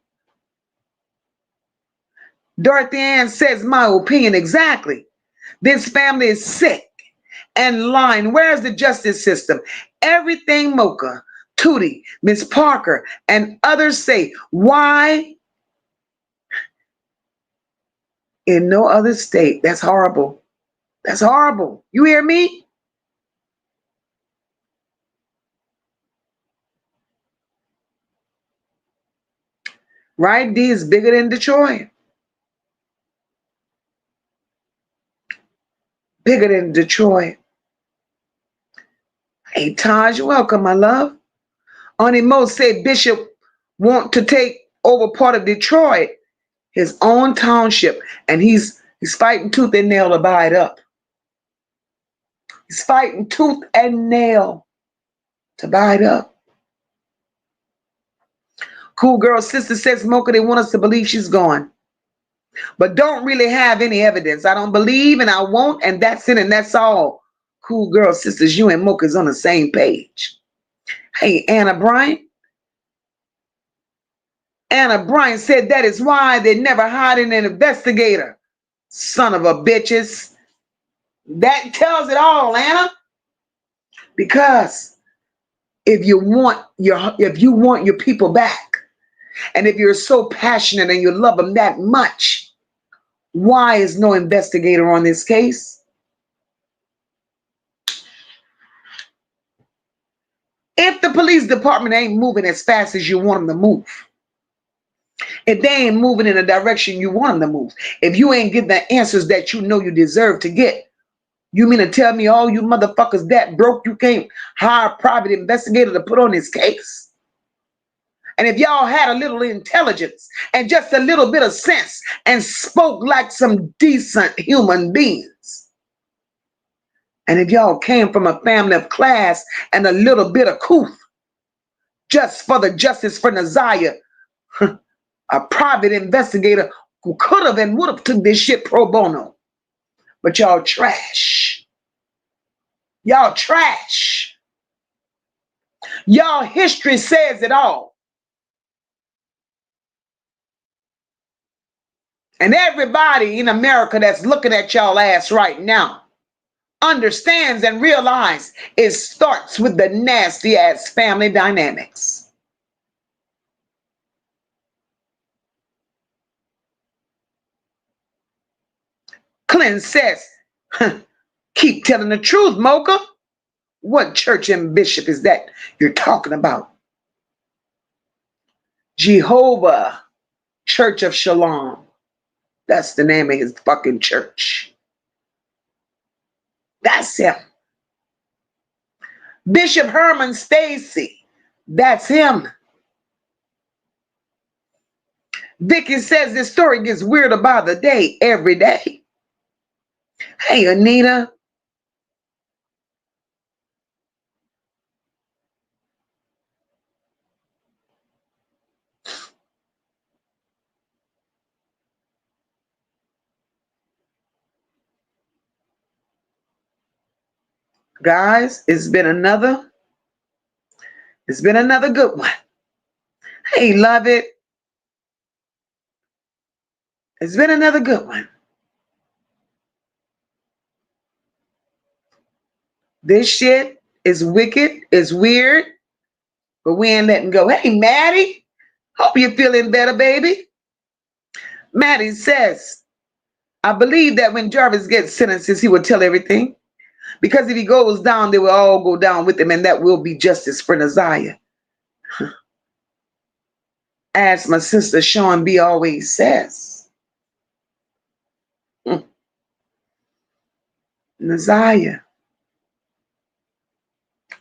Dorothy Ann says, my opinion exactly. This family is sick and lying. Where's the justice system? Everything MOCA, Tootie, Miss Parker, and others say, why? In no other state. That's horrible. That's horrible. You hear me? Right? D is bigger than Detroit. Bigger than Detroit. Hey, Taj, welcome, my love. Auntie Mo said Bishop want to take over part of Detroit, his own township, and he's fighting tooth and nail to buy it up. He's fighting tooth and nail to buy it up. Cool Girl Sister says, MOCA, they want us to believe she's gone, but don't really have any evidence. I don't believe and I won't, and that's it and that's all. Cool Girl Sisters, you and MOCA's on the same page. Hey, Anna Bryant. Anna Bryant said that is why they never hired an investigator. Son of a bitches. That tells it all, Anna. Because if you want your people back, and if you're so passionate and you love them that much, why is no investigator on this case? If the police department ain't moving as fast as you want them to move, if they ain't moving in the direction you want them to move, if you ain't getting the answers that you know you deserve to get, you mean to tell me all you motherfuckers that broke you can't hire a private investigator to put on this case? And if y'all had a little intelligence and just a little bit of sense and spoke like some decent human beings, and if y'all came from a family of class and a little bit of couth, just for the justice for Naziyah, a private investigator who could have and would have took this shit pro bono. But y'all trash. Y'all trash. Y'all history says it all. And everybody in America that's looking at y'all ass right now understands and realizes it starts with the nasty ass family dynamics. Clinton says, keep telling the truth, MOCA. What church and bishop is that you're talking about? Jehovah Church of Shalom. That's the name of his fucking church. That's him. Bishop Herman Stacy. That's him. Vicky says this story gets weirder by the day, every day. Hey, Anita. Guys, it's been another good one. Hey, love it. It's been another good one. This shit is wicked, it's weird, but we ain't letting go. Hey, Maddie, hope you're feeling better, baby. Maddie says, I believe that when Jarvis gets sentences, he will tell everything. Because if he goes down, they will all go down with him, and that will be justice for Naziyah. As my sister Sean B always says, Naziyah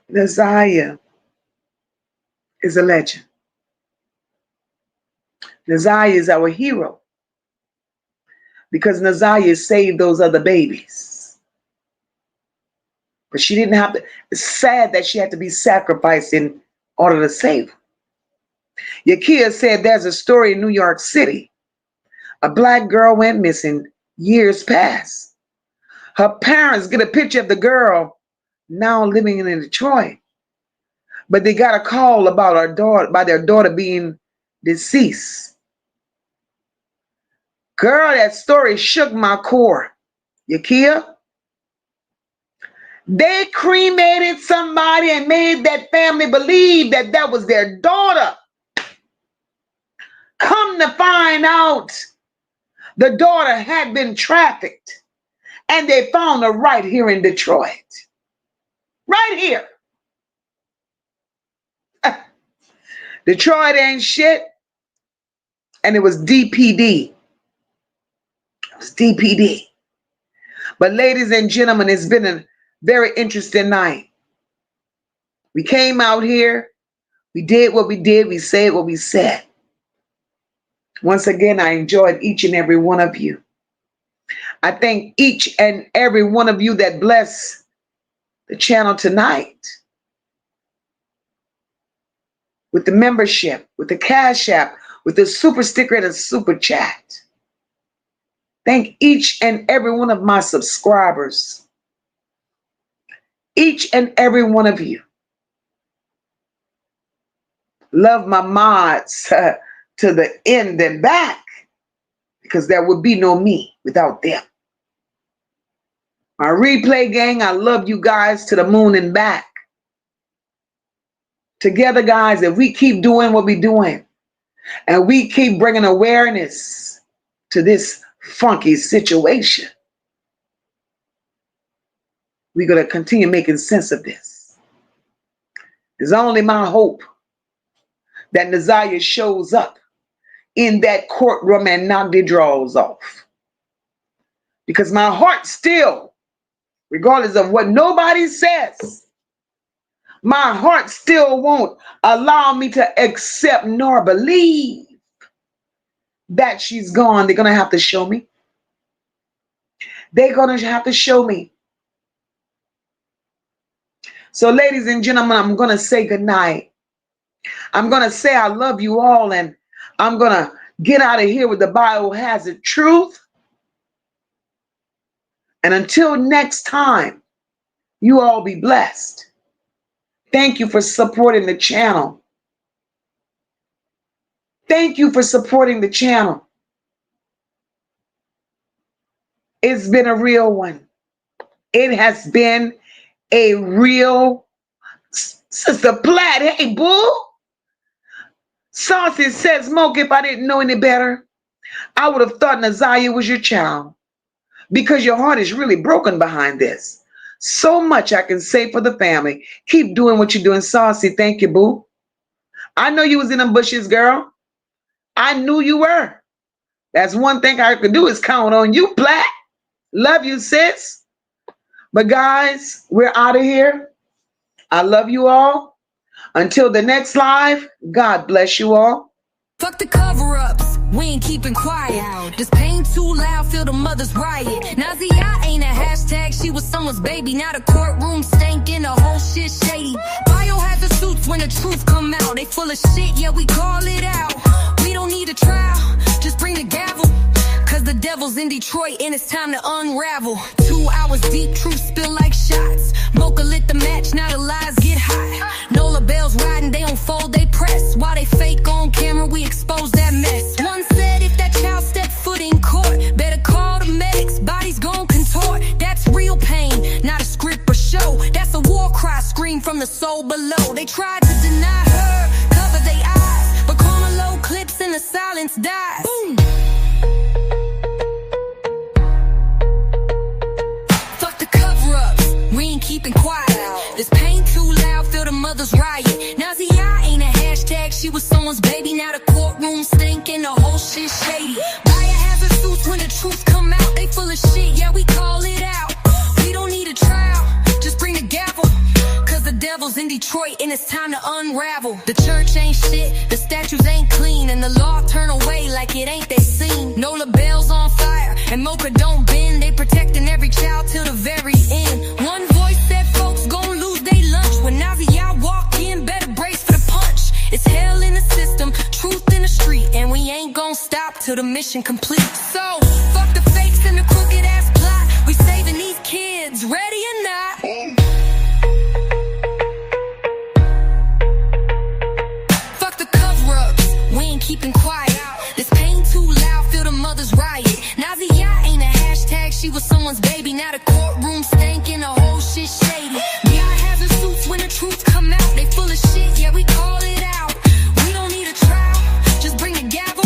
is a legend. Naziyah is our hero because Naziyah saved those other babies. But she didn't have to. It's sad that she had to be sacrificed in order to save them. Yakia said there's a story in New York City. A black girl went missing years past. Her parents get a picture of the girl now living in Detroit. But they got a call about their daughter being deceased. Girl, that story shook my core. Yakia, they cremated somebody and made that family believe that that was their daughter. Come to find out, the daughter had been trafficked, and they found her right here in Detroit. Right here. Detroit ain't shit, and it was DPD. It was DPD. But ladies and gentlemen, it's been a very interesting night. We came out here, we did what we did, we said what we said. Once again, I enjoyed each and every one of you. I thank each and every one of you that bless the channel tonight with the membership, with the Cash App, with the super sticker and the super chat. Thank each and every one of my subscribers. Each and every one of you. Love my mods to the end and back, because there would be no me without them. My replay gang, I love you guys to the moon and back. Together, guys, if we keep doing what we're doing and we keep bringing awareness to this funky situation, we're going to continue making sense of this. It's only my hope that Naziyah shows up in that courtroom and knock the drawers off. Because my heart still, regardless of what nobody says, my heart still won't allow me to accept nor believe that she's gone. They're going to have to show me. They're going to have to show me. So ladies and gentlemen, I'm going to say goodnight. I'm going to say I love you all, and I'm going to get out of here with the biohazard truth. And until next time, you all be blessed. Thank you for supporting the channel. Thank you for supporting the channel. It's been a real one. It has been a real Sister Platt. Hey, boo. Saucy says, Smoke, if I didn't know any better, I would have thought Naziyah was your child, because your heart is really broken behind this. So much I can say for the family. Keep doing what you're doing, Saucy. Thank you, boo. I know you was in them bushes, girl. I knew you were. That's one thing I could do is count on you, Platt. Love you, sis. But guys, we're out of here. I love you all. Until the next live, God bless you all. Fuck the cover-ups, we ain't keeping quiet. This pain too loud, feel the mother's riot. Naziyah ain't a hashtag, she was someone's baby. Now the courtroom stankin', the whole shit shady. Biohazard suits when the truth come out. They full of shit, yeah, we call it out. We don't need a trial, just bring the gavel. Cause the devil's in Detroit and it's time to unravel. 2 hours deep, truth spill like shots. MOCA lit the match, now the lies get hot. NOLA Belles riding, they don't fold, they press. While they fake on camera, we expose that mess. One said if that child stepped foot in court, better call the medics, bodies gon' contort. That's real pain, not a script or show. That's a war cry, scream from the soul below. They tried to deny her, cover their eyes, but karma low clips and the silence dies. Boom. Keeping quiet. This pain too loud, feel the mother's riot. Naziyah ain't a hashtag, she was someone's baby. Now the courtroom stinking, the whole shit shady. Biohazard suits when the truth come out. They full of shit, yeah, we call it out. We don't need a trial, just bring the gavel. Cause the devil's in Detroit and it's time to unravel. The church ain't shit, the statues ain't clean, and the law turn away like it ain't they seen. NOLA Belles on fire, and MOCA don't bend. They protecting every child till the very end. One voice said folks gon' lose they lunch. When Naziyah walk in, better brace for the punch. It's hell in the system, truth in the street, and we ain't gon' stop till the mission complete. So, fuck the fakes and the crooked ass plot. We saving these kids, ready or not. Fuck the cover-ups, we ain't keeping quiet. This pain too loud, feel the mother's riot. Naziyah ain't a hashtag, she was someone's baby. Now the courtroom stankin', the whole shit shady. Biohazard suits when the truth come out. They full of shit, yeah, we call it out. We don't need a trial, just bring the gavel.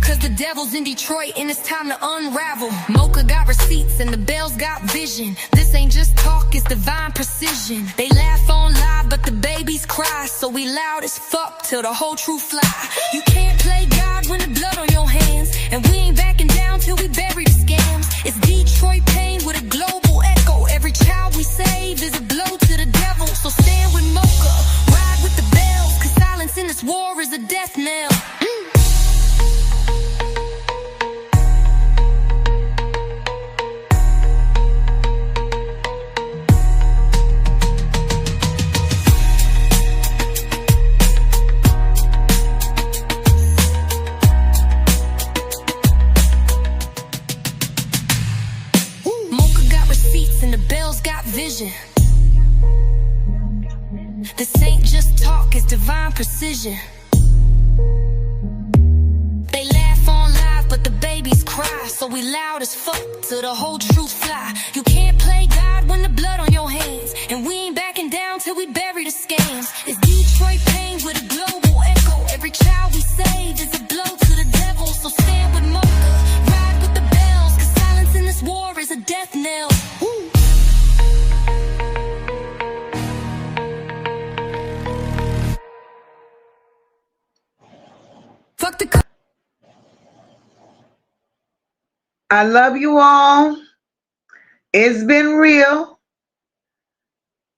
Cause the devil's in Detroit and it's time to unravel. MOCA got receipts and the Belles got vision. This ain't just talk, it's divine precision. They laugh on live, but the babies cry. So we loud as fuck till the whole truth fly. You can't play God when the blood on your hands, and we ain't backing down till we bury the scams. It's Detroit pain with a global echo. Every child we save is a blow to the devil. So stand with MOCA, ride with the Belles, cause silence in this war is a death knell. Vision. This ain't just talk, it's divine precision. They laugh on live, but the babies cry. So we loud as fuck till the whole truth fly. You can't play God when the blood on your hands, and we ain't backing down till we bury the scams. It's Detroit pain with a global echo. Every child we save is a blow to the devil. So stand with MOCA, ride with the Belles, cause silence in this war is a death knell. Woo. Fuck the I love you all. It's been real.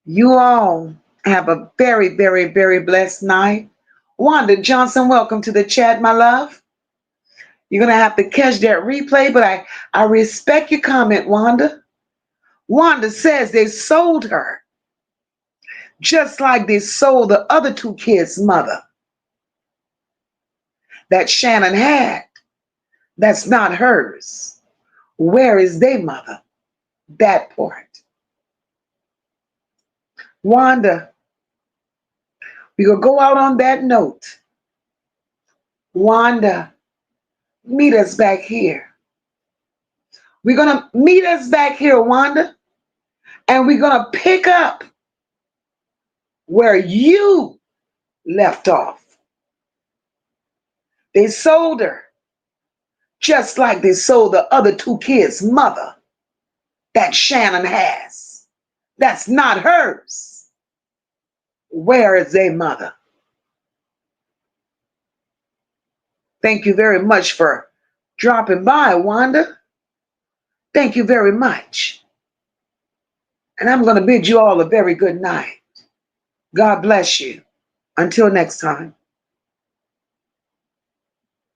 You all have a very, very, very blessed night. Wanda Johnson, welcome to the chat, my love. You're going to have to catch that replay, but I respect your comment, Wanda. Wanda says they sold her, just like they sold the other two kids' mother. that Shannon had, that's not hers. Where is their mother? That part. Wanda, we're going to go out on that note. Wanda, meet us back here. We're going to meet us back here, Wanda, and we're going to pick up where you left off. They sold her just like they sold the other two kids' mother that Shannon has. That's not hers. Where is their mother? Thank you very much for dropping by, Wanda. Thank you very much. And I'm going to bid you all a very good night. God bless you. Until next time.